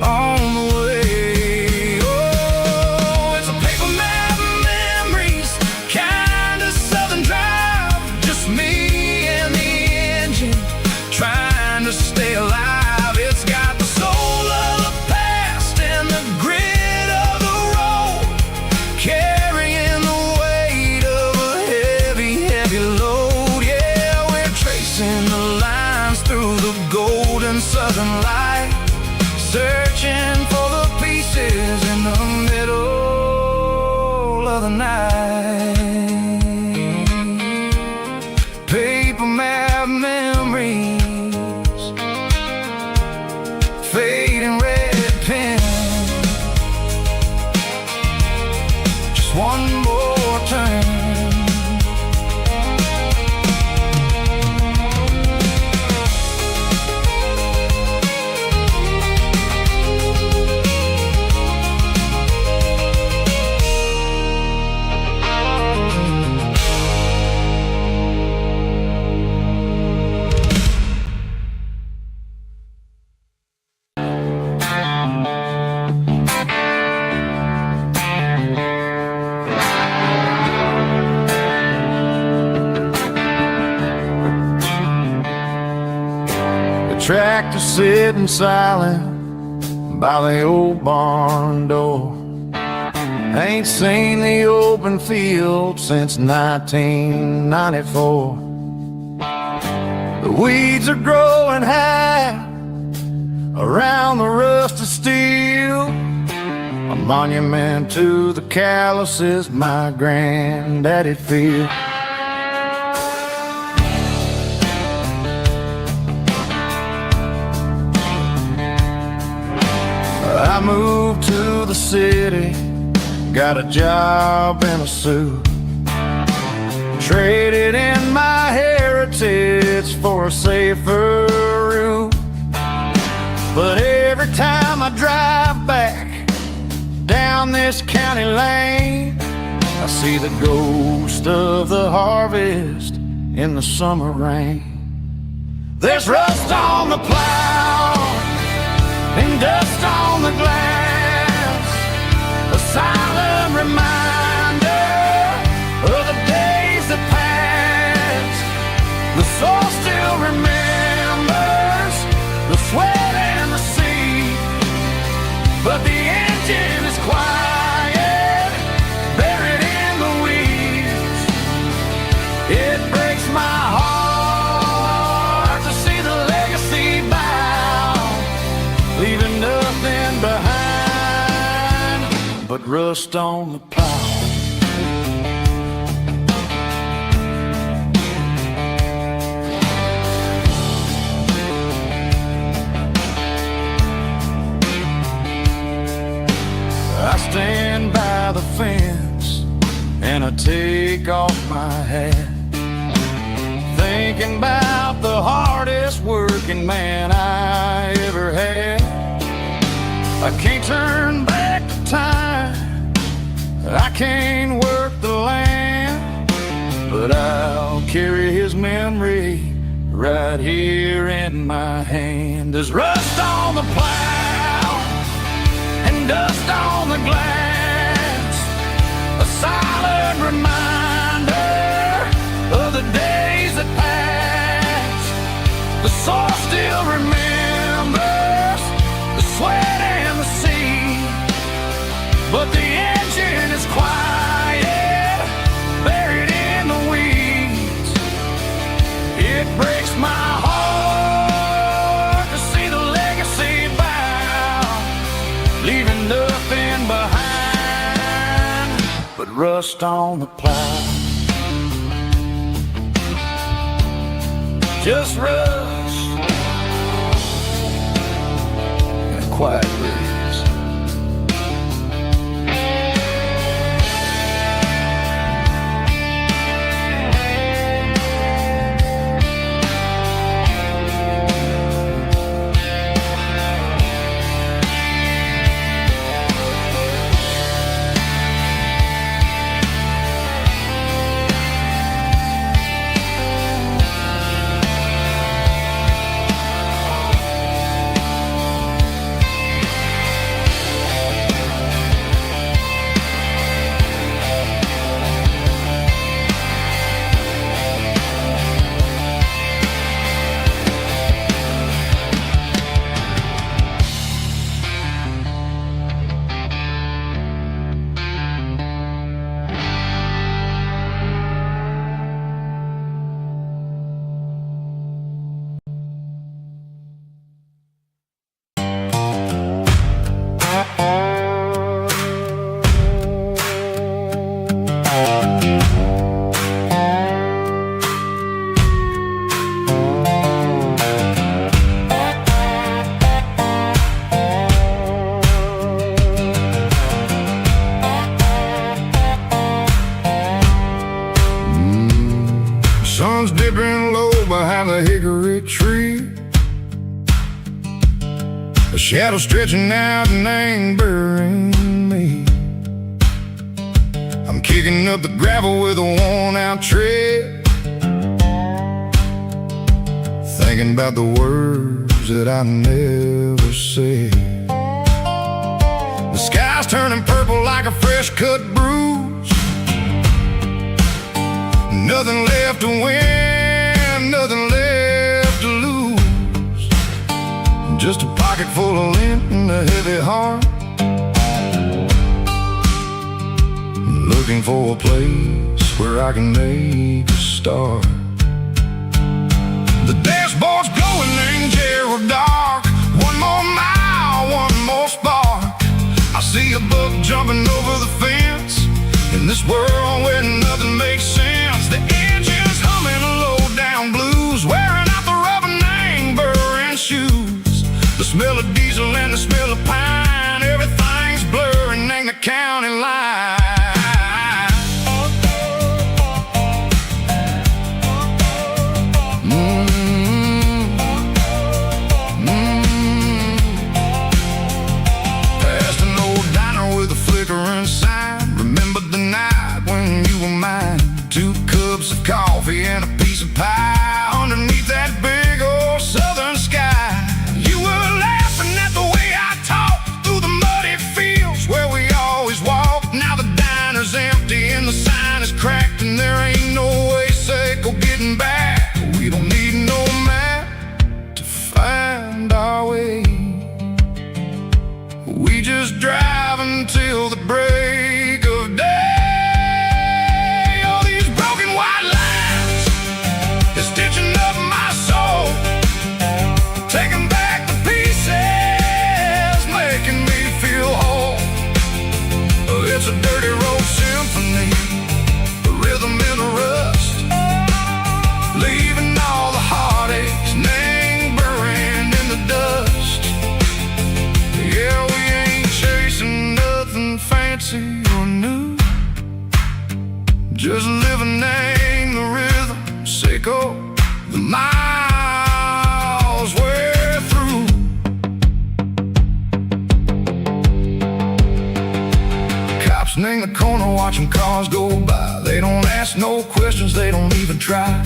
on the way. Oh, it's a paper map of memories, kind of southern drive. Just me and the engine trying to stay alive. It's got the soul of the past and the grit of the road, carrying the weight of a heavy, heavy load. Yeah, we're tracing the lines through the golden southern light, searching for the pieces in the middle of the night. Paper map memories, fading red pen. Just one more turn. Tractor sitting silent by the old barn door. Ain't seen the open field since 1994. The weeds are growing high around the rusted steel, a monument to the calluses my granddaddy feel. I moved to the city, got a job in a suit, traded in my heritage for a safer route. But every time I drive back down this county lane, I see the ghost of the harvest in the summer rain. There's rust on the plow and dust on the glass, a silent reminder of the days that passed. The soul still remembers the sweat and the sea, but the engine is quiet, buried in the weeds. It breaks my heart to see the legacy bow, leaving nothing behind but rust on the plow. I stand by the fence and I take off my hat, thinking about the hardest working man I ever had. I can't turn back the time, I can't work the land, but I'll carry his memory right here in my hand. There's rust on the plow and dust on the glass, a silent reminder of the days that passed. The soul still remembers the sweat and the sea, but the engine is quiet, buried in the weeds. It breaks my heart to see the legacy bow, leaving nothing behind but rust on the plow. Just rust and a quiet A shadow stretching out and angering me. I'm kicking up the gravel with a worn-out tread, thinking about the words that I never said. The sky's turning purple like a fresh-cut bruise. Nothing left to win, nothing left to lose. Just a pocket full of lint and a heavy heart, looking for a place where I can make a start. The dashboard's glowing in Gerald dark. One more mile, one more spark. I see a buck jumping over the fence in this world where nothing makes sense. The engine's humming low-down blues, wearing out the rubber name burring shoes. The smell of diesel and the smell of pine, everything's blurring in the county line. Remember the night when you were mine? 2 cups of coffee and a piece of pie underneath that big old southern sky. You were laughing at the way I talked through the muddy fields where we always walked. Now the diner's empty and the sign is cracked, and there ain't no way safe or getting back. We don't need no map to find our way. We just drive until the break of day. All these broken white lines is stitching up my soul, taking back the pieces, making me feel whole. It's a dirty road symphony, a rhythm in a rust, leaving all the heartaches lingering in the dust. Yeah, we ain't chasing nothing fancy or new, just living in the rhythm, sicko, the miles we're through. Cops in the corner watching cars go by. They don't ask no questions, they don't even try.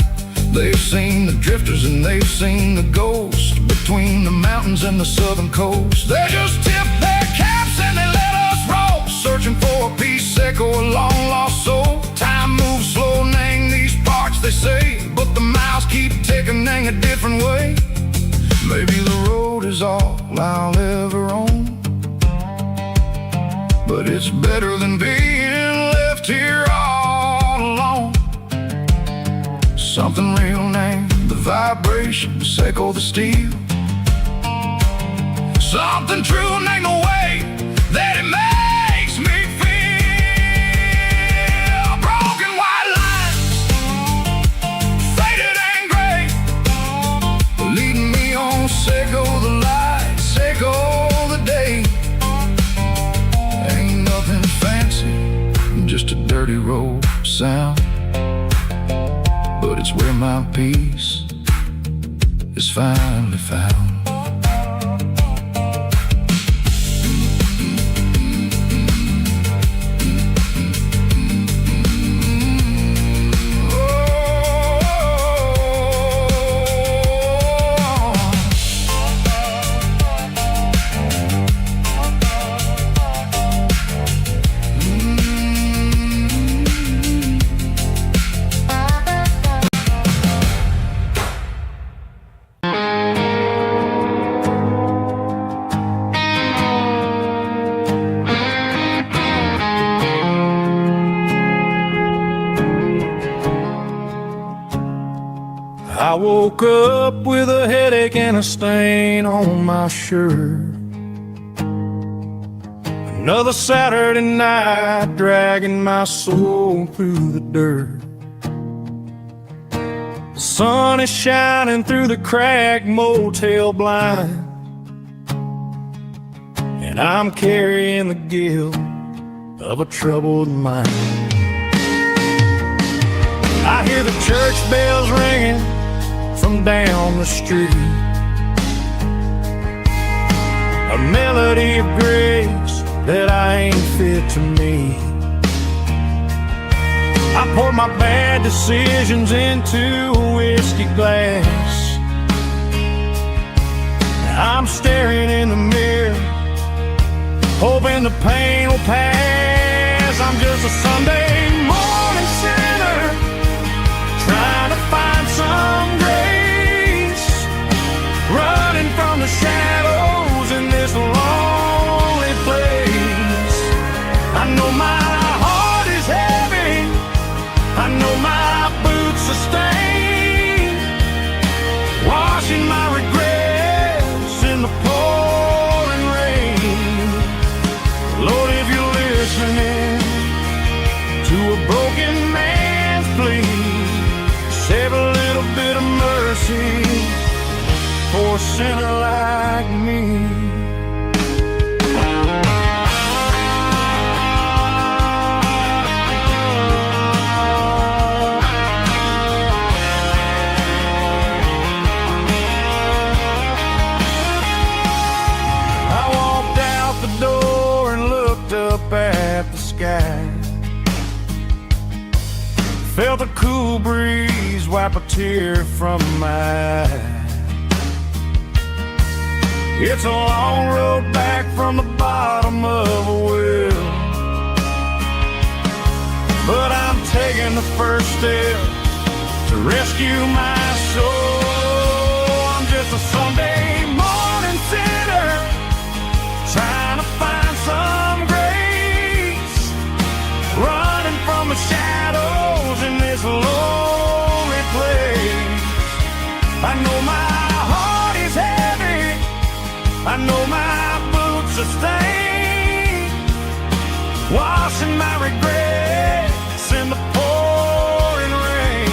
They've seen the drifters and they've seen the ghosts between the mountains and the southern coast. They just tip their caps and they let us roll, searching for a piece seco, a long lost soul. Time moves slow in these parts, they say, but the miles keep ticking in a different way. Maybe the road is all I'll ever own, but it's better than being left here all alone. Something real named the vibrations echo the steel. Something true named the way that it makes me feel. Broken white lines, faded and gray, leading me on, seco the light, seco the day. Ain't nothing fancy, just a dirty road sound, but it's where my peace is finally found. I woke up with a headache and a stain on my shirt. Another Saturday night dragging my soul through the dirt. The sun is shining through the cracked motel blind, and I'm carrying the guilt of a troubled mind. I hear the church bells ringing from down the street. a melody of grace that I ain't fit to meet. I poured my bad decisions into a whiskey glass. I'm staring in the mirror, hoping the pain will pass. I'm just a Sunday morning sinner, trying to find some grace, running from the shadows in this lonely place. I know my heart is heavy, I know my boots are stained, washing my regrets in the pouring rain. Lord, if you're listening to a broken man's plea, save a little bit of mercy for a sinner like me. At the sky, felt a cool breeze wipe a tear from my eye. It's a long road back from the bottom of a well, but I'm taking the first step to rescue my soul. I'm just a Sunday morning sinner, trying to find some grace, running from the shadows in this lonely place. I know my heart is heavy, I know my boots are stained, washing my regrets in the pouring rain.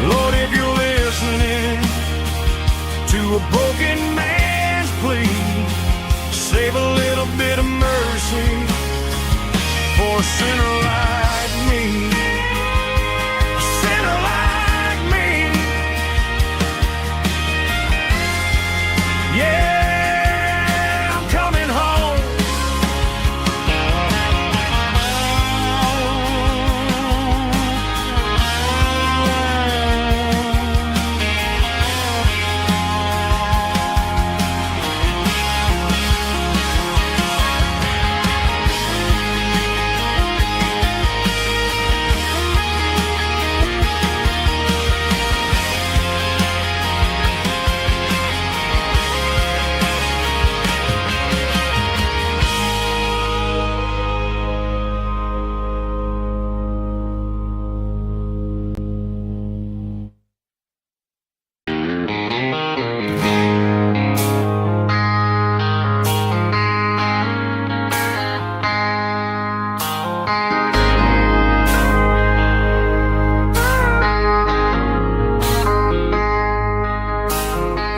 Lord, if you're listening to a broken man's plea, save a little bit of mercy for a sinner like me. A sinner like me. Yeah, I'm coming home.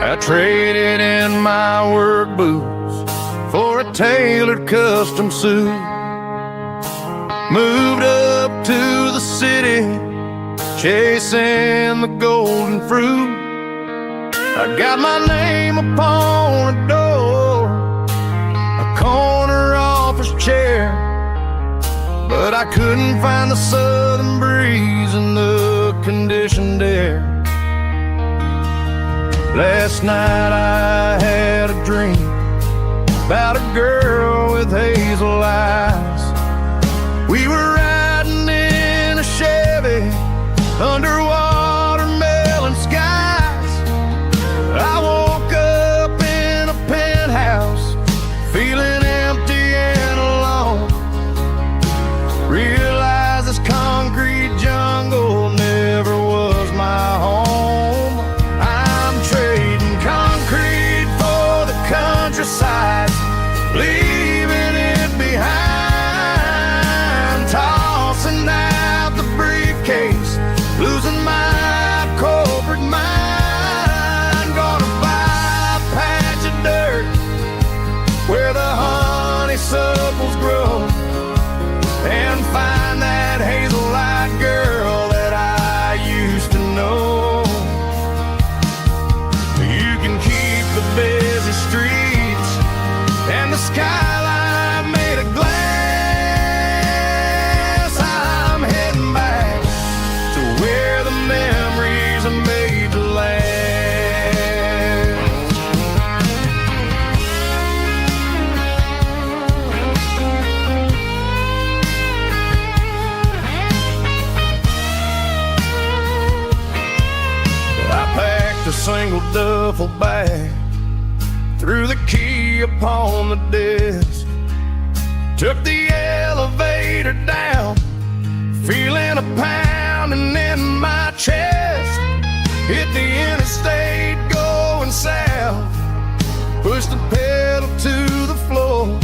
I traded in my work boots for a tailored custom suit, moved up to the city, chasing the golden fruit. I got my name upon a door, a corner office chair, but I couldn't find the southern breeze in the conditioned air. Last night I had a dream about a girl with hazel eyes. We were riding in a Chevy under watermelon skies. I woke up in a penthouse feeling empty and alone. Realized this concrete jungle never was my home. Countryside, leaving it behind, tossing out the briefcase, losing my corporate mind. Gonna buy a patch of dirt where the honeysuckles grow and find that hazel-eyed girl that I used to know. You can keep the busy streets duffel bag, threw the key upon the desk, took the elevator down, feeling a pounding in my chest. Hit the interstate going south, pushed the pedal to the floor.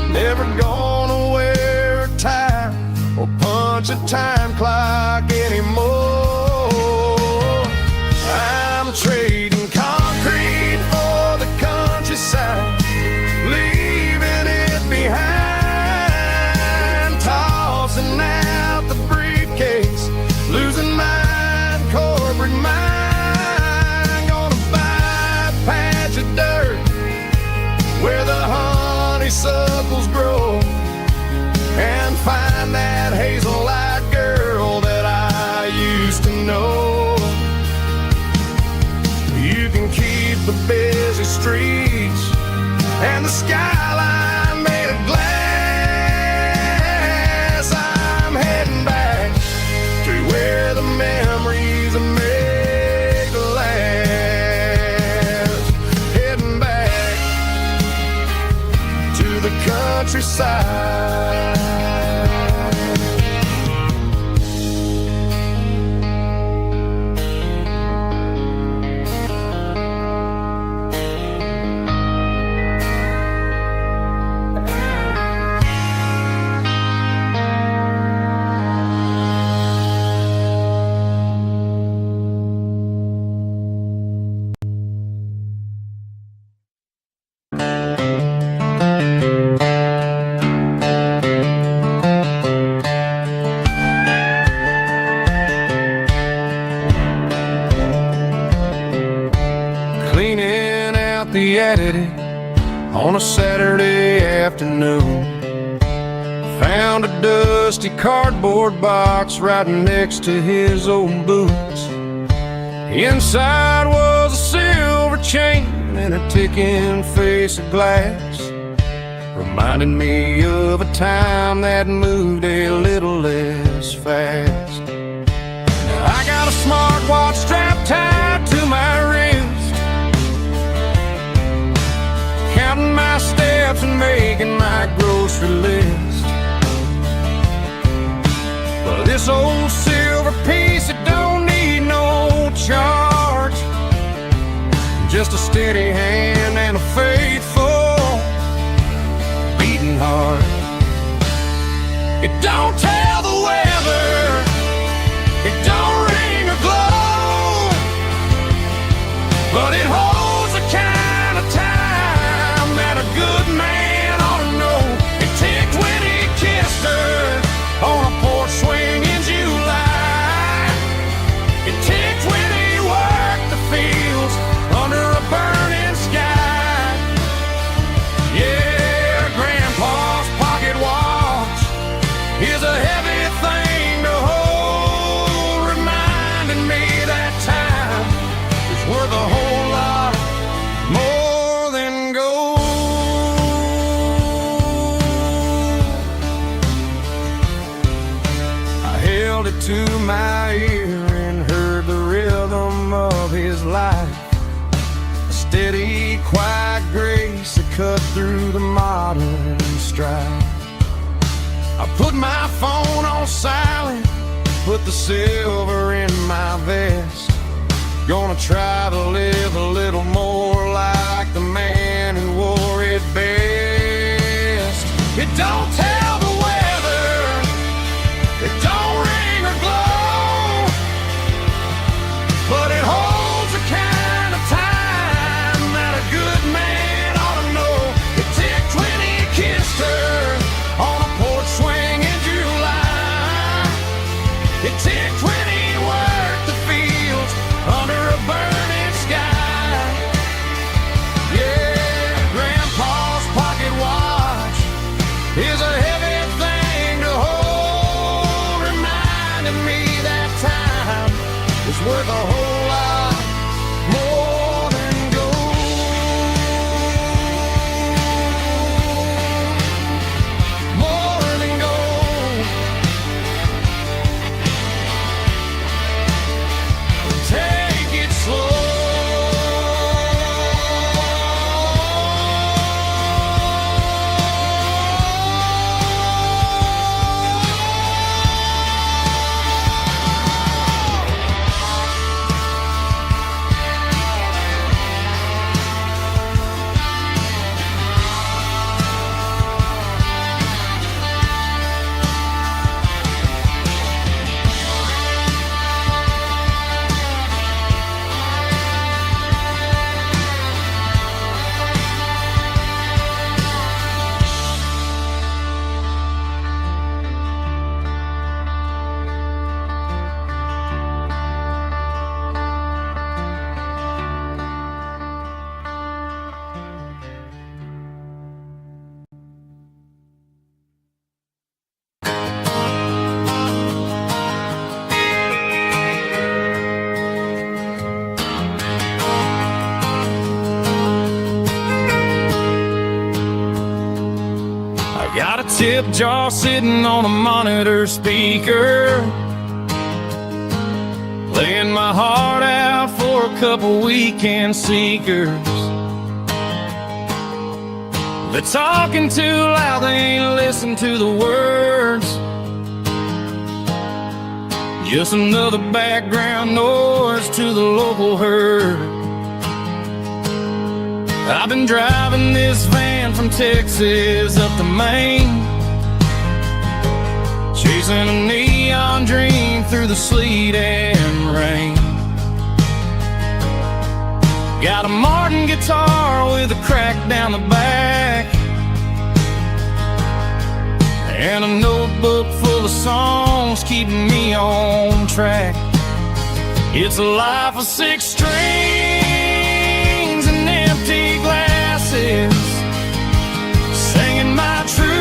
Never gonna wear a tie or punch a time clock anymore. I'm trading concrete for the countryside, leaving it behind, tossing out the briefcase, losing my corporate mind. Gonna buy a patch of dirt where the honeysuckles grow, and find that hazel-eyed girl that I used to know. You can keep the busy streets and the skyline made of glass. I'm heading back to where the memories are made to last. Heading back to the countryside. Cleaning out the attic on a Saturday afternoon, found a dusty cardboard box right next to his old boots. Inside was a silver chain and a ticking face of glass, reminding me of a time that moved a little less fast. Now I got a smartwatch strapped tied to my wrist, counting my steps and making my grocery list. But this old silver piece, it don't need no charge, just a steady hand and a faithful beating heart. It don't tell the weather, it don't ring or glow, but it holds the kind of time that a good man ought to know. It ticked when he kissed her on a porch swing in July. It ticked when he worked the fields under a burning sky. Yeah, Grandpa's pocket watch is a heavy thing to hold, reminding me that time is worth a whole lot more than gold. I held it to my ear and heard the rhythm of his life, a steady, quiet grace that cut through the modern strife. I put my phone on silent, put the silver in my vest. Gonna try to live a little more like the man who wore it best. It don't tell the weather, it don't ring or glow, but it holds the kind of time that a good man ought to know. It ticked when he kissed her on a porch swing in July. It ticked when he worked the fields under a burning sky. tip jar sitting on a monitor speaker, laying my heart out for a couple weekend seekers. They're talking too loud, they ain't listen to the words. Just another background noise to the local herd. I've been driving this van from Texas up to Maine, chasing a neon dream through the sleet and rain. Got a Martin guitar with a crack down the back, and a notebook full of songs keeping me on track. It's a life of 6 strings and empty glasses, singing my truth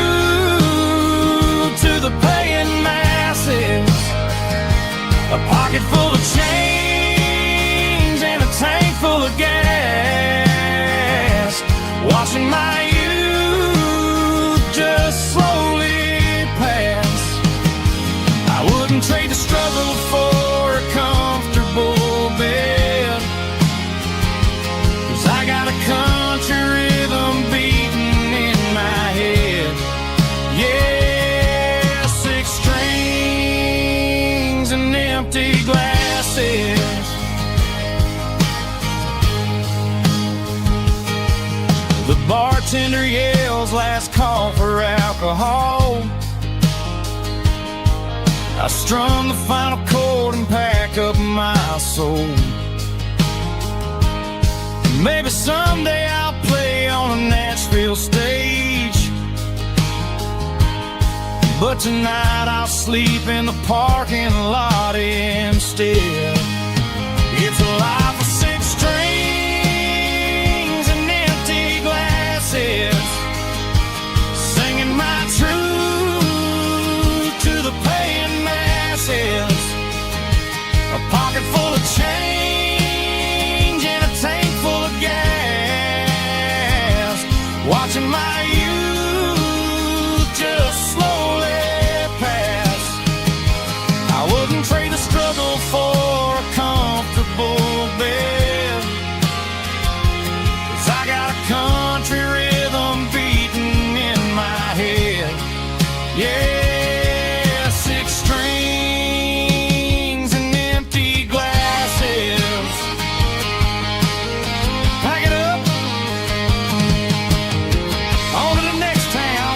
to the paying masses. A pocket full of change and a tank full of gas, watching my youth just slowly pass. I wouldn't trade the struggle for a comfortable bed, 'cause I got a country rhythm beating in my head. Yeah, 6 strings and empty glasses. The bartender yells last call for alcohol. I strum the final chord and pack up my soul. Maybe someday I'll play on a Nashville stage, but tonight I'll sleep in the parking lot instead. It's a life of 6 strings and empty glasses, singing my truth to the paying masses. A pocket full of change and a tank full of gas, watching my youth just slowly pass. I wouldn't trade the struggle for a comfortable bed, 'cause I got a country rhythm beating in my head. Yeah, 6 strings and empty glasses. Pack it up, on to the next town.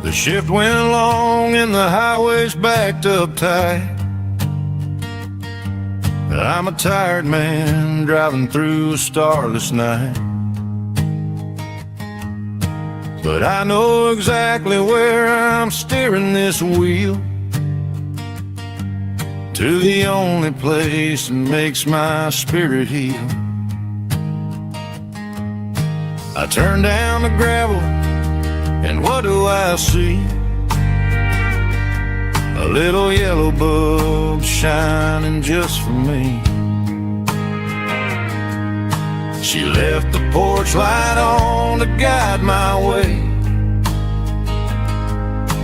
The shift went long and the highway's backed up tight. I'm a tired man driving through a starless night, but I know exactly where I'm steering this wheel, to the only place that makes my spirit heal. I turn down the gravel, and what do I see? A little yellow bug shining just for me. She left the porch light on to guide my way,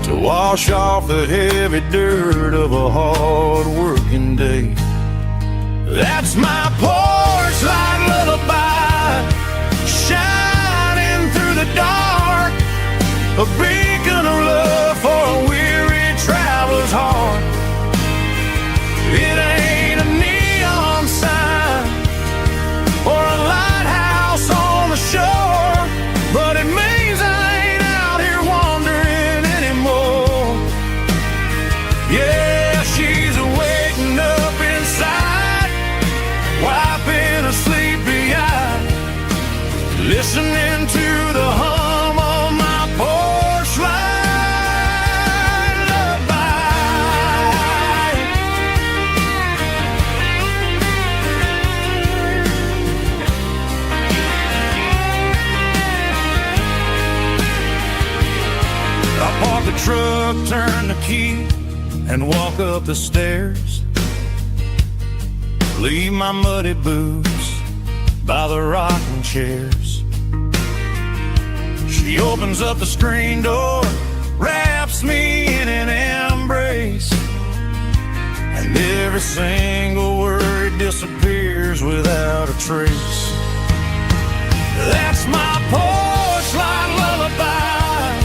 to wash off the heavy dirt of a hard working day. That's my porch light lullaby, shining through the dark, a beacon of love for a weary traveler's heart. It ain't a neon sign or a lighthouse on the shore, but it means I ain't out here wandering anymore. off the truck, turn the key, and walk up the stairs. Leave my muddy boots by the rocking chairs. She opens up the screen door, wraps me in an embrace, and every single word disappears without a trace. That's my porch light lullaby,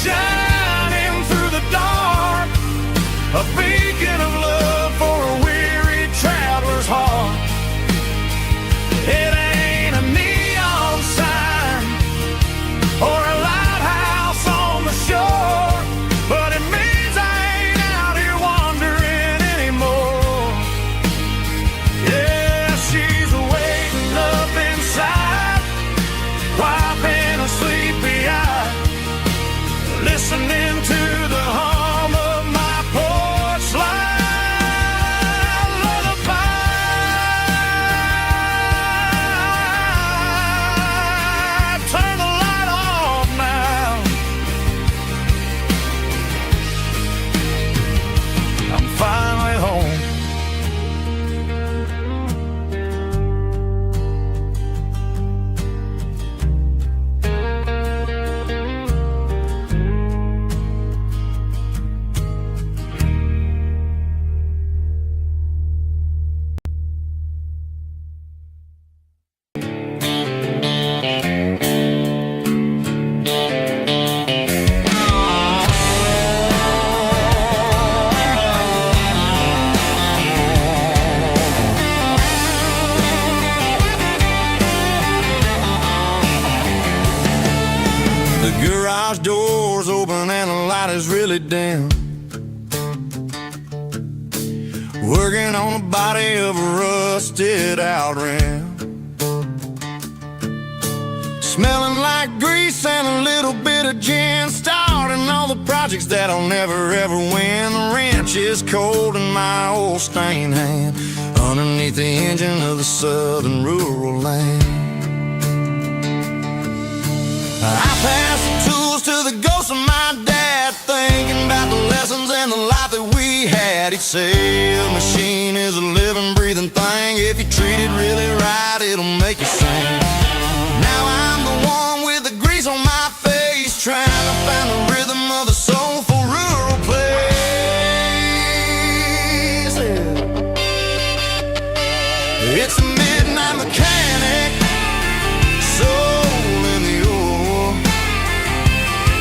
shining through the dark, a beacon of love for a weary traveler's heart. It ain't a neon sign or a lighthouse on the shore, but it means I ain't out here wandering anymore. Yeah, she's waiting up inside, wiping a sleepy eye, listening to the hum of my porch light lullaby. Turn the light off now. I'm finally home. The garage door's open and the light is really dim. Working on the body of a rusted out rim. Smelling like grease and a little bit of gin. Starting all the projects that I'll never ever win. The wrench is cold in my old stained hand, underneath the engine of the southern rural land. I pass the tools to the ghost of my dad, thinking about the lessons and the life that we had. He'd say a machine is a living, breathing thing. If you treat it really right, it'll make you sing. Now I'm the one with the grease on my face, trying to find the rhythm of the soulful rural place. It's a midnight mechanic, soul in the ore,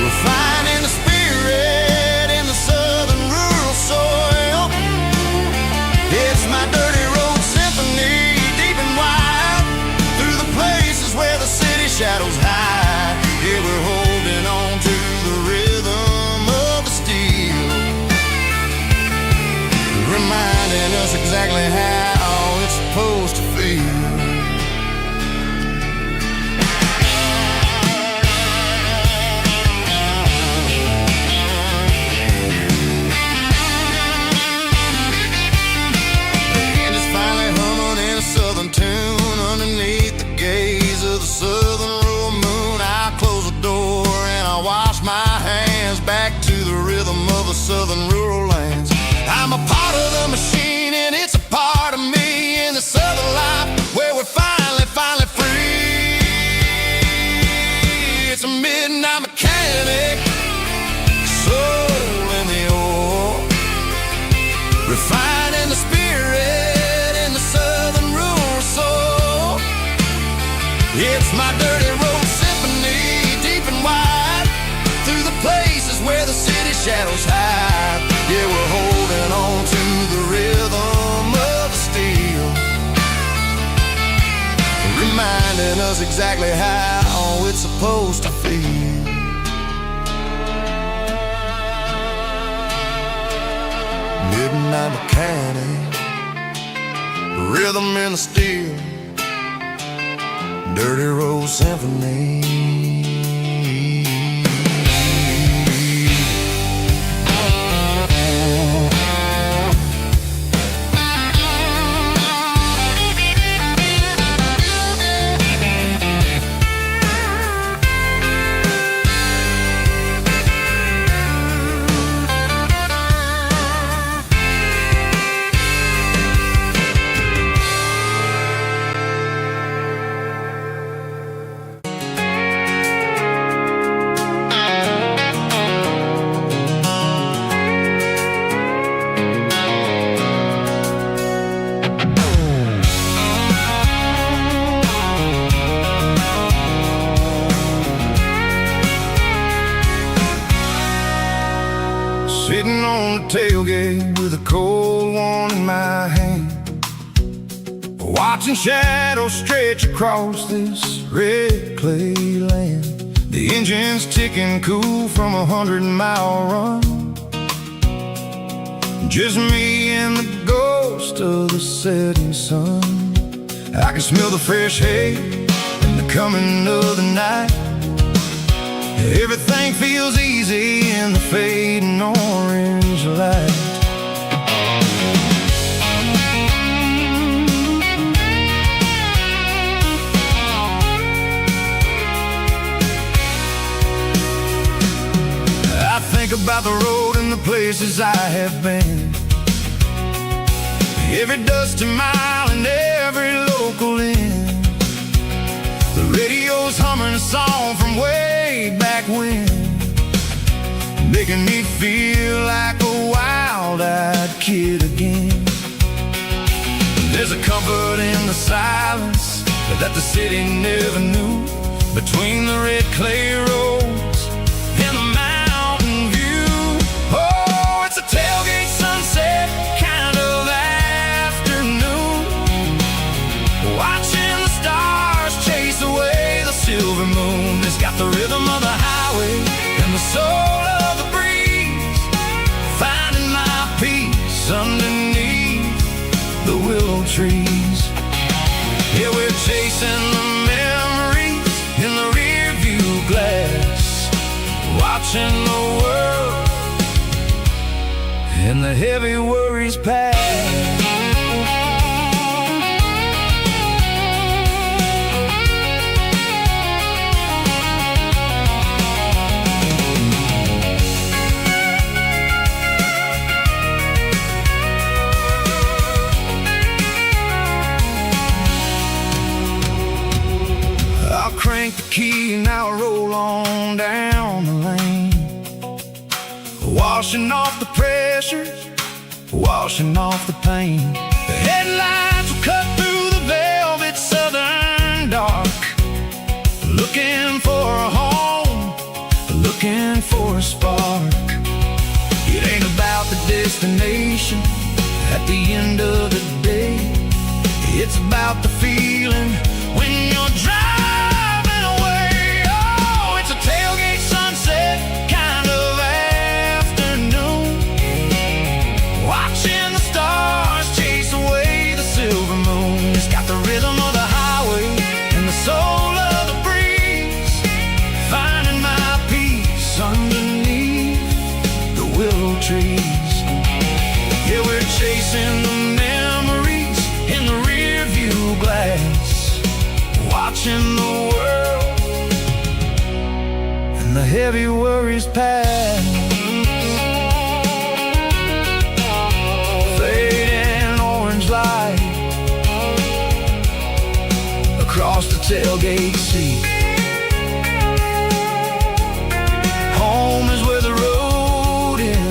refining the spirit in the southern rural soil. It's my dirty road symphony, deep and wide, through the places where the city shadows hide. Yeah, we're holding on to the rhythm of the steel, reminding us exactly how it's supposed to feel. Tune underneath the gaze of the southern rural moon. I close the door and I wash my hands, back to the rhythm of the southern rural lands. I'm a part of the machine and it's a part of me in the southern life where we're finally free. It's a midnight mechanic, soul in the ore, refining the spirit in the southern rural soul. It's my dirty road symphony, deep and wide, through the places where the city shadows hide. Yeah, we're holding on to the rhythm of the steel, reminding us exactly how it's supposed to feel. Midnight mechanic, rhythm in the steel, dirty road symphony. on the tailgate with a cold one in my hand, watching shadows stretch across this red clay land. The engine's ticking cool from 100-mile run. Just me and the ghost of the setting sun. I can smell the fresh hay and the coming of the night. Everything feels easy in the fading orange light. I think about the road and the places I have been, every dusty mile and every local inn. The radio's humming a song from way back when, making me feel like a wild-eyed kid again. There's a comfort in the silence that the city never knew, between the red clay roads and the mountain view. Oh, it's a tailgate sunset kind of afternoon, watching the stars chase away the silver moon. It's got the rhythm of the highway and the soul of the breeze, finding my peace underneath the willow trees. Yeah, we're chasing the memories in the rear view glass, watching the world and the heavy worries pass. Crank the key and I'll roll on down the lane, washing off the pressure, washing off the pain. The headlights will cut through the velvet southern dark, looking for a home, looking for a spark. It ain't about the destination at the end of the day, it's about the feeling when you're driving. Kind of afternoon, watching the stars chase away the silver moon. It's got the rhythm of the highway and the soul of the breeze, finding my peace underneath the willow trees. Yeah, we're chasing the memories in the rear view glass, watching the world the heavy worries pass. Fading orange light across the tailgate seat. Home is where the road ends.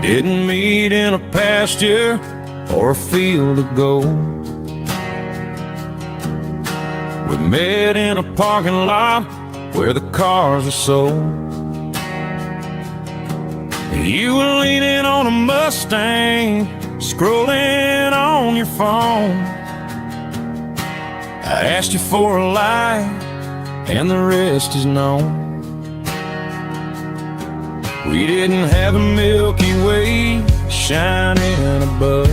Didn't meet in a pasture or a field of gold. We met in a parking lot where the cars are sold. You were leaning on a Mustang, scrolling on your phone. I asked you for a light, and the rest is known. We didn't have a Milky Way shining above,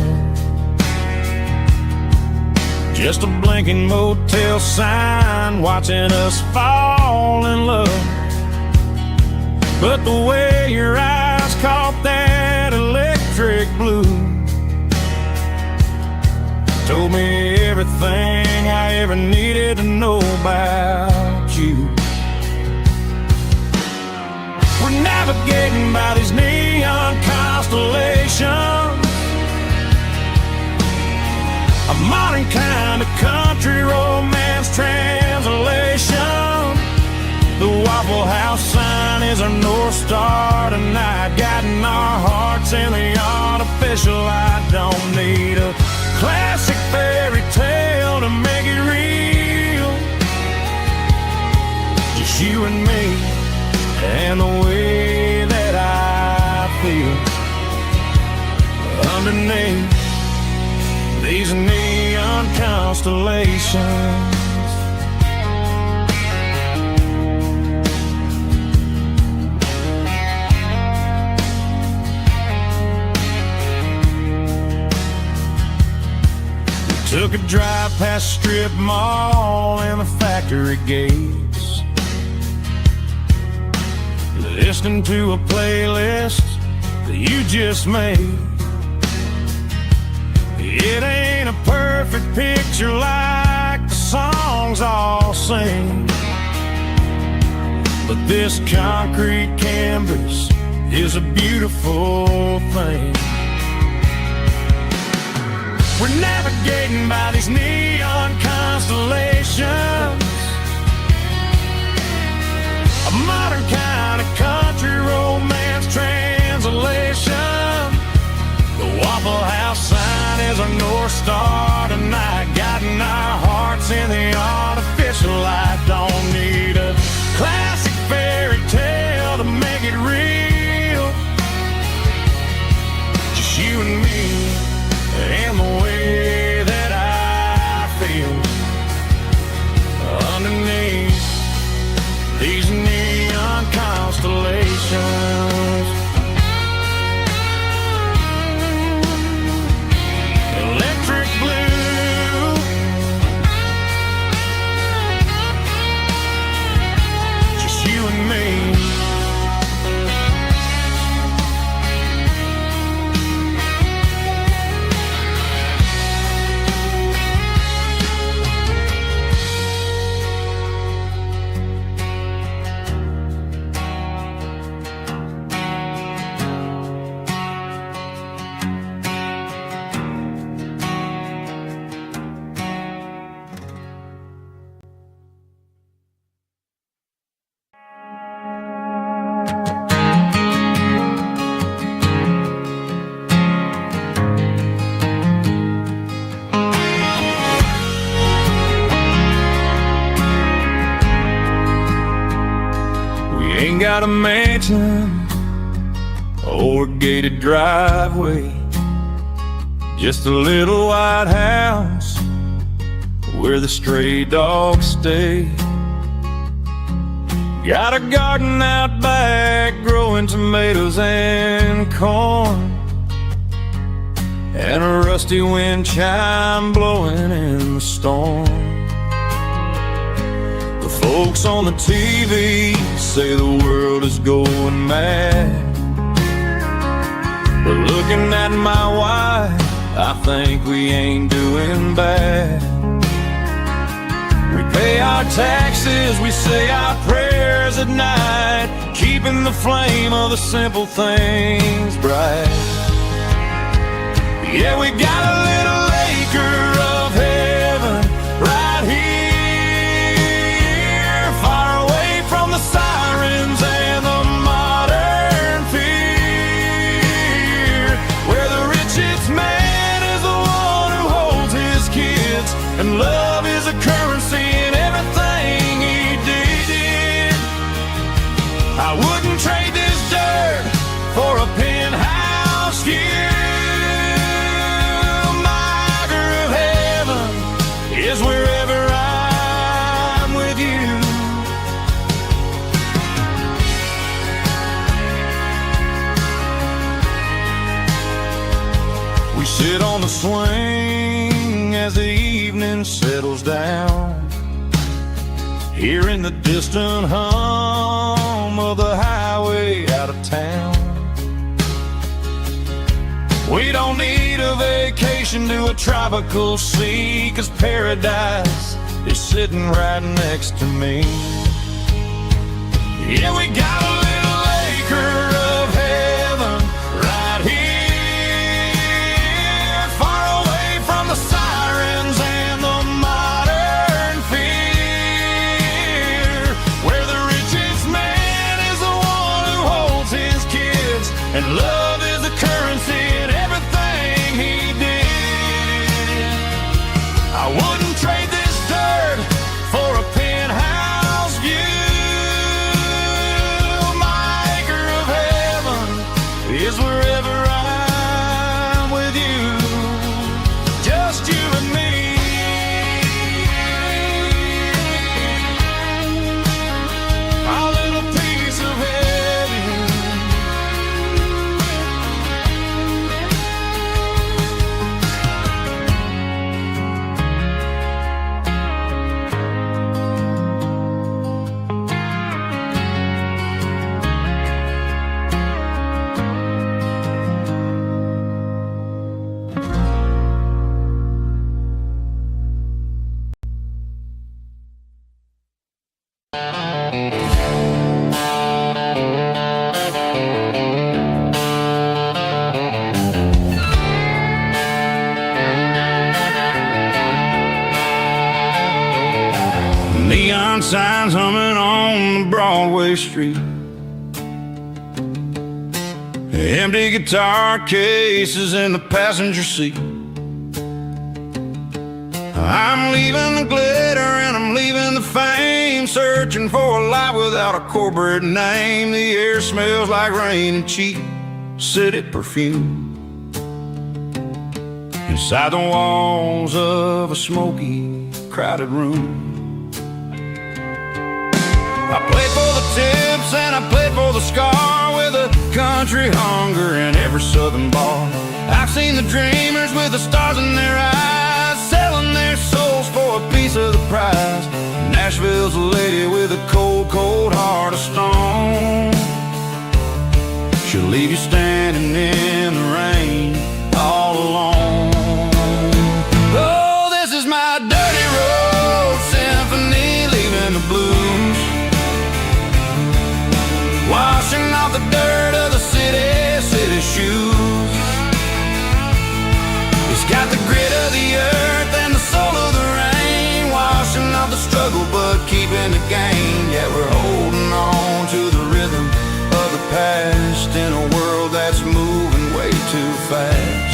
just a blinking motel sign watching us fall in love. But the way your eyes eyes caught that electric blue. Told me everything I ever needed to know about you. We're navigating by these neon constellations, a modern kind of country romance translation. The Waffle House sign is our North Star tonight, guiding our hearts in the artificial light. Don't need a classic fairy tale to make it real. Just you and me and the way that I feel underneath these neon constellations. Took a drive past strip mall and the factory gates, listening to a playlist that you just made. It ain't a perfect picture like the songs all sing, but this concrete canvas is a beautiful thing. We're navigating by these neon constellations, a modern kind of country romance translation. The Waffle House sign is our North Star tonight, guiding our hearts in the artificial light. Don't need a classic fairy tale to make it real. Just you and me and the way that I feel underneath these neon constellations. Electric blue, just you and me. Ain't got a mansion or a gated driveway, just a little white house where the stray dogs stay. Got a garden out back growing tomatoes and corn, and a rusty wind chime blowing in the storm. The folks on the TV say the world is going mad, but looking at my wife, I think we ain't doing bad. We pay our taxes, we say our prayers at night, keeping the flame of the simple things bright. Yeah, we got a little acre of heaven right here, far away from the sirens and the modern fear, where the richest man is the one who holds his kids, and love is a currency in everything he did. I wouldn't trade this dirt for a penthouse here. Is wherever I'm with you. We sit on the swing as the evening settles down, hearing the distant hum of the highway out of town. We don't need a vacation to a tropical sea, 'cause paradise is sitting right next to me. Yeah, we got a little acre of heaven right here, far away from the sirens and the modern fear, where the richest man is the one who holds his kids, and love is the currency in everything he did. I wouldn't trade this dirt for a penthouse view. My acre of heaven is wherever I'm with you, just you and me. Our little piece of heaven. Neon signs humming on the Broadway street, empty guitar cases in the passenger seat. I'm leaving the glitter and I'm leaving the fame, searching for a life without a corporate name. The air smells like rain and cheap city perfume inside the walls of a smoky, crowded room. I played for the tips and I played for the scar, with a country hunger in every southern bar. I've seen the dreamers with the stars in their eyes, selling their souls for a piece of the prize. Nashville's a lady with a cold, cold heart of stone. She'll leave you standing in the rain all alone. Oh, this is my dirty road symphony, leaving the blues, washing off the dirt of the city shoes. It's got the grit of the earth and the soul of the rain, washing off the struggle but keeping the gain. Yeah, we're holding on to the rhythm of the past in a world that's moving way too fast.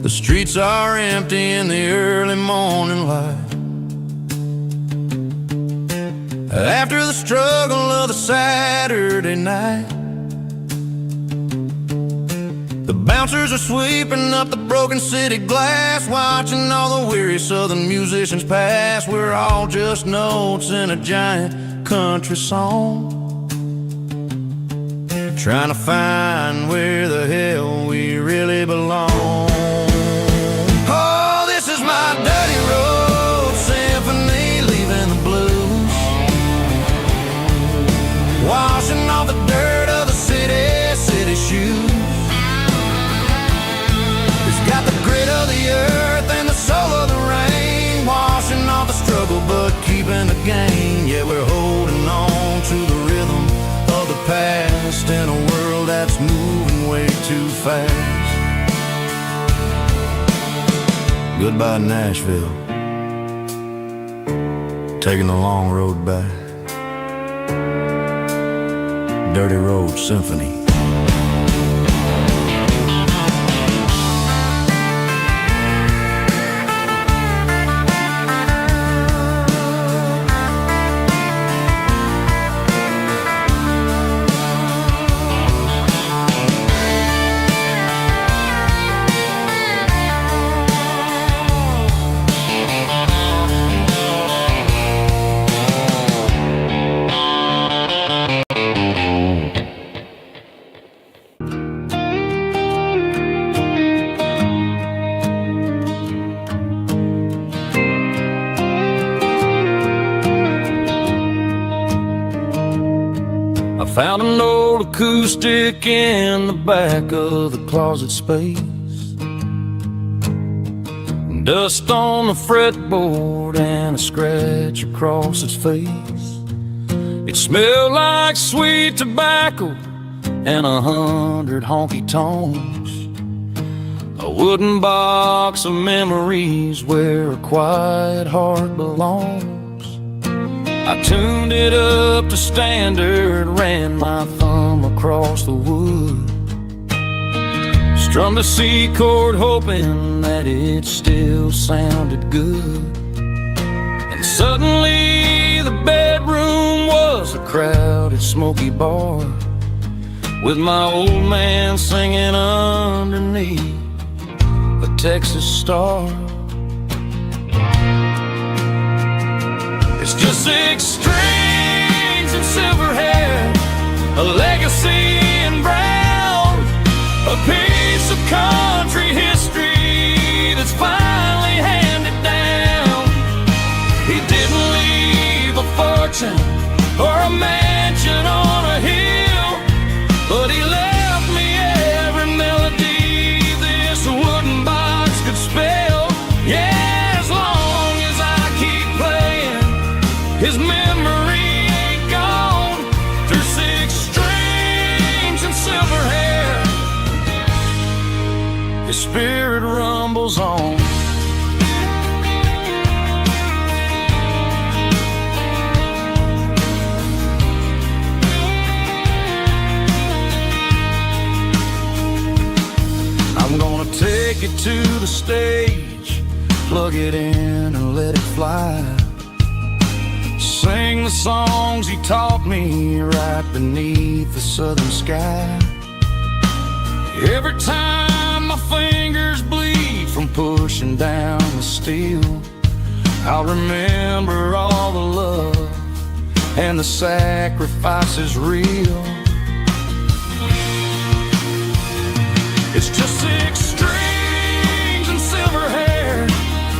The streets are empty in the early morning light, after the struggle of the Saturday night. The bouncers are sweeping up the broken city glass, watching all the weary southern musicians pass. We're all just notes in a giant country song, trying to find where the hell we really belong. My dirty road symphony, leaving the blues, washing off the dirt of the city shoes. It's got the grit of the earth and the soul of the rain, washing off the struggle but keeping the gain. Yeah, we're holding on to the rhythm of the past in a world that's moving way too fast. Goodbye, Nashville, taking the long road back. Dirty Road Symphony. Found an old acoustic in the back of the closet space. Dust on the fretboard and a scratch across its face. It smelled like sweet tobacco and 100 honky tonks. A wooden box of memories where a quiet heart belongs. I tuned it up to standard, ran my thumb across the wood. Strummed a C chord hoping that it still sounded good. And suddenly the bedroom was a crowded smoky bar, with my old man singing underneath the Texas star. It's just 6 strings and silver hair, a legacy in brown, a piece of country history that's finally handed down. He didn't leave a fortune or a mansion on a hill, but he left me every melody this wooden box could spell. Yeah, as long as I keep playing, his memory ain't gone. Through 6 strings and silver hair, his spirit rumbles on. I'm gonna take it to the stage, plug it in and let it fly. Sing the songs he taught me right beneath the southern sky. Every time my fingers bleed from pushing down the steel, I'll remember all the love and the sacrifices real. It's just 6 strings and silver hair,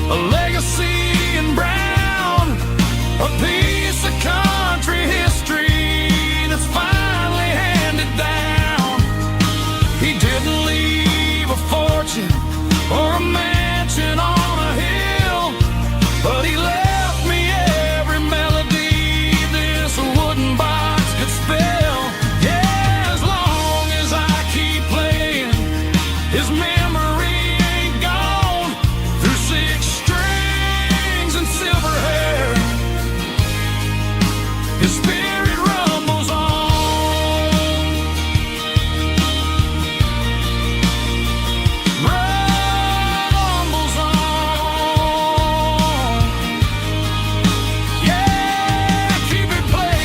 a legacy in brown, a piece of country history that's finally handed down. He didn't leave a fortune or a mansion on a hill, but he left me every melody this wooden box could spell. Yeah, as long as I keep playing, his memory ain't gone. Through 6 strings and silver hair, his spirit rumbles on. Rumbles on. Yeah, keep it playing.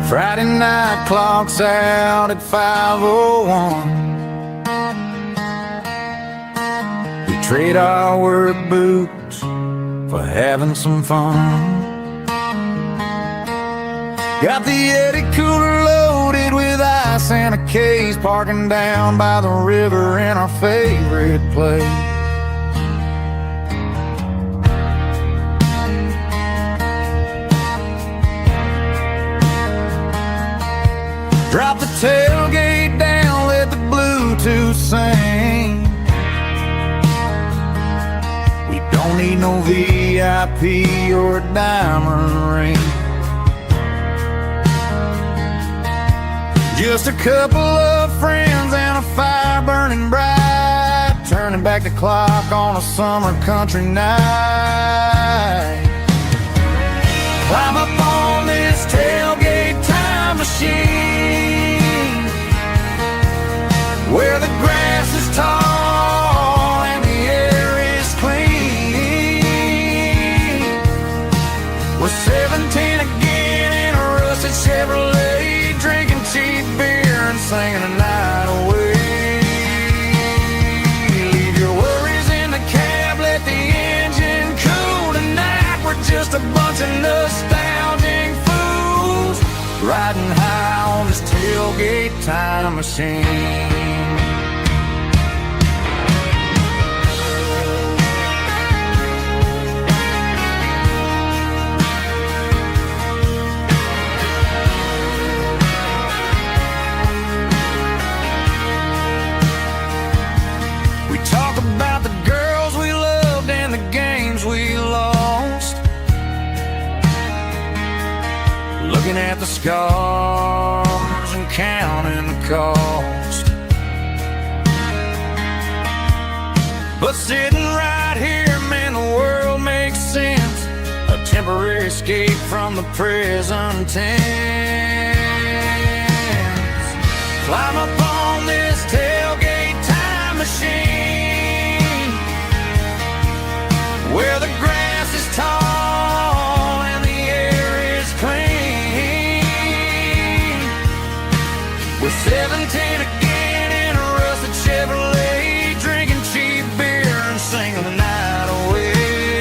Friday night clock's out at 5:01. We trade our work boots for having some fun. Got the Yeti cooler loaded with ice and a case, parking down by the river in our favorite place. Drop the tailgate down, let the Bluetooth sing. We don't need no VIP or a diamond ring. Just a couple of friends and a fire burning bright, turning back the clock on a summer country night. Climb up on this tailgate time machine, where the grass is tall and the air is clean. time machine. We talk about the girls we loved and the games we lost, looking at the scars and counting the cost. But sitting right here, man, the world makes sense. A temporary escape from the present tense. Climb up on this tailgate time machine, where the grass is tall and the air is clean. With 17 again in a rusted Chevrolet, drinking cheap beer and singing the night away.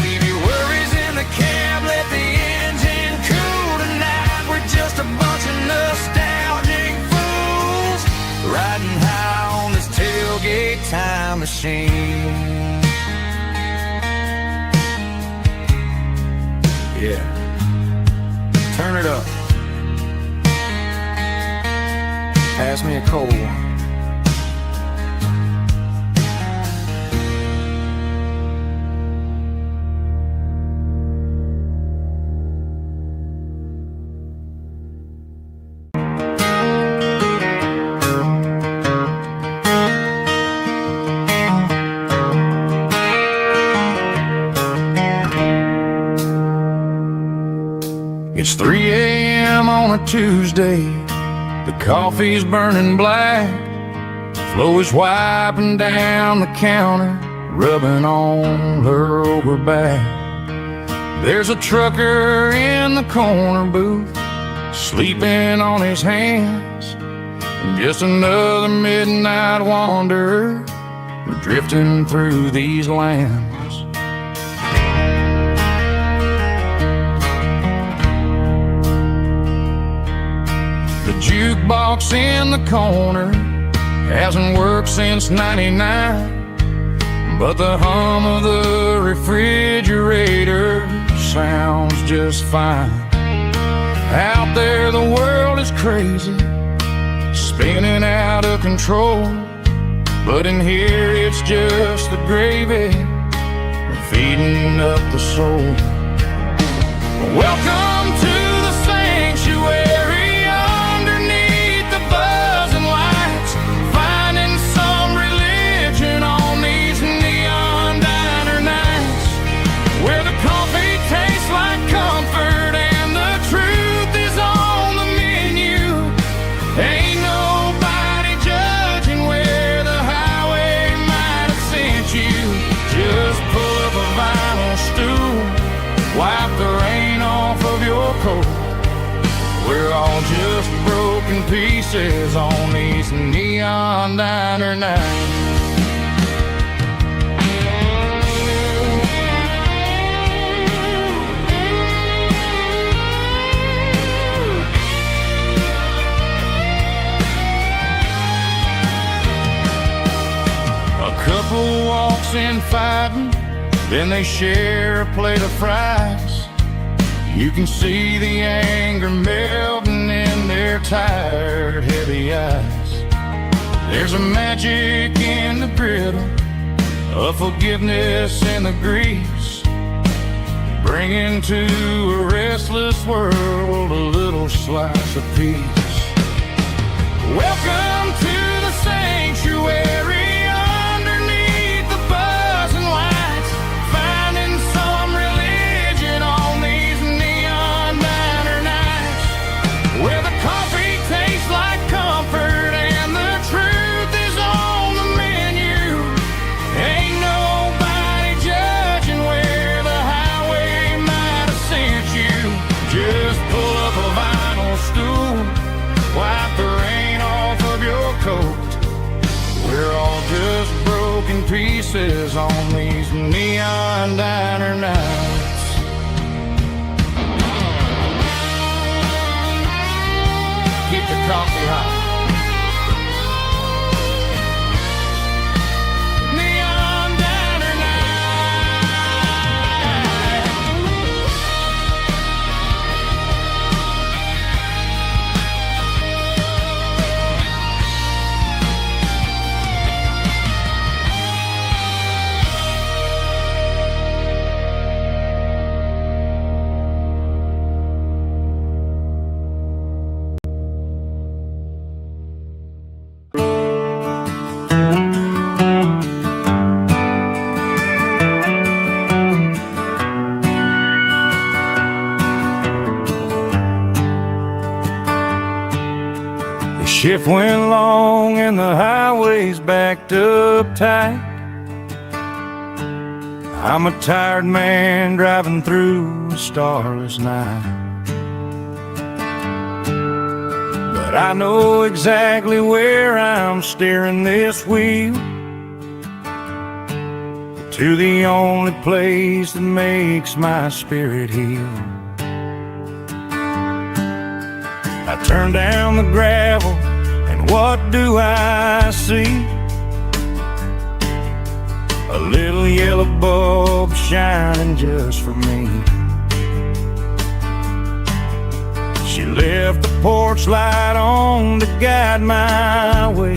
Leave your worries in the cab, let the engine cool tonight. We're just a bunch of nostalgic fools riding high on this tailgate time machine. Yeah, turn it up. Pass me a cold one. It's 3 a.m. on a Tuesday. The coffee's burning black. Flo is wiping down the counter, rubbing on her over back. There's a trucker in the corner booth, sleeping on his hands. Just another midnight wanderer, drifting through these lands. The jukebox in the corner hasn't worked since '99, but the hum of the refrigerator sounds just fine. Out there the world is crazy, spinning out of control, but in here it's just the gravy feeding up the soul. Welcome to the sanctuary, underneath the buzzing lights, finding some religion on these neon diner nights, where the coffee tastes like comfort and the truth is on the menu. Ain't nobody judging where the highway might have sent you. Just pull up a vinyl stool, wipe the rain off of your coat. We're all just broken pieces on these neon diner nights. A couple walks in fighting, then they share a plate of fries. You can see the anger melting in their tired, heavy eyes. There's a magic in the griddle, a forgiveness in the grease, bringing to a restless world a little slice of peace. Welcome to the sanctuary, underneath the buzzing lights, finding some religion on these neon diner nights, where the coffee tastes like comfort and the truth is on the menu. Ain't nobody judging where the highway might have sent you. Just pull up a vinyl stool, wipe the rain off of your coat. We're all just broken pieces on these neon diner nights. high. Neon diner night. The shift went long and the highway's backed up tight. I'm a tired man driving through a starless night. But I know exactly where I'm steering this wheel, to the only place that makes my spirit heal. I turn down the gravel, and what do I see? A little yellow bulb shining just for me. She left the porch light on to guide my way,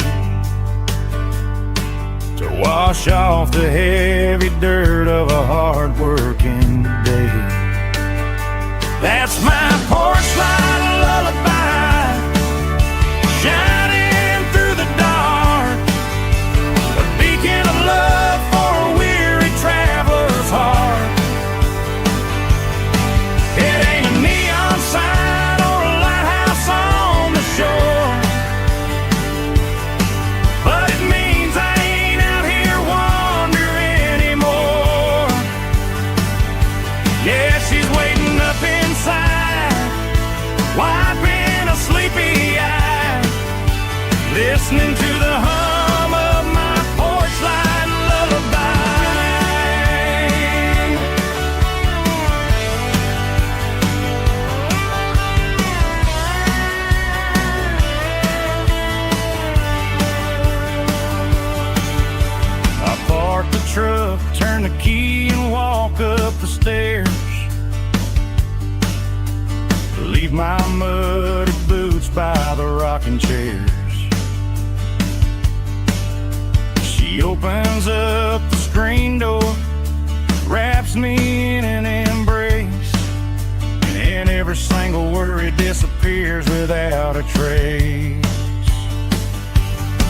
to wash off the heavy dirt of a hard-working day. That's my porch light lullaby, shining through the dark, a beacon of love for a weary traveler's heart. It ain't a neon sign or a lighthouse on the shore, but it means I ain't out here wandering anymore. Yeah, she's waiting up inside, wiping a sleepy eye, listening to the hum of my porch light lullaby. I park the truck, turn the key and walk up the stairs, leave my muddy boots by the rocking chairs. She opens up the screen door, wraps me in an embrace, and every single worry disappears without a trace.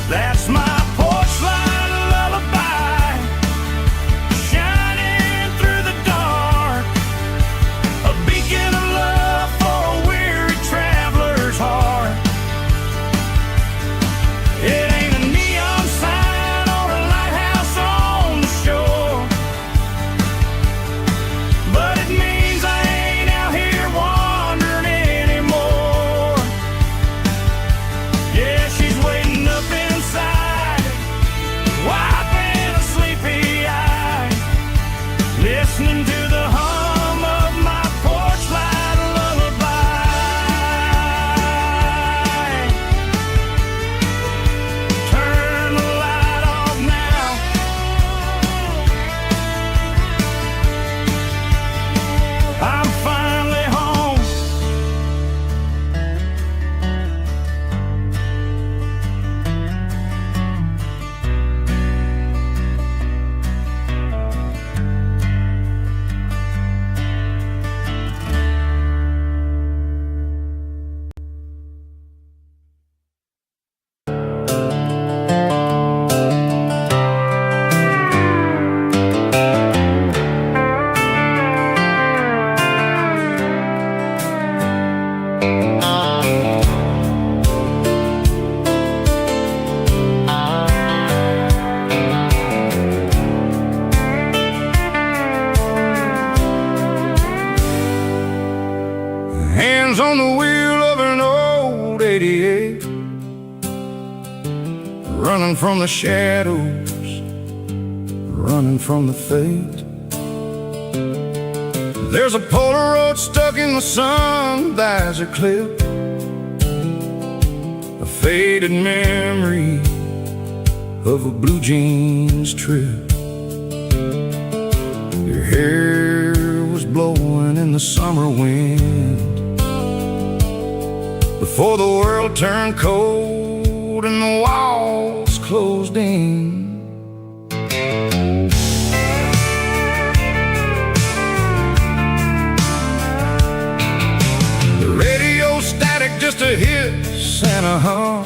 That's my porch light lullaby, shining through the dark, a beacon of love for a weary traveler's heart. It ain't a neon sign or a lighthouse on the shore, but it means I ain't out here wandering anymore. Yeah, she's waiting up inside, wiping a sleepy eye, listening to the hum of my porch light lullaby. Turn the light off now, I'm finally home. Hands on the wheel of an old 88, running from the shadows, running from the fate. There's a Polaroid stuck in the sun, the eyes are clipped, a faded memory of a blue jeans trip. Your hair was blowing in the summer wind before the world turned cold and the walls closed in. The radio static, just a hiss and a hum,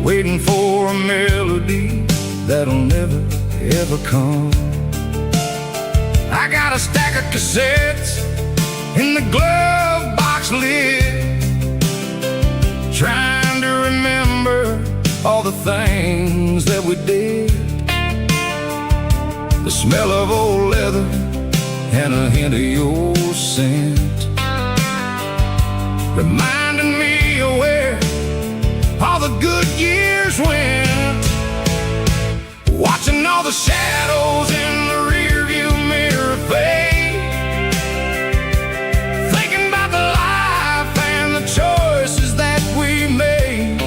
waiting for a melody that'll never ever come. I got a stack of cassettes in the glove box lid, trying to remember all the things that we did. The smell of old leather and a hint of your scent, reminding me of where all the good years went. Watching all the shadows in the rearview mirror fade, thinking about the life and the choices that we made.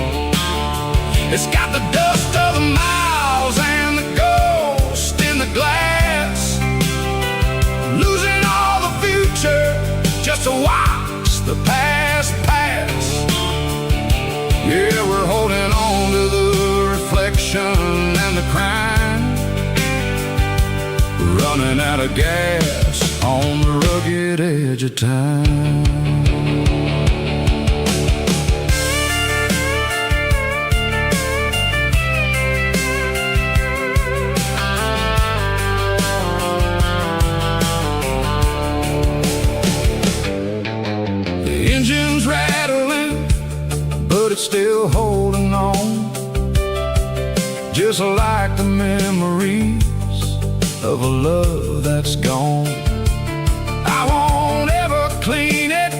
It's got the dust of the miles and the ghost in the glass, losing all the future just to watch the past pass. Yeah, we're holding on to the reflection and the crime, running out of gas on the rugged edge of time. The engine's rattling, but it's still holding on, just like the memories of a love that's gone. I won't ever clean it,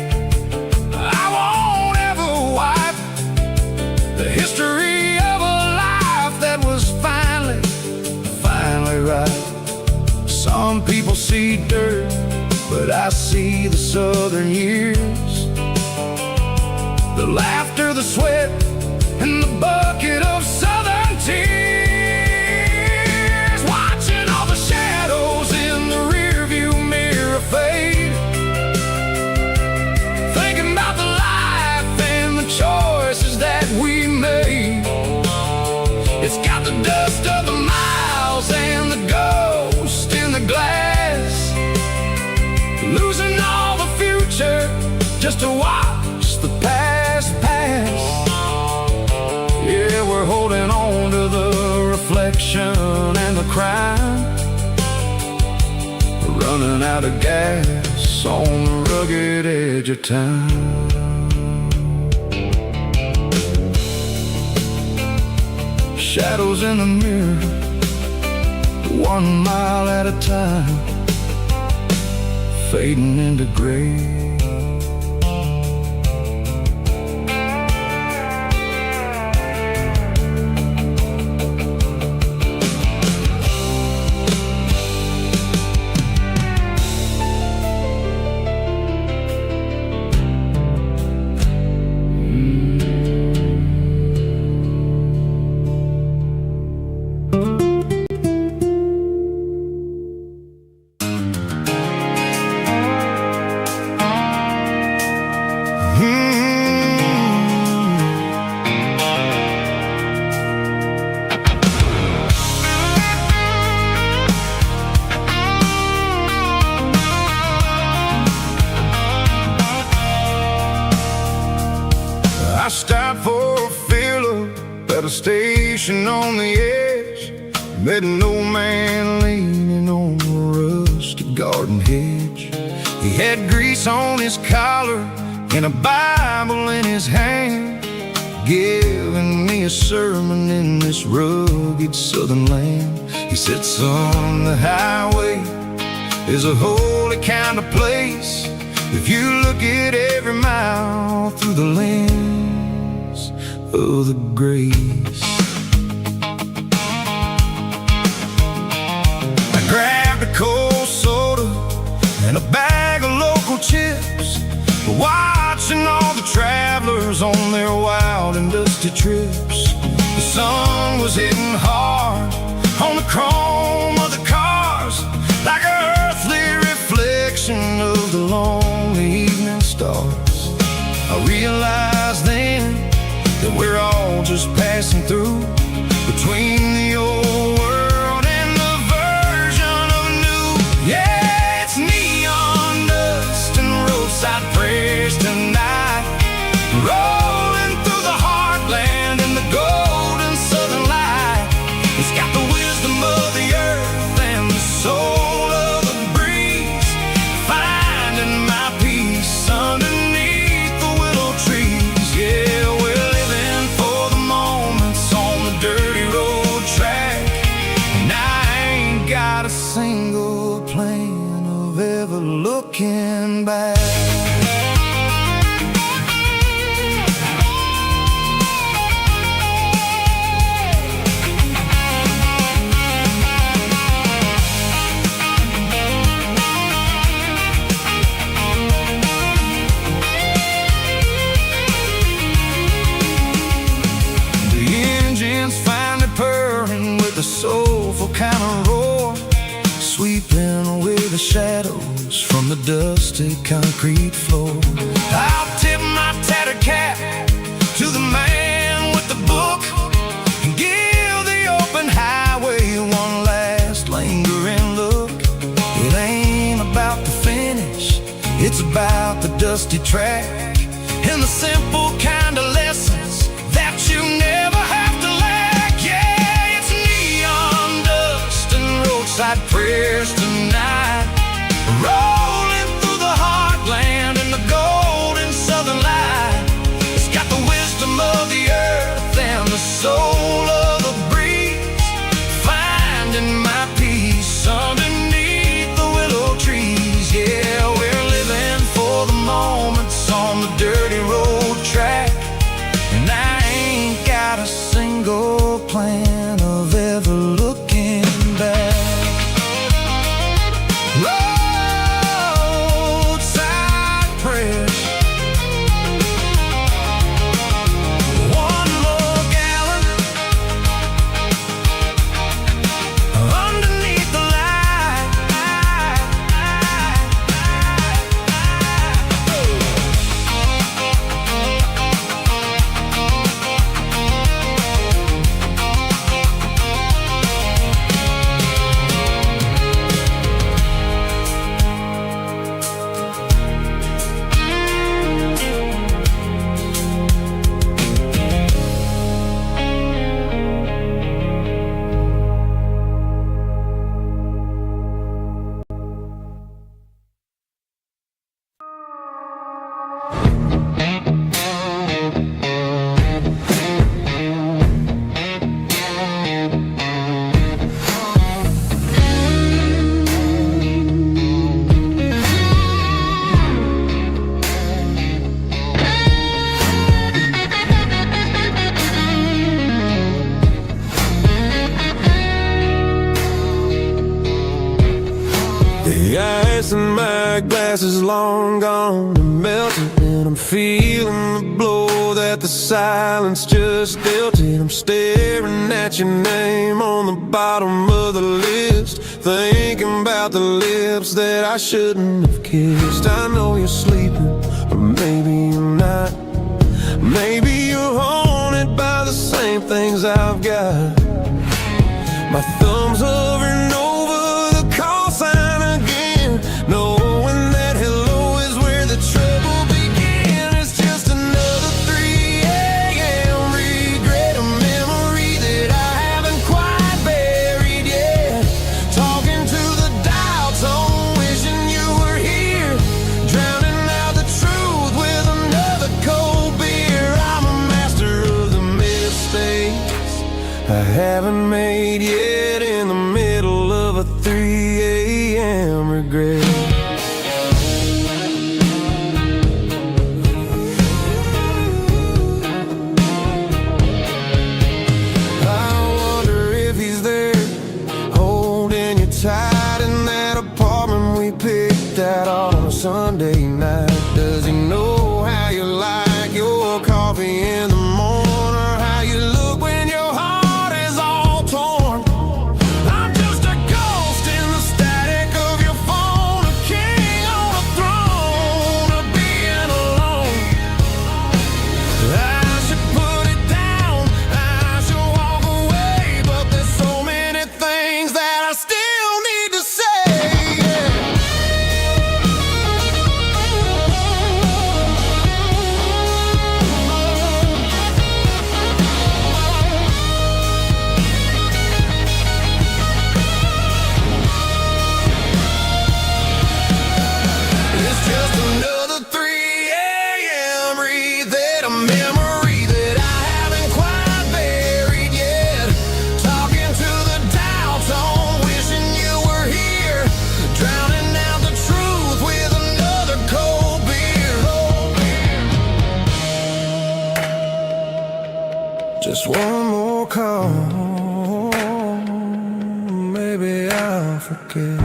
I won't ever wipe the history of a life that was finally right. Some people see dirt, but I see the southern years, the laughter, the sweat, and the bucket of southern tears. Watching all the shadows in the rearview mirror fade, thinking about the life and the choices that we made. It's got the dust of the miles and the ghost in the glass, losing all the future just to watch the past pass. Yeah, we're holding on to the reflection and the crime, running out of gas on the rugged edge of time. Shadows in the mirror, 1 mile at a time, fading into gray. I stopped for a fill-up at a station on the edge, met an old man leaning on a rusty garden hedge. He had grease on his collar and a Bible in his hand, giving me a sermon in this rugged southern land. He said, son, the highway is a holy kind of place if you look at every mile through the lens of the grace. I grabbed a cold soda and a bag of local chips, watching all the travelers on their wild wild and dusty trips. The sun was hitting hard on the chrome of the cars, like an earthly reflection of the lonely evening stars. I realized then that we're all just passing through between the old world and the version of new. Yeah, it's neon dust and roadside prayers tonight, rolling through the heartland in the golden southern light. It's got the wisdom of the earth and the soul of the breeze, finding my peace underneath the willow trees. Yeah, we're living for the moments on the dirty road track, and I ain't got a single plan of ever looking back. Finally purring with a soulful kind of roar, sweeping away the shadows from the dusty concrete floor. I'll tip my tattered cap to the man with the book and give the open highway one last lingering look. It ain't about the finish, it's about the dusty track and the simple kind of lessons that you never have to lack. Yeah, it's neon dust and roadside prayers tonight, rolling through the heartland in the golden southern light. It's got the wisdom of the earth and the soul of the breeze, finding my peace underneath the willow trees. Yeah, we're living for the moments on the dirty road track, and I ain't got a single plan of ever looking back. Roadside prayers, one more gallon underneath the light. The ice in my glass is long gone and melted, and I'm feeling the blow that the silence just dealt it. I'm staring at your name on the bottom of the list, thinking about the lips that I shouldn't have kissed. I know you're sleeping, or maybe you're not. Maybe you're haunted by the same things I've got. My thumb's hovering over the call sign again, knowing that hello is where the trouble began. It's just another 3 a.m. regret, a memory that I haven't quite buried yet. Talking to the dial tone, wishing you were here, drowning out the truth with another cold beer. I'm a master of the mistakes I haven't made yet, in the middle of a 3 a.m. regret. I wonder if he's there, holding you tight in that apartment we picked out on a Sunday night. Does he know how you like your coffee in the morning? Just one more call, maybe I'll forget.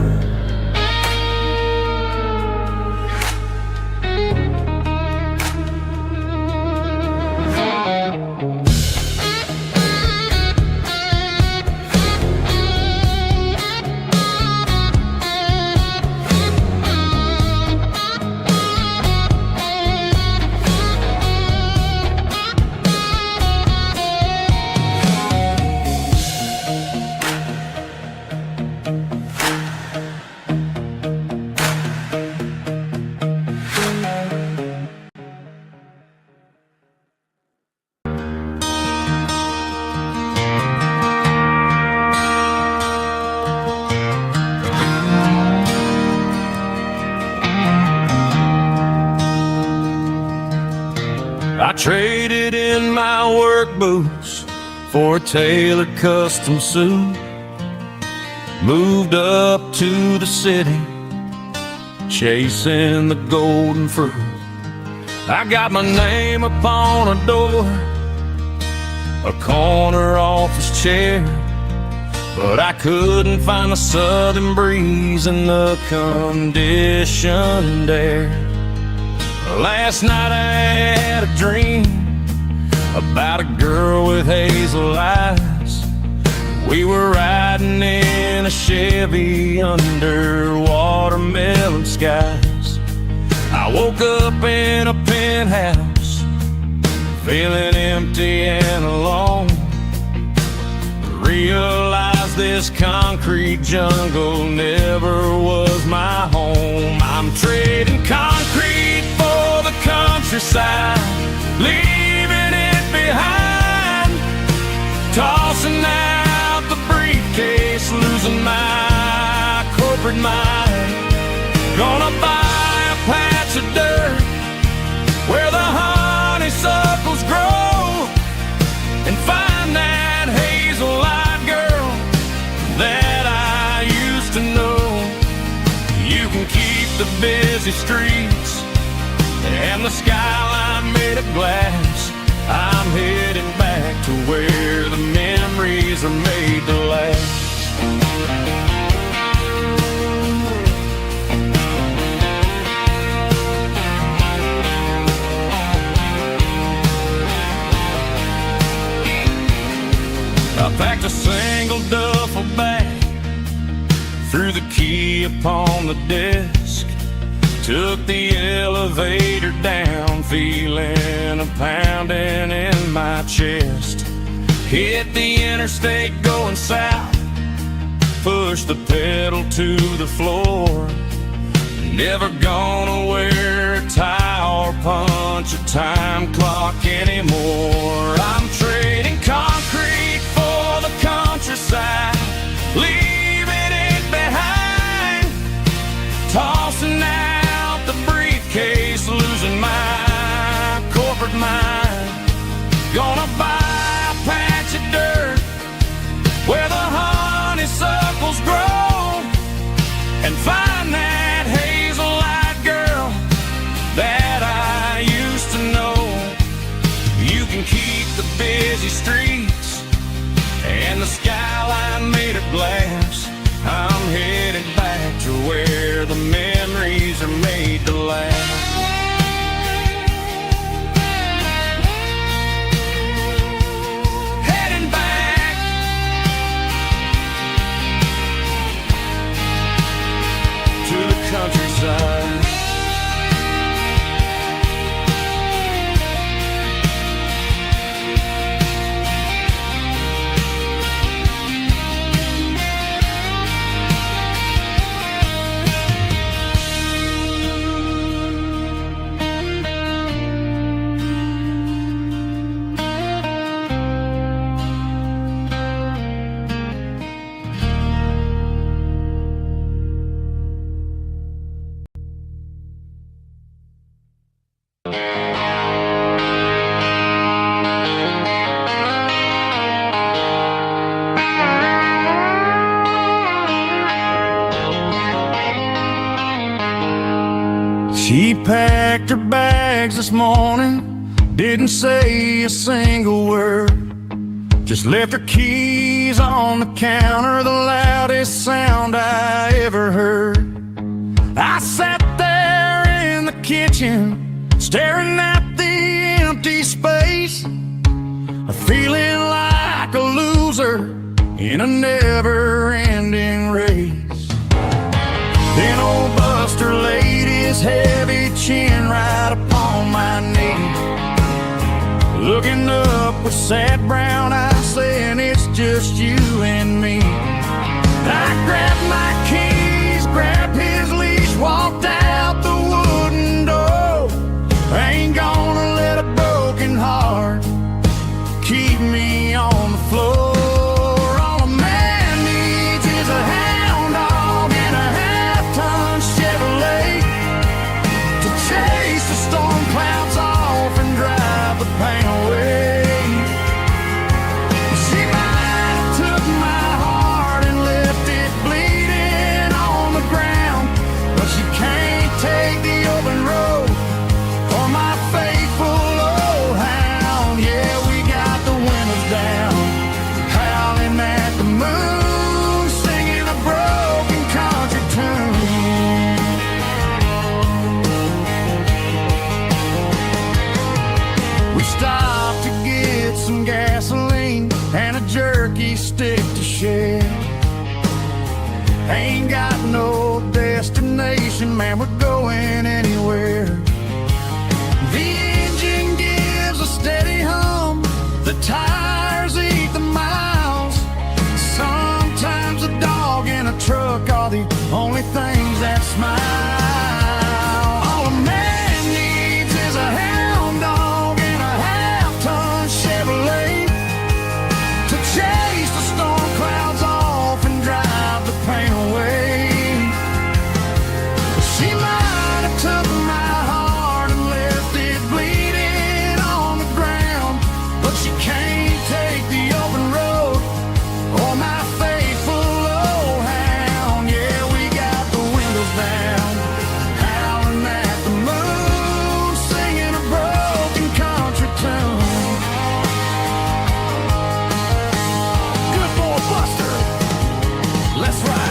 I traded in my work boots for a tailored custom suit. Moved up to the city, chasing the golden fruit. I got my name upon a door, a corner office chair, but I couldn't find the southern breeze in the conditioned air. Last night I had a dream about a girl with hazel eyes. We were riding in a Chevy under watermelon skies. I woke up in a penthouse, feeling empty and alone. Realized this concrete jungle never was my home. I'm trading concrete for the countryside, leaving it behind. Tossing out the briefcase, losing my corporate mind. Gonna buy a patch of dirt where the honeysuckles grow, and find that hazel-eyed girl that I used to know. You can keep the busy streets and the skyline made of glass. I'm heading back to where the memories are made to last. I packed a single duffel bag, threw the key upon the desk, took the elevator down, feeling a pounding in my chest. Hit the interstate going south, pushed the pedal to the floor. Never gonna wear a tie or punch a time clock anymore. I'm trading concrete for the countryside, leaving it behind. Tossing out the briefcase, losing my corporate mind. Gonna buy a patch of dirt where the honeysuckles grow, and find that hazel-eyed girl that I used to know. You can keep the busy streets and the skyline made of glass. I'm headed back to where the memories are made to last. Heading back to the countryside. She packed her bags this morning, didn't say a single word. Just left her keys on the counter, the loudest sound I ever heard. I sat there in the kitchen, staring at the empty space, feeling like a loser in a never-ending race. Then old Buster laid his heavy chin right upon my knee, looking up with sad brown eyes, saying it's just you and me. I grabbed my keys, grabbed his leash, walked out the wooden door. I ain't gonna let a broken heart keep me on the floor. All a man needs is a hound dog and a half-ton Chevrolet to chase the storm clouds off and drive the pain away. She might have took my heart and left it bleeding on the ground, but she can't take the open road or my faithful old hound. Yeah, we got the windows down, howling at the moon, singing a broken country tune. We stopped to get some gasoline and a jerky stick to share. Ain't got no destination, man, we're going anywhere. The engine gives a steady hum, the tires eat the miles. Sometimes a dog and a truck are the only things that smile. All a man needs is a hound dog and a half-ton Chevrolet to chase the storm clouds off and drive the pain away. She might have took my heart and left it bleeding on the ground, but she can't take the open road or my faithful old hound. Yeah, we got the windows down, howling at the moon, singing a broken country tune. Good boy Buster, let's ride.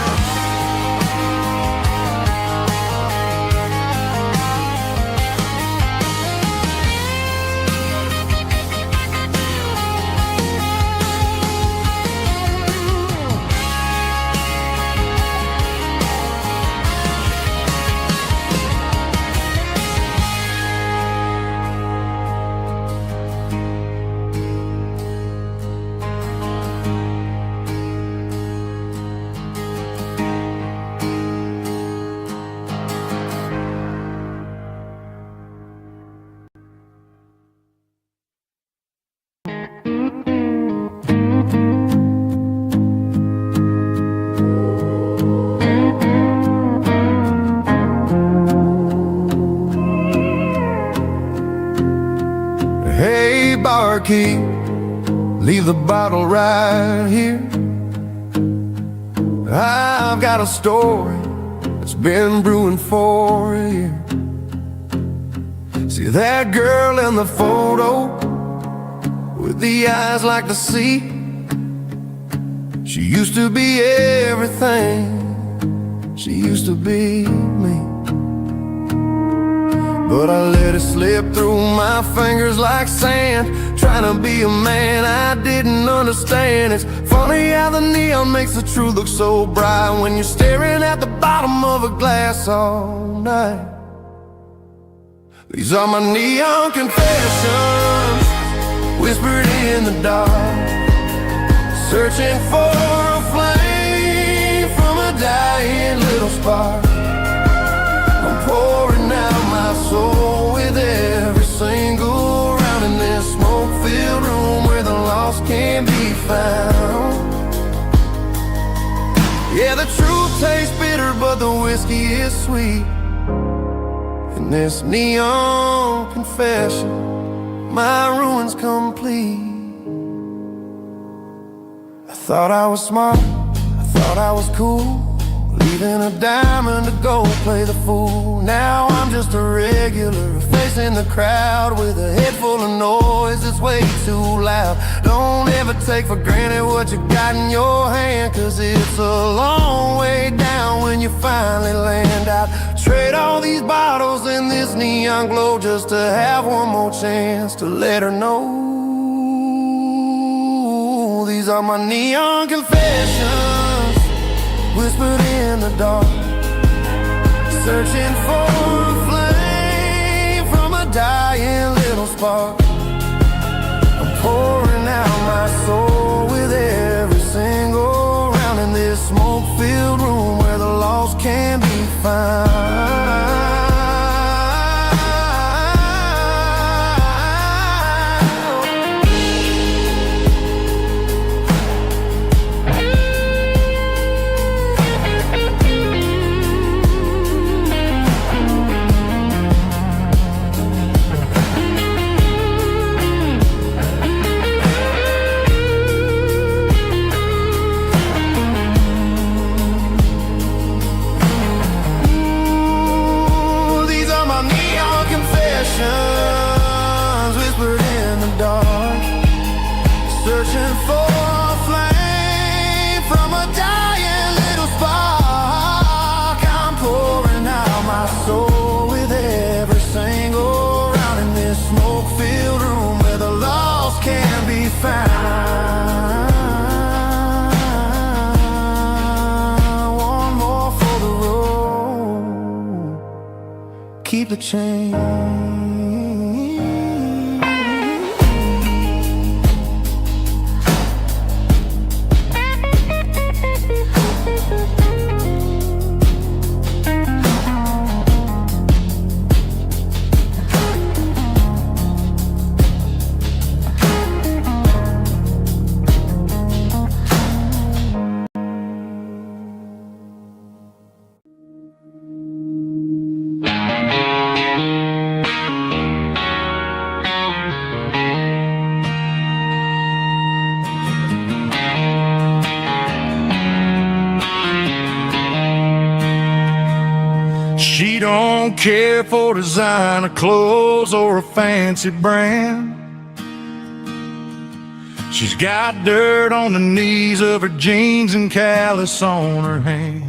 Hey, barkeep, leave the bottle right here. I've got a story that's been brewing for a year. See that girl in the photo with the eyes like the sea? She used to be everything, she used to be me. But I let it slip through my fingers like sand, trying to be a man I didn't understand. It's funny how the neon makes the truth look so bright when you're staring at the bottom of a glass all night. These are my neon confessions, whispered in the dark, searching for a flame from a dying little spark. I'm pouring out my soul with every single round in this smoke-filled room where the lost can't be found. Yeah, the truth tastes bitter, but the whiskey is sweet. In this neon confession, my ruin's complete. I thought I was smart, I thought I was cool, leaving a diamond to go play the fool. Now I'm just a regular, facing the crowd with a head full of noise that's way too loud. Don't ever never take for granted what you got in your hand, 'cause it's a long way down when you finally land out. Trade all these bottles and this neon glow just to have one more chance to let her know. These are my neon confessions, whispered in the dark, searching for a flame from a dying little spark. I'm pouring out my soul with every single round in this smoke-filled room where the lost can be found. Whispered in the dark, searching for a flame from a dying little spark. I'm pouring out my soul with every single round in this smoke-filled room where the lost can be found. One more for the road, keep the change. She don't care for designer clothes or a fancy brand. She's got dirt on the knees of her jeans and callus on her hand.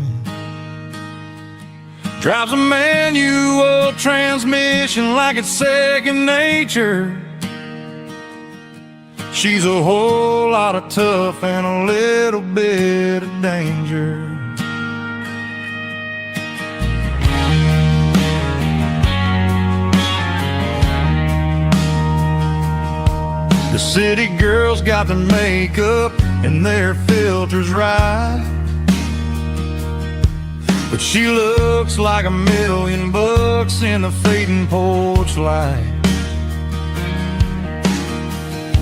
Drives a manual transmission like it's second nature. She's a whole lot of tough and a little bit of danger. The city girls got their makeup and their filters right, but she looks like $1,000,000 in the fading porch light.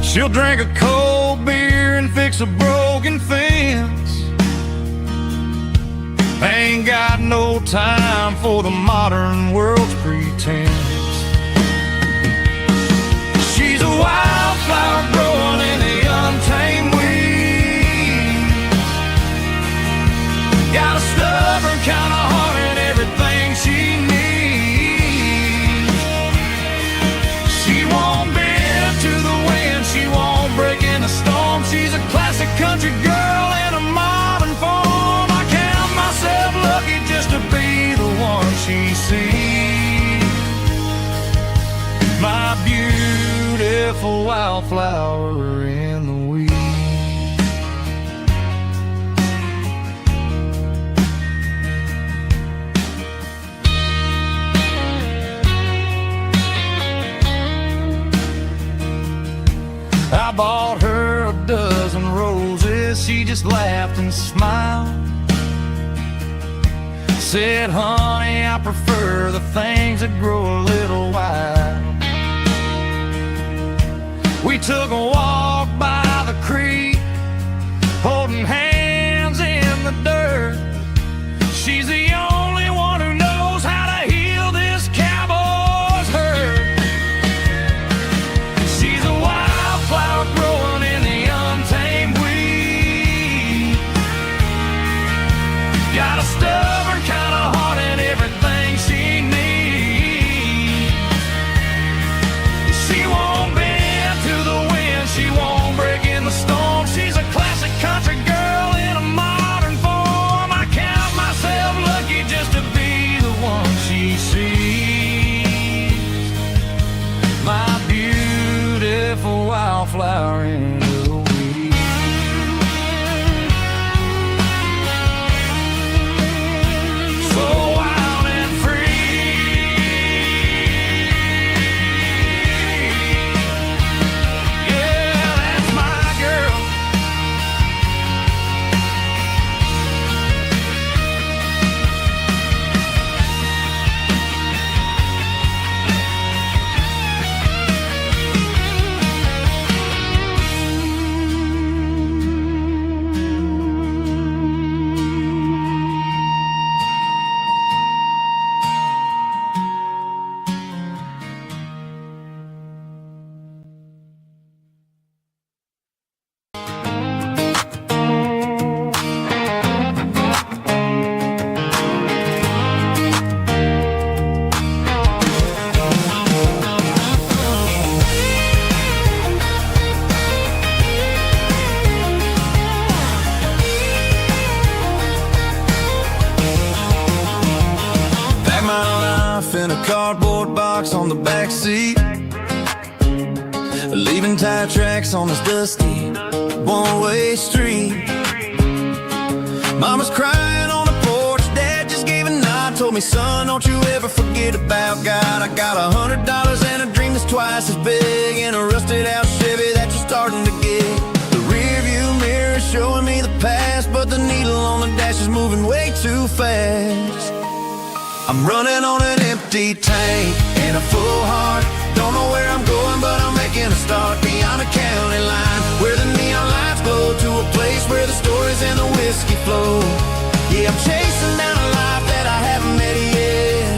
She'll drink a cold beer and fix a broken fence. Ain't got no time for the modern world's pretense. She's a wildflower growing in the untamed weeds. Got a stubborn kind of heart and everything she needs. She won't bend to the wind, she won't break in the storm. She's a classic country girl in a modern form. I count myself lucky just to be the one she sees. My beautiful wildflower in the weeds. I bought her a dozen roses, she just laughed and smiled. Said, honey, I prefer the things that grow a little wild. We took a walk by the creek, holding hands in the dirt. She's the only one who knows how to heal this cowboy's hurt. She's a wildflower growing in the untamed weed. Got a stubborn kind of heart and everything she needs. She won't bend to the wind, she won't backseat, leaving tire tracks on this dusty one-way street. Mama's crying on the porch, Dad just gave a nod, told me, son, don't you ever forget about God. I got $100 and a dream that's twice as big, and a rusted out Chevy that you're starting to get. The rear view mirror is showing me the past, but the needle on the dash is moving way too fast. I'm running on an empty tank and a full heart. Don't know where I'm going, but I'm making a start beyond the county line, where the neon lights glow, to a place where the stories and the whiskey flow. Yeah, I'm chasing down a life that I haven't met yet,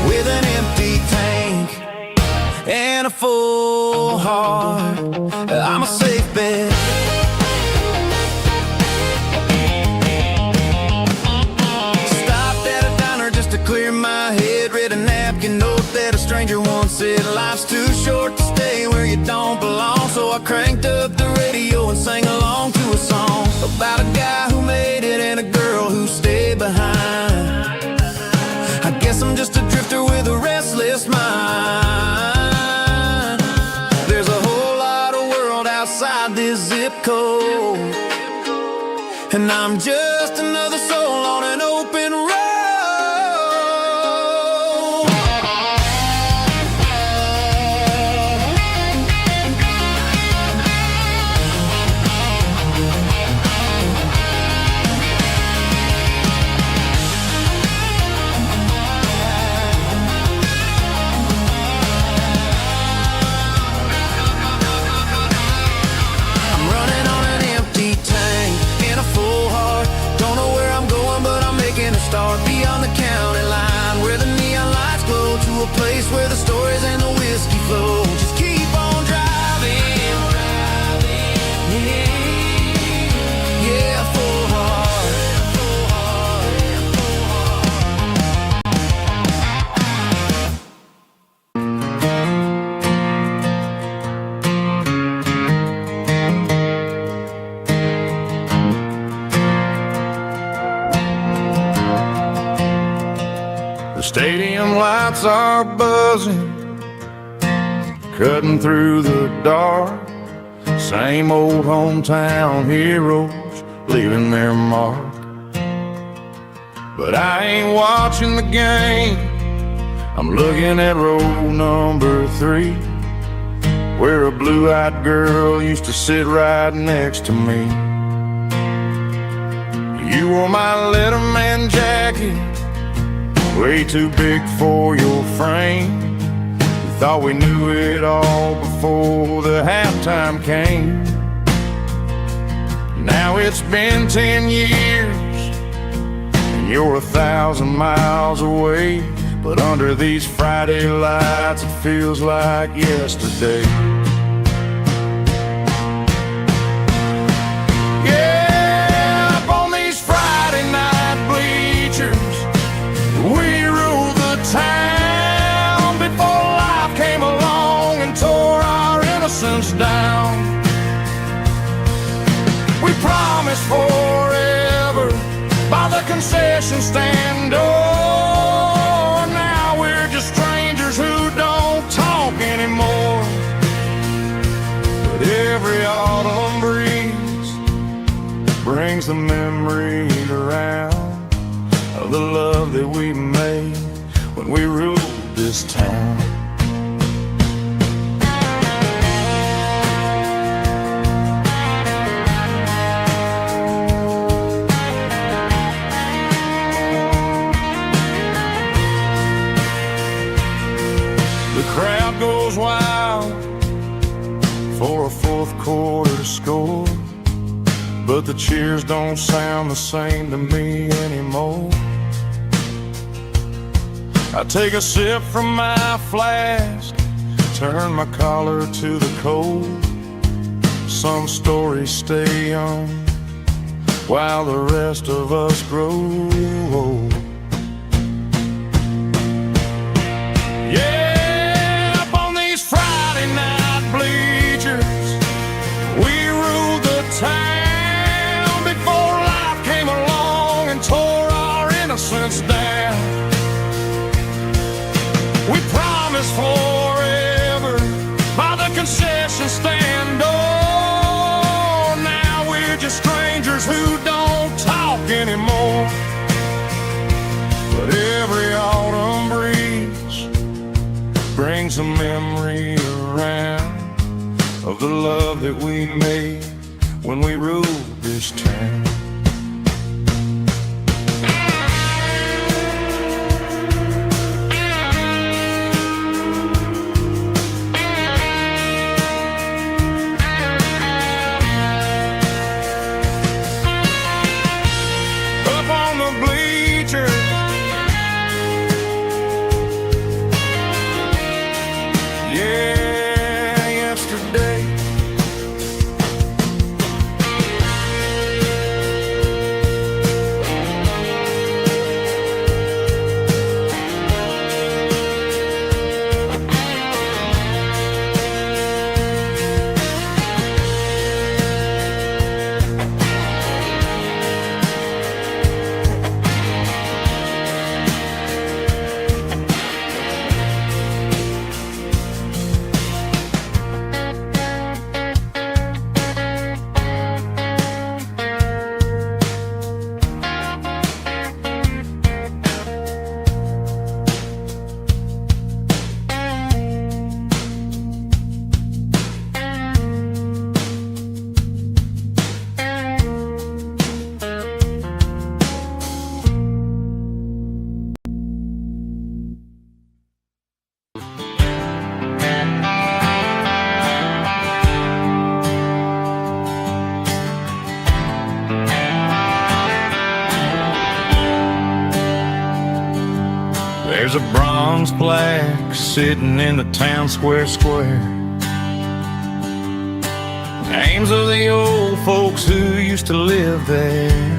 with an empty tank and a full heart. I'm a safe bet. Clear my head, read a napkin note that a stranger once said, life's too short to stay where you don't belong. So I cranked up the radio and sang along to a song about a guy who made it and a girl who stayed behind. I guess I'm just a drifter with a restless mind. There's a whole lot of world outside this zip code, and I'm just another soul on an open road. Start beyond the county line, where the neon lights glow, to a place where the stories and the whiskey flow. Just keep on driving, yeah, full heart. Stadium lights are buzzing, cutting through the dark. Same old hometown heroes leaving their mark. But I ain't watching the game, I'm looking at row number 3, where a blue-eyed girl used to sit right next to me. You wore my Letterman jacket, way too big for your frame. We thought we knew it all before the halftime came. Now it's been 10 years and you're 1,000 miles away, but under these Friday lights it feels like yesterday. Yeah, up on these Friday night bleachers, we ruled the town before life came along and tore our innocence down. We promised forever by the concession stand door. Now we're just strangers who don't talk anymore. But every autumn breeze brings the memories around of the love that we made when we ruled this town. The crowd goes wild for a fourth quarter score, but the cheers don't sound the same to me anymore. I take a sip from my flask, turn my collar to the cold. Some stories stay young while the rest of us grow old. Yeah, up on these Friday night bleachers, we ruled the town before life came along and tore our innocence down. We promised brings a memory around of the love that we made when we ruled this town. Up on the bleachers, yeah, yesterday. There's a bronze plaque sitting in the town square. Names of the old folks who used to live there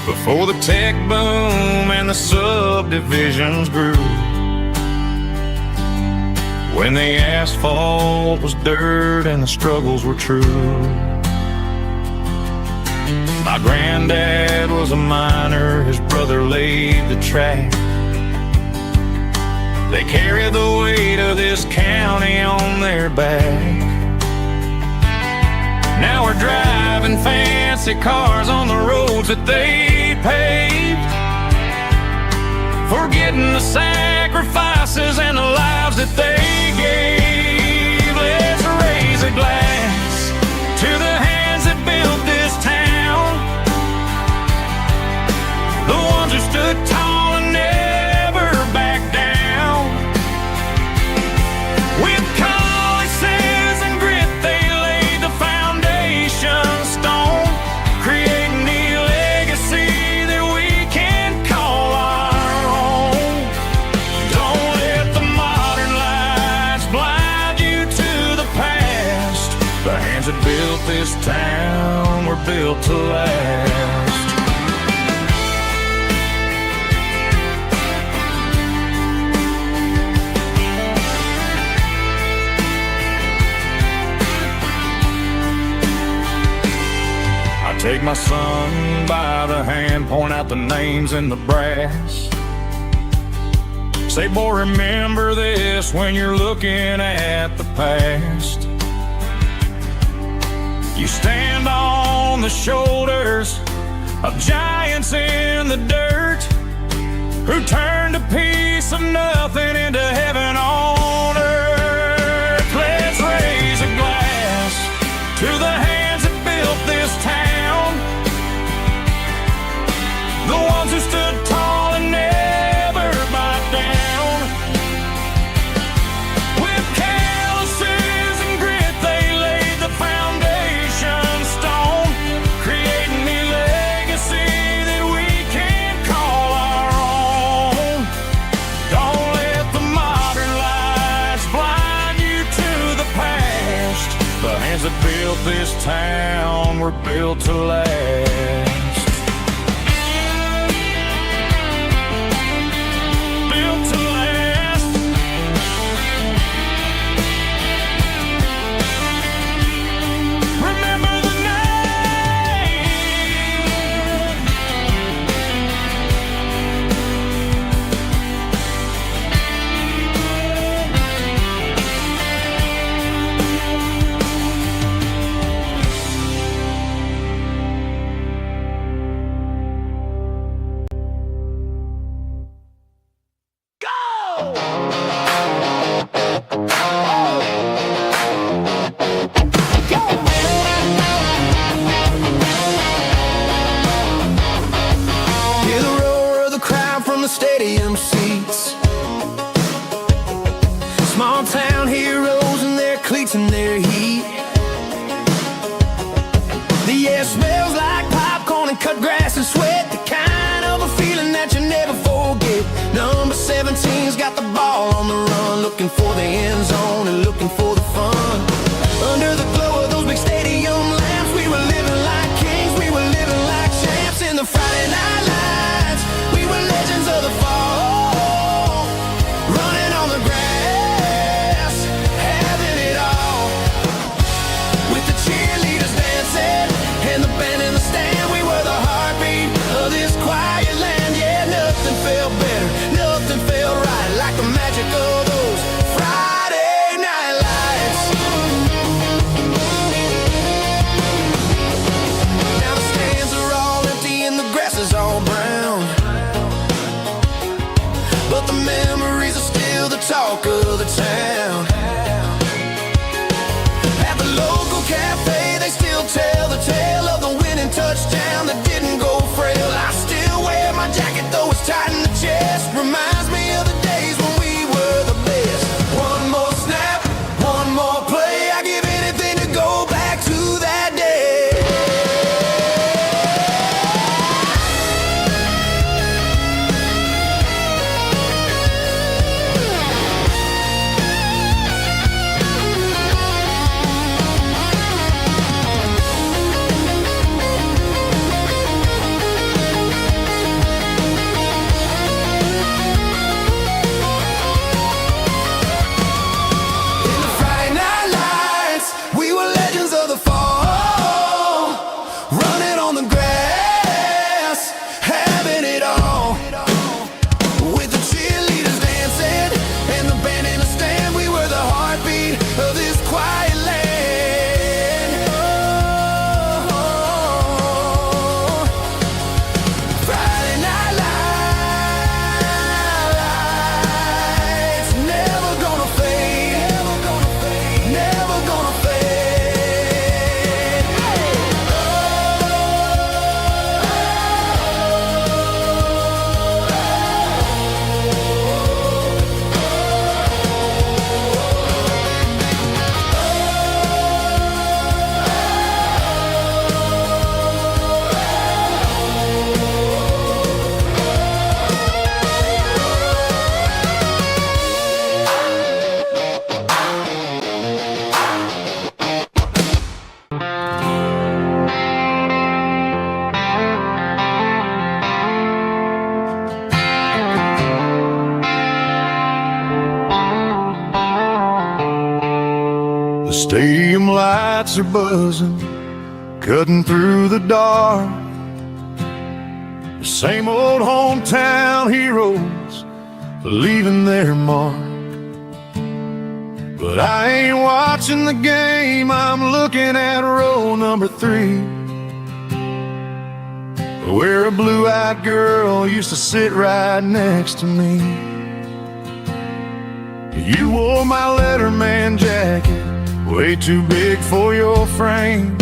before the tech boom and the subdivisions grew. When the asphalt was dirt and the struggles were true. My granddad was a miner, his brother laid the track. They carried the weight of this county on their back. Now we're driving fancy cars on the roads that they paved, forgetting the sacrifices and the lives that they gave. Let's raise a glass to the hands that built this town, the ones who stood tall and never backed down. With calluses and grit they laid the foundation stone, creating the legacy that we can call our own. Don't let the modern lights blind you to the past. The hands that built this town were built to last. Take my son by the hand, point out the names in the brass. Say, boy, remember this when you're looking at the past. You stand on the shoulders of giants in the dirt, who turned a piece of nothing into heaven on earth. Let's raise a glass to the hands that built this town, the ones who stood tall and never backed down. With calluses and grit they laid the foundation stone, creating the legacy that we can call our own. Don't let the modern lights blind you to the past. The hands that built this town were built to last. their heat. The air smells like popcorn and cut grass and sweat, the kind of a feeling that you never forget. Number 17's got the ball on the run, looking for the end zone and looking for the fun. Under the glow of those big stadium lamps, we were living like kings, we were living like champs. In the Friday night lights, we were legends of the fall, running on the grass, having it all. With the cheerleaders dancing and the band in the stand, we were the heartbeat of this quiet land. Yeah, nothing felt better, nothing felt right like the magic of those Friday night lights. Now the stands are all empty and the grass is all brown, but the memories are still the talk of the town. At the local cafe, they still tell the tale of the winning touchdown that didn't go frail. I still wear my jacket though it's tight in the chest. Reminds me of the days when we were the best. One more snap, one more play. I give anything to go back to that day. In the Friday night lights, we were legends of the fall, running on the grass, having it all. With the cheerleaders dancing and the band in the stand, we were the heartbeat of this quiet land. Oh, Friday night lights, never gonna fade, never gonna fade, never gonna fade. The stadium lights are buzzing, cutting through the dark. The same old hometown heroes leaving their mark. But I ain't watching the game, I'm looking at row number 3, where a blue-eyed girl used to sit right next to me. You wore my Letterman jacket, way too big for your frame.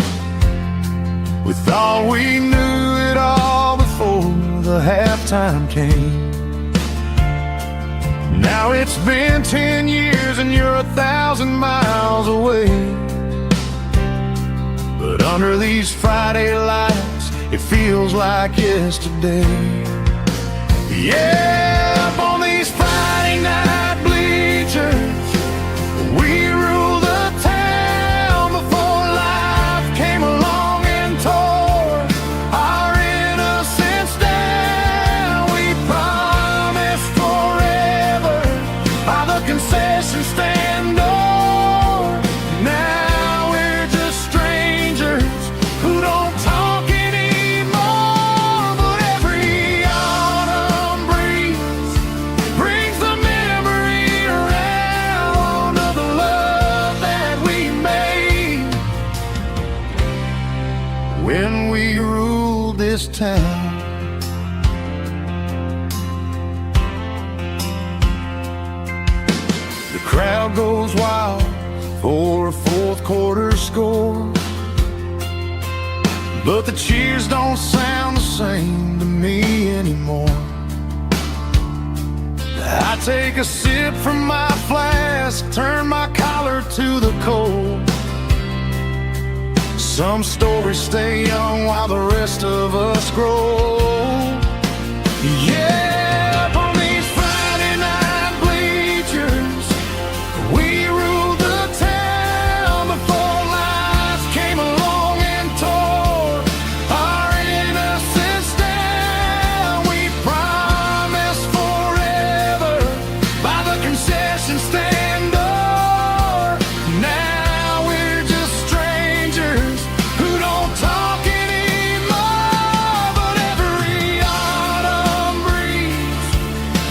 We thought we knew it all before the halftime came. Now it's been 10 years and you're 1,000 miles away. But under these Friday lights, it feels like yesterday. Yeah, up on these Friday night bleachers, we rule the town before life came along and tore our innocence down. We promised forever by the concession stand door. Now we're just strangers who don't talk anymore. But every autumn breeze brings the memory around of the love that we made when we ruled this town. The crowd goes wild for a fourth quarter score, but the cheers don't sound the same to me anymore. I take a sip from my flask, turn my collar to the cold, Some stories stay young while the rest of us grow. Yeah, up on these Friday night bleachers, we ruled the town before life came along and tore our innocence down. We promised forever by the concession stand door. Now we're just strangers who don't talk anymore. But every autumn breeze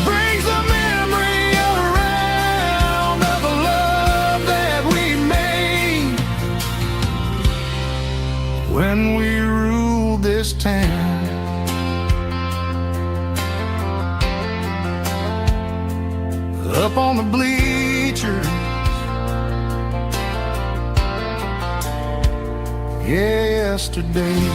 brings a memory around of the love that we made when we ruled this town. Up on the bleachers, yesterday.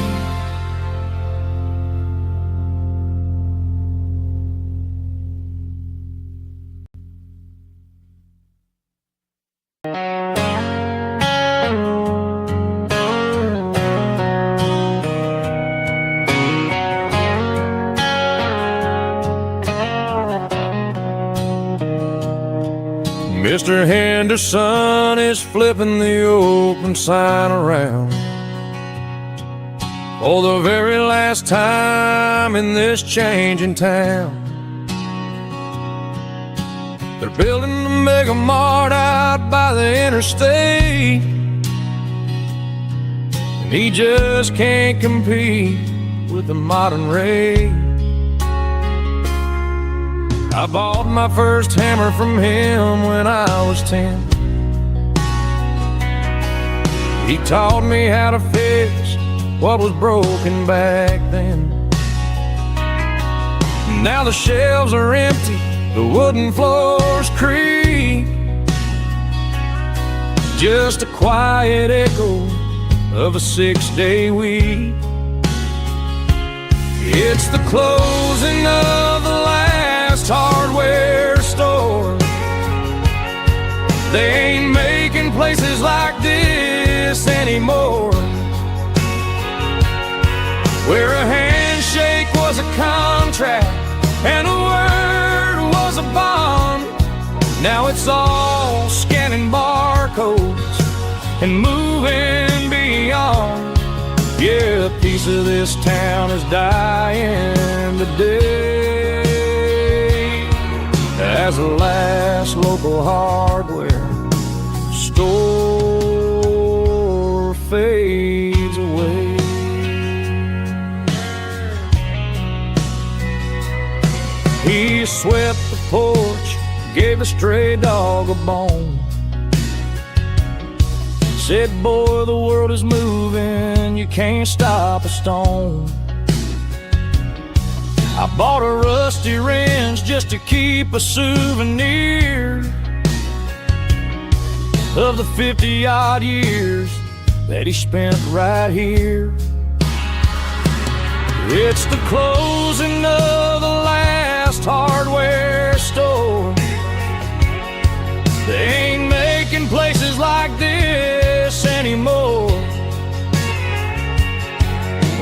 Mr. Henderson is flipping the open sign around for the very last time in this changing town. They're building a mega mart out by the interstate, and he just can't compete with the modern rate. I bought my first hammer from him when I was 10. He taught me how to fix what was broken back then. Now the shelves are empty, the wooden floors creak, just a quiet echo of a 6-day week. It's the closing of the last hardware store. They ain't making places like this anymore, where a handshake was a contract and a word was a bond. Now it's all scanning barcodes and moving beyond. Yeah, a piece of this town is dying today as the last local hardware store fades away. He swept the porch, gave a stray dog a bone, said, boy, the world is moving, you can't stop a stone. I bought a rusty wrench just to keep a souvenir of the 50-odd years that he spent right here. It's the closing of the last hardware store. They ain't making places like this anymore,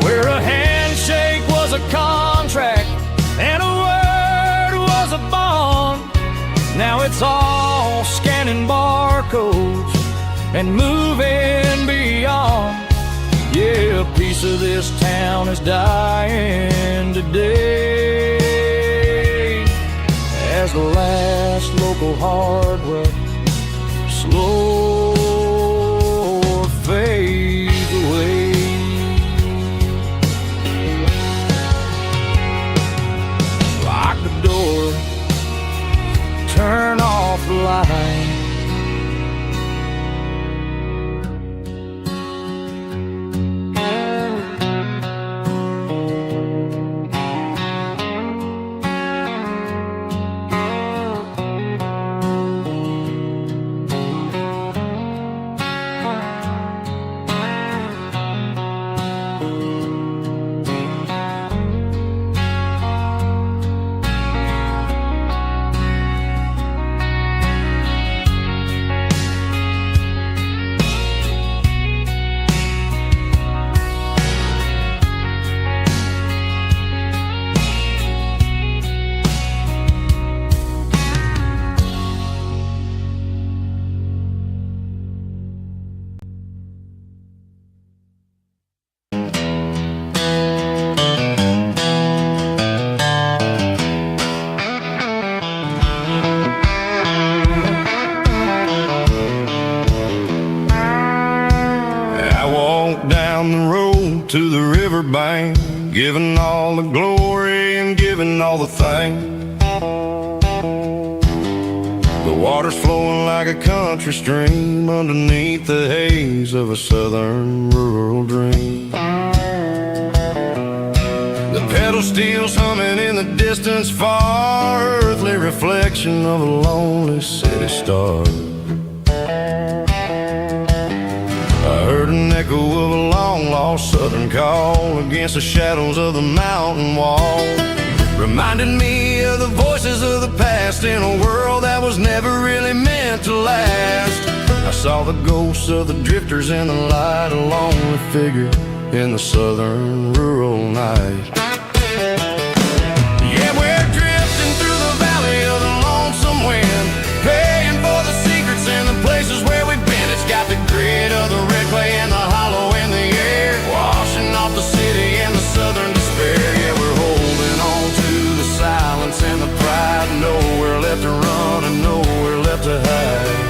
where a handshake was a contract and a word was a bond. Now it's all scanning barcodes and moving beyond. Yeah, a piece of this town is dying today as the last local hardware slow fades away. Lock the door, turn off the light. down the road to the riverbank, giving all the glory and giving all the thanks. The water's flowing like a country stream underneath the haze of a southern rural dream. The pedal steel's humming in the distance far, earthly reflection of a lonely city star. I heard an echo of a long-lost southern call against the shadows of the mountain wall, reminded me of the voices of the past in a world that was never really meant to last. I saw the ghosts of the drifters in the light, a lonely figure in the southern rural night. Yeah, we're drifting through the valley of the lonesome wind, paying for the secrets and the places where we've been. It's got the grit of the red clay and the hollow in the air, washing off the city and the southern despair. Yeah, we're holding on to the silence and the pride, nowhere left to run and nowhere left to hide.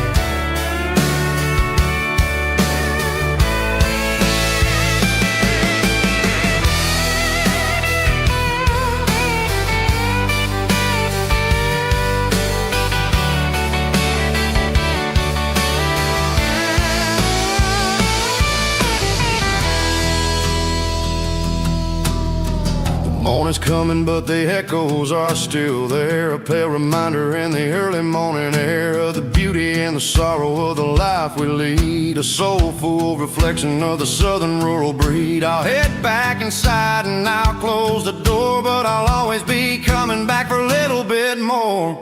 Morning's coming, but the echoes are still there, a pale reminder in the early morning air of the beauty and the sorrow of the life we lead, a soulful reflection of the southern rural breed. I'll head back inside and I'll close the door, but I'll always be coming back for a little bit more.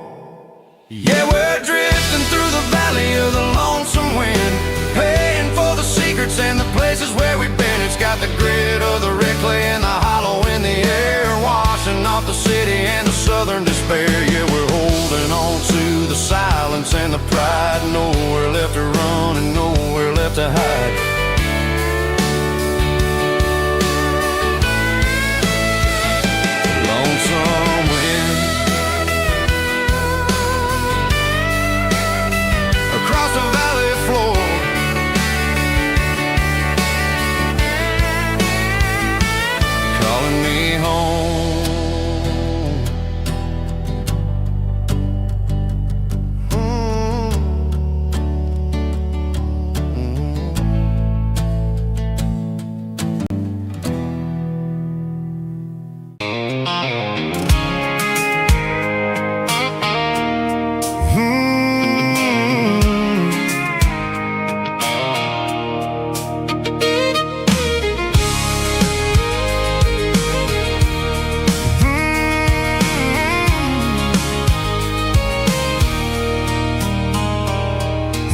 Yeah, we're drifting through the valley of the lonesome wind, paying for the secrets and the places where we've been. It's got the grit of the red clay and the hollow in the air, washing off the city and the southern despair. Yeah, we're holding on to the silence and the pride, nowhere left to run and nowhere left to hide. Lonesome wind across the valley floor, calling me home.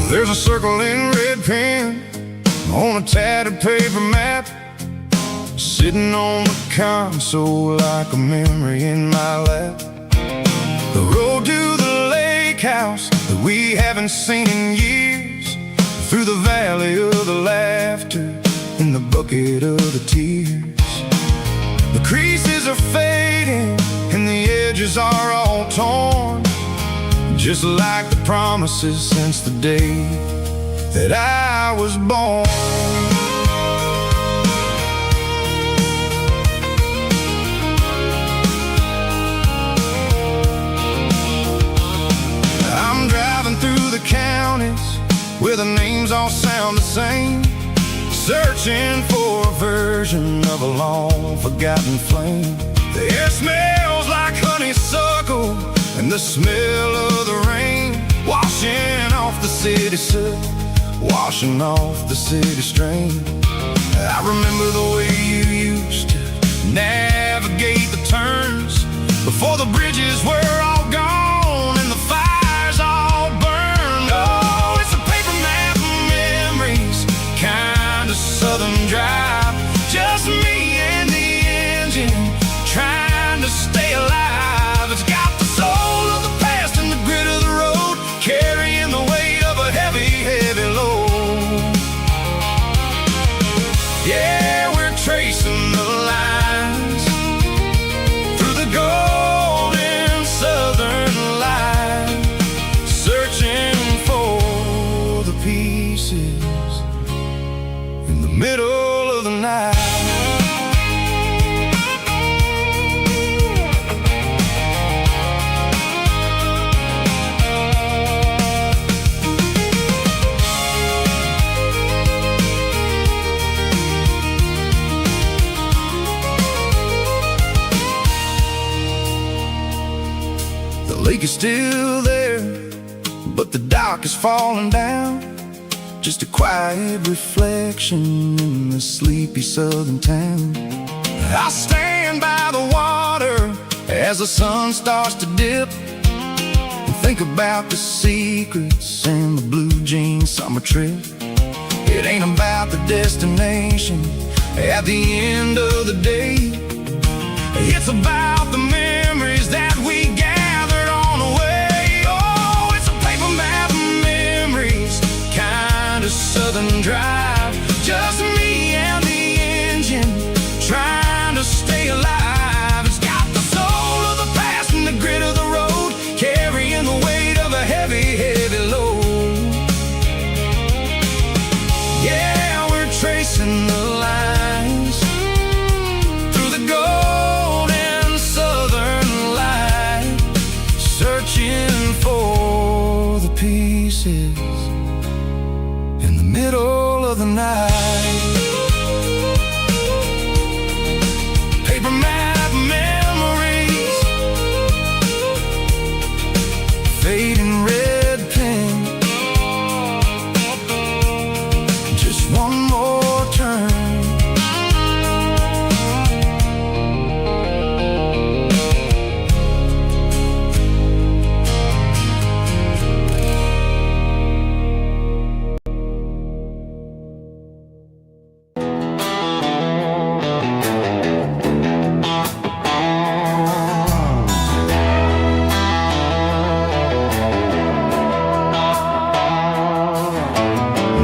There's a circle in red pen on a tattered paper map, sitting on the console like a memory in my lap. The road to the lake house that we haven't seen in years, through the valley of the laughter and the bucket of the tears. The creases are fading and the edges are all torn, just like the promises since the day that I was born. I'm driving through the counties where the names all sound the same, searching for a version of a long forgotten flame. The air smells like honeysuckle and the smell of the rain, washing off the city soot, washing off the city strain. I remember the way you used to navigate the turns before the bridges were all gone and the fires all burned. Oh, it's a paper map of memories, kind of southern drive, just me and the engine trying to stay alive. It's got the soul of the past and the grit of the road, carrying the weight of a heavy, heavy load. Yeah, we're tracing the lines through the golden southern light, searching for the pieces in the middle of the night. The lake is still there, but the dock is falling down. Just a quiet reflection in the sleepy southern town. I stand by the water as the sun starts to dip, and think about the secrets and the blue jean summer trip. It ain't about the destination at the end of the day. It's about the memories that we gathered on the way. Oh, it's a paper map of memories, kind of southern drive. Just me and the engine, trying to stay alive. It's got the soul of the past and the grit of the road, carrying the weight of a heavy, heavy load. Yeah, we're tracing the lines through the golden southern light, searching for the pieces in the middle of the night. Paper map memories, fading red pen, just one more turn.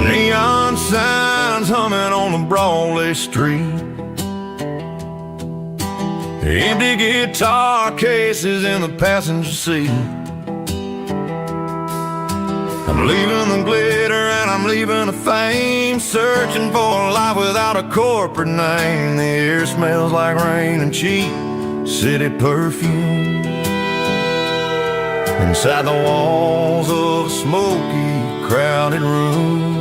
Neon signs humming on the Broadway street, empty guitar cases in the passenger seat. I'm leaving the glitter and I'm leaving the fame, searching for a life without a corporate name. The air smells like rain and cheap city perfume inside the walls of a smoky, crowded room.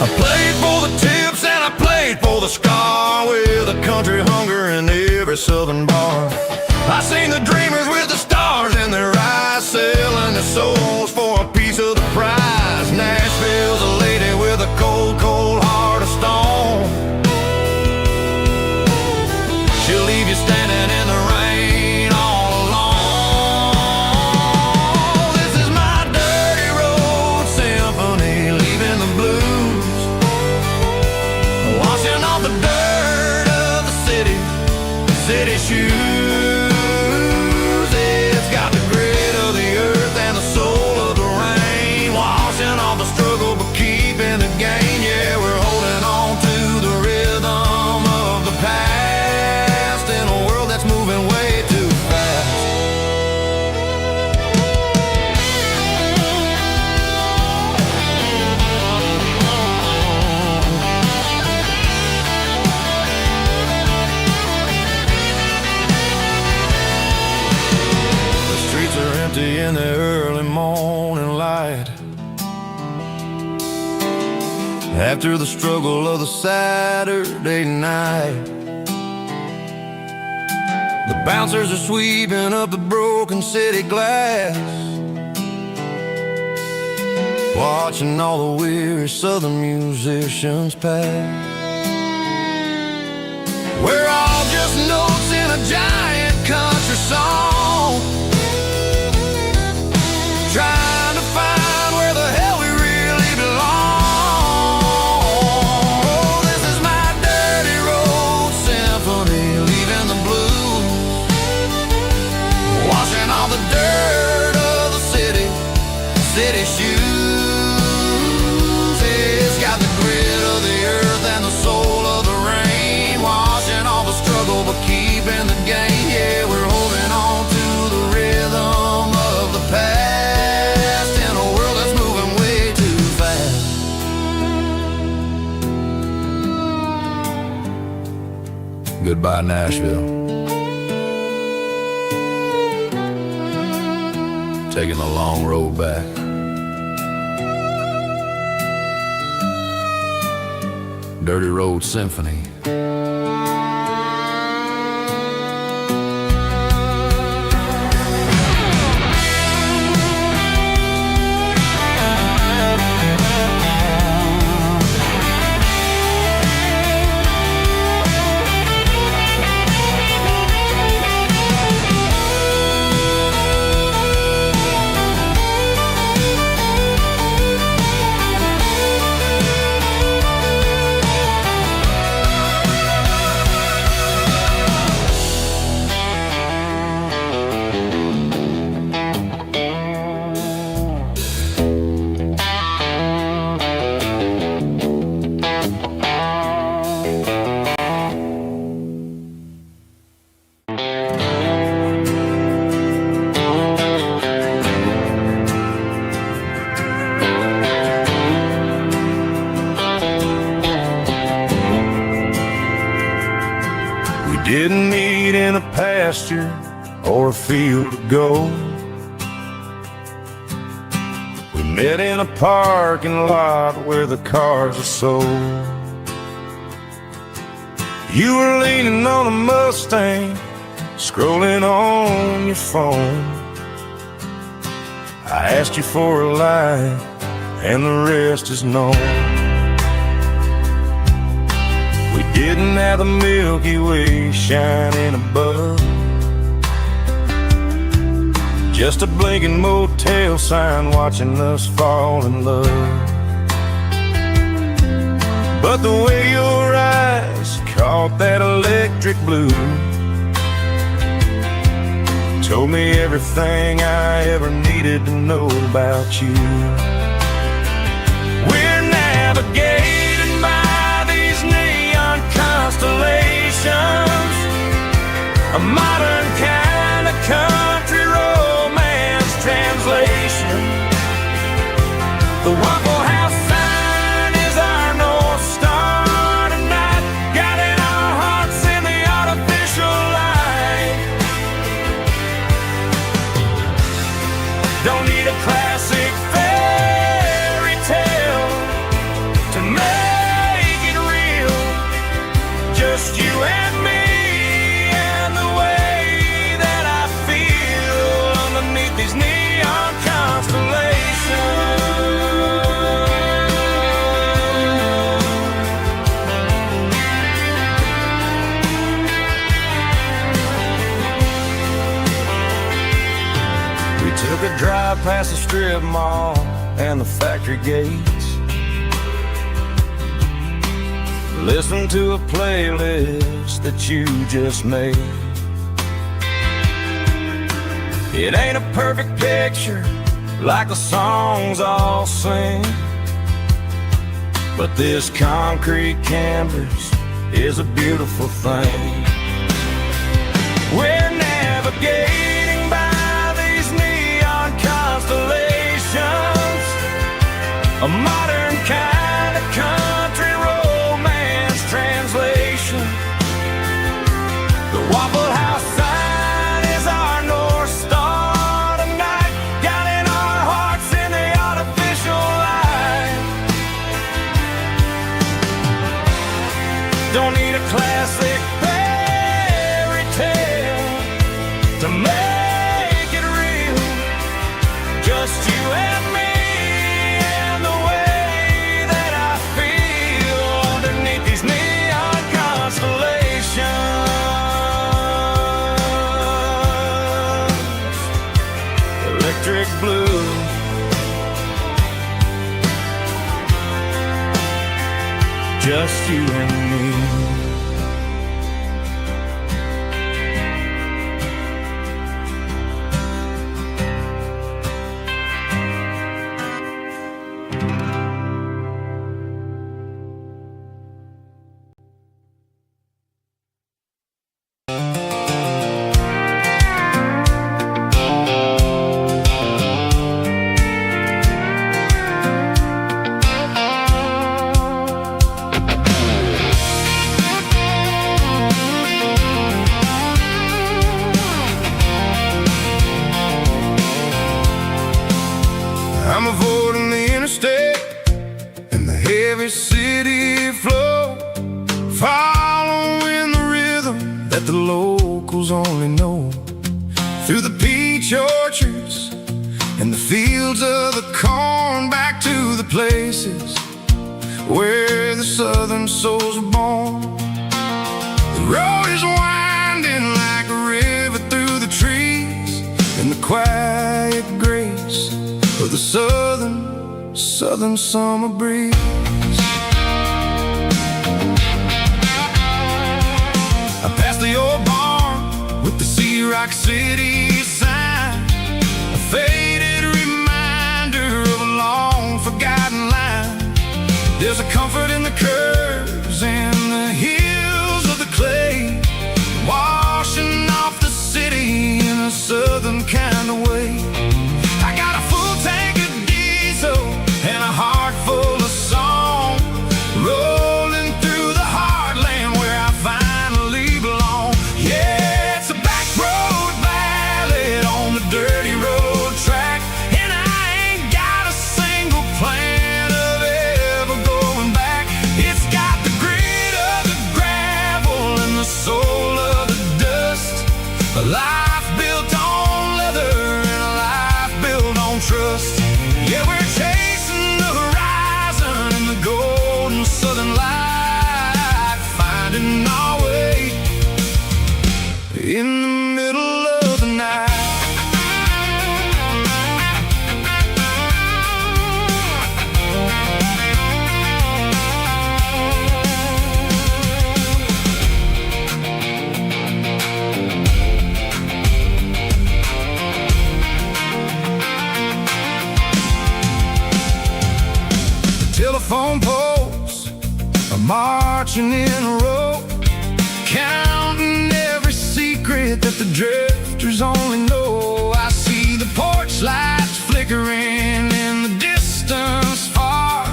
I played for the tips and I played for the scar, with a country hunger in every southern bar. I seen the dreamers with the stars in their eyes, selling their souls for a piece of the prize. Nashville's a lady with a cold, cold heart of stone. She'll leave you standing in the rain all alone. This is my dirty road symphony, leaving the blues, washing off the dirt of the city shoes. It's got the grit of the earth and the soul of the rain, washing off the struggle but keeping the gain. Yeah, we're holding on to the rhythm of the past in a world that's moving way too fast. In the early morning light, after the struggle of the Saturday night, the bouncers are sweeping up the broken city glass, watching all the weary southern musicians pass. We're all just notes in a giant country song, trying to find where the hell we really belong. Oh, this is my dirty road symphony, leaving the blues, washing all the dirt of the city shoes. It's got the grit of the earth and the soul of the rain, washing all the struggle but keeping the gain. Yeah, we're holding on to Goodbye, Nashville. Taking the long road back. Dirty Road Symphony. Didn't meet in a pasture or a field of gold. We met in a parking lot where the cars are sold. You were leaning on a Mustang, scrolling on your phone. I asked you for a light, and the rest is known. We didn't have the Milky Way shining above, just a blinking motel sign watching us fall in love. But the way your eyes caught that electric blue told me everything I ever needed to know about you. We're navigating by these neon constellations, a modern kind of country romance translation. The Waffle House sign is our North Star tonight, guiding our hearts in the artificial light. Don't need a classic fairy tale to make it real. Just you and me and the way that I feel underneath these neon constellations. We took a drive past the strip mall and the factory gates, listen to a playlist that you just made. It ain't a perfect picture like the songs all sing, but this concrete canvas is a beautiful thing. We're navigating by these neon constellations, a modern kind of country romance translation. The Waffle House sign is our North Star tonight, guiding our hearts in the artificial light. Don't need a classic fairy tale to make it real. Just you and me and the way that I feel underneath these neon constellations. Electric blue, just you and me. every city flow, following the rhythm that the locals only know. Through the peach orchards and the fields of the corn, back to the places where the southern souls were born. The road is winding like a river through the trees, and the quiet grace of the southern summer breeze. I passed the old barn with the Sea Rock City sign, a faded reminder of a long forgotten line. There's a comfort in the curves and the hills of the clay, washing off the city in a southern kind of way. I got a full tank of diesel and a heart full of song, rolling through the heartland where I finally belong. Yeah, it's a back road ballad on the dirty road track, and I ain't got a single plan of ever going back. It's got the grit of the gravel and the soul of the dust, a life built on leather and a life built on trust. Yeah, we're chasing the horizon in the golden southern light, finding our way in the middle of the night. Telephone poles are marching in a row, counting every secret that the drifters only know. I see the porch lights flickering in the distance far,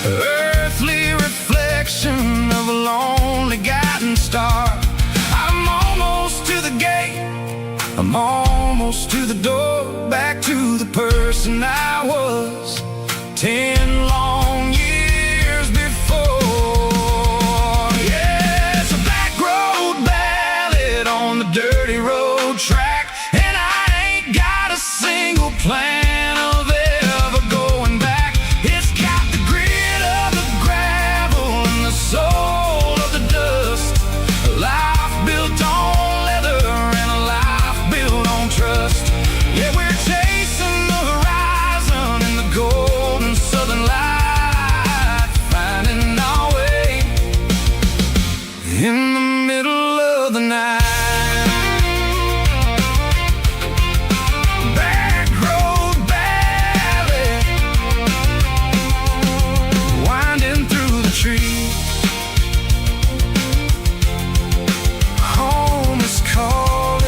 earthly reflection of a lonely guiding star. I'm almost to the gate, I'm almost to the door, back to the person I was 10 long years before. Yeah, it's a back road ballad on the dirty road track, and I ain't got a single plan of ever going back. It's got the grit of the gravel and the soul of the dust, a life built on leather and a life built on trust. Yeah, we're chasing the horizon in the golden southern light, finding our way in the middle of the night. Back road ballad, winding through the trees. Home is calling.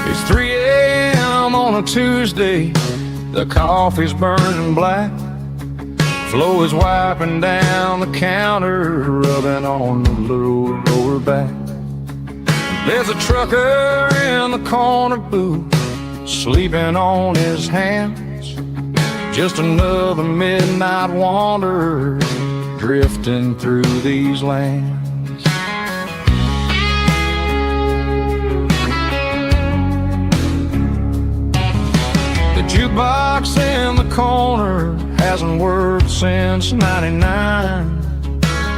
It's 3 a.m. on a Tuesday, the coffee's burning black, Flo is wiping down the counter, rubbing on the little lower back. There's a trucker in the corner booth, sleeping on his hands, just another midnight wanderer drifting through these lands. The jukebox in the corner hasn't worked since '99,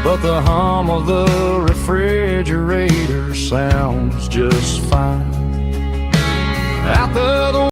but the hum of the refrigerator sounds just fine.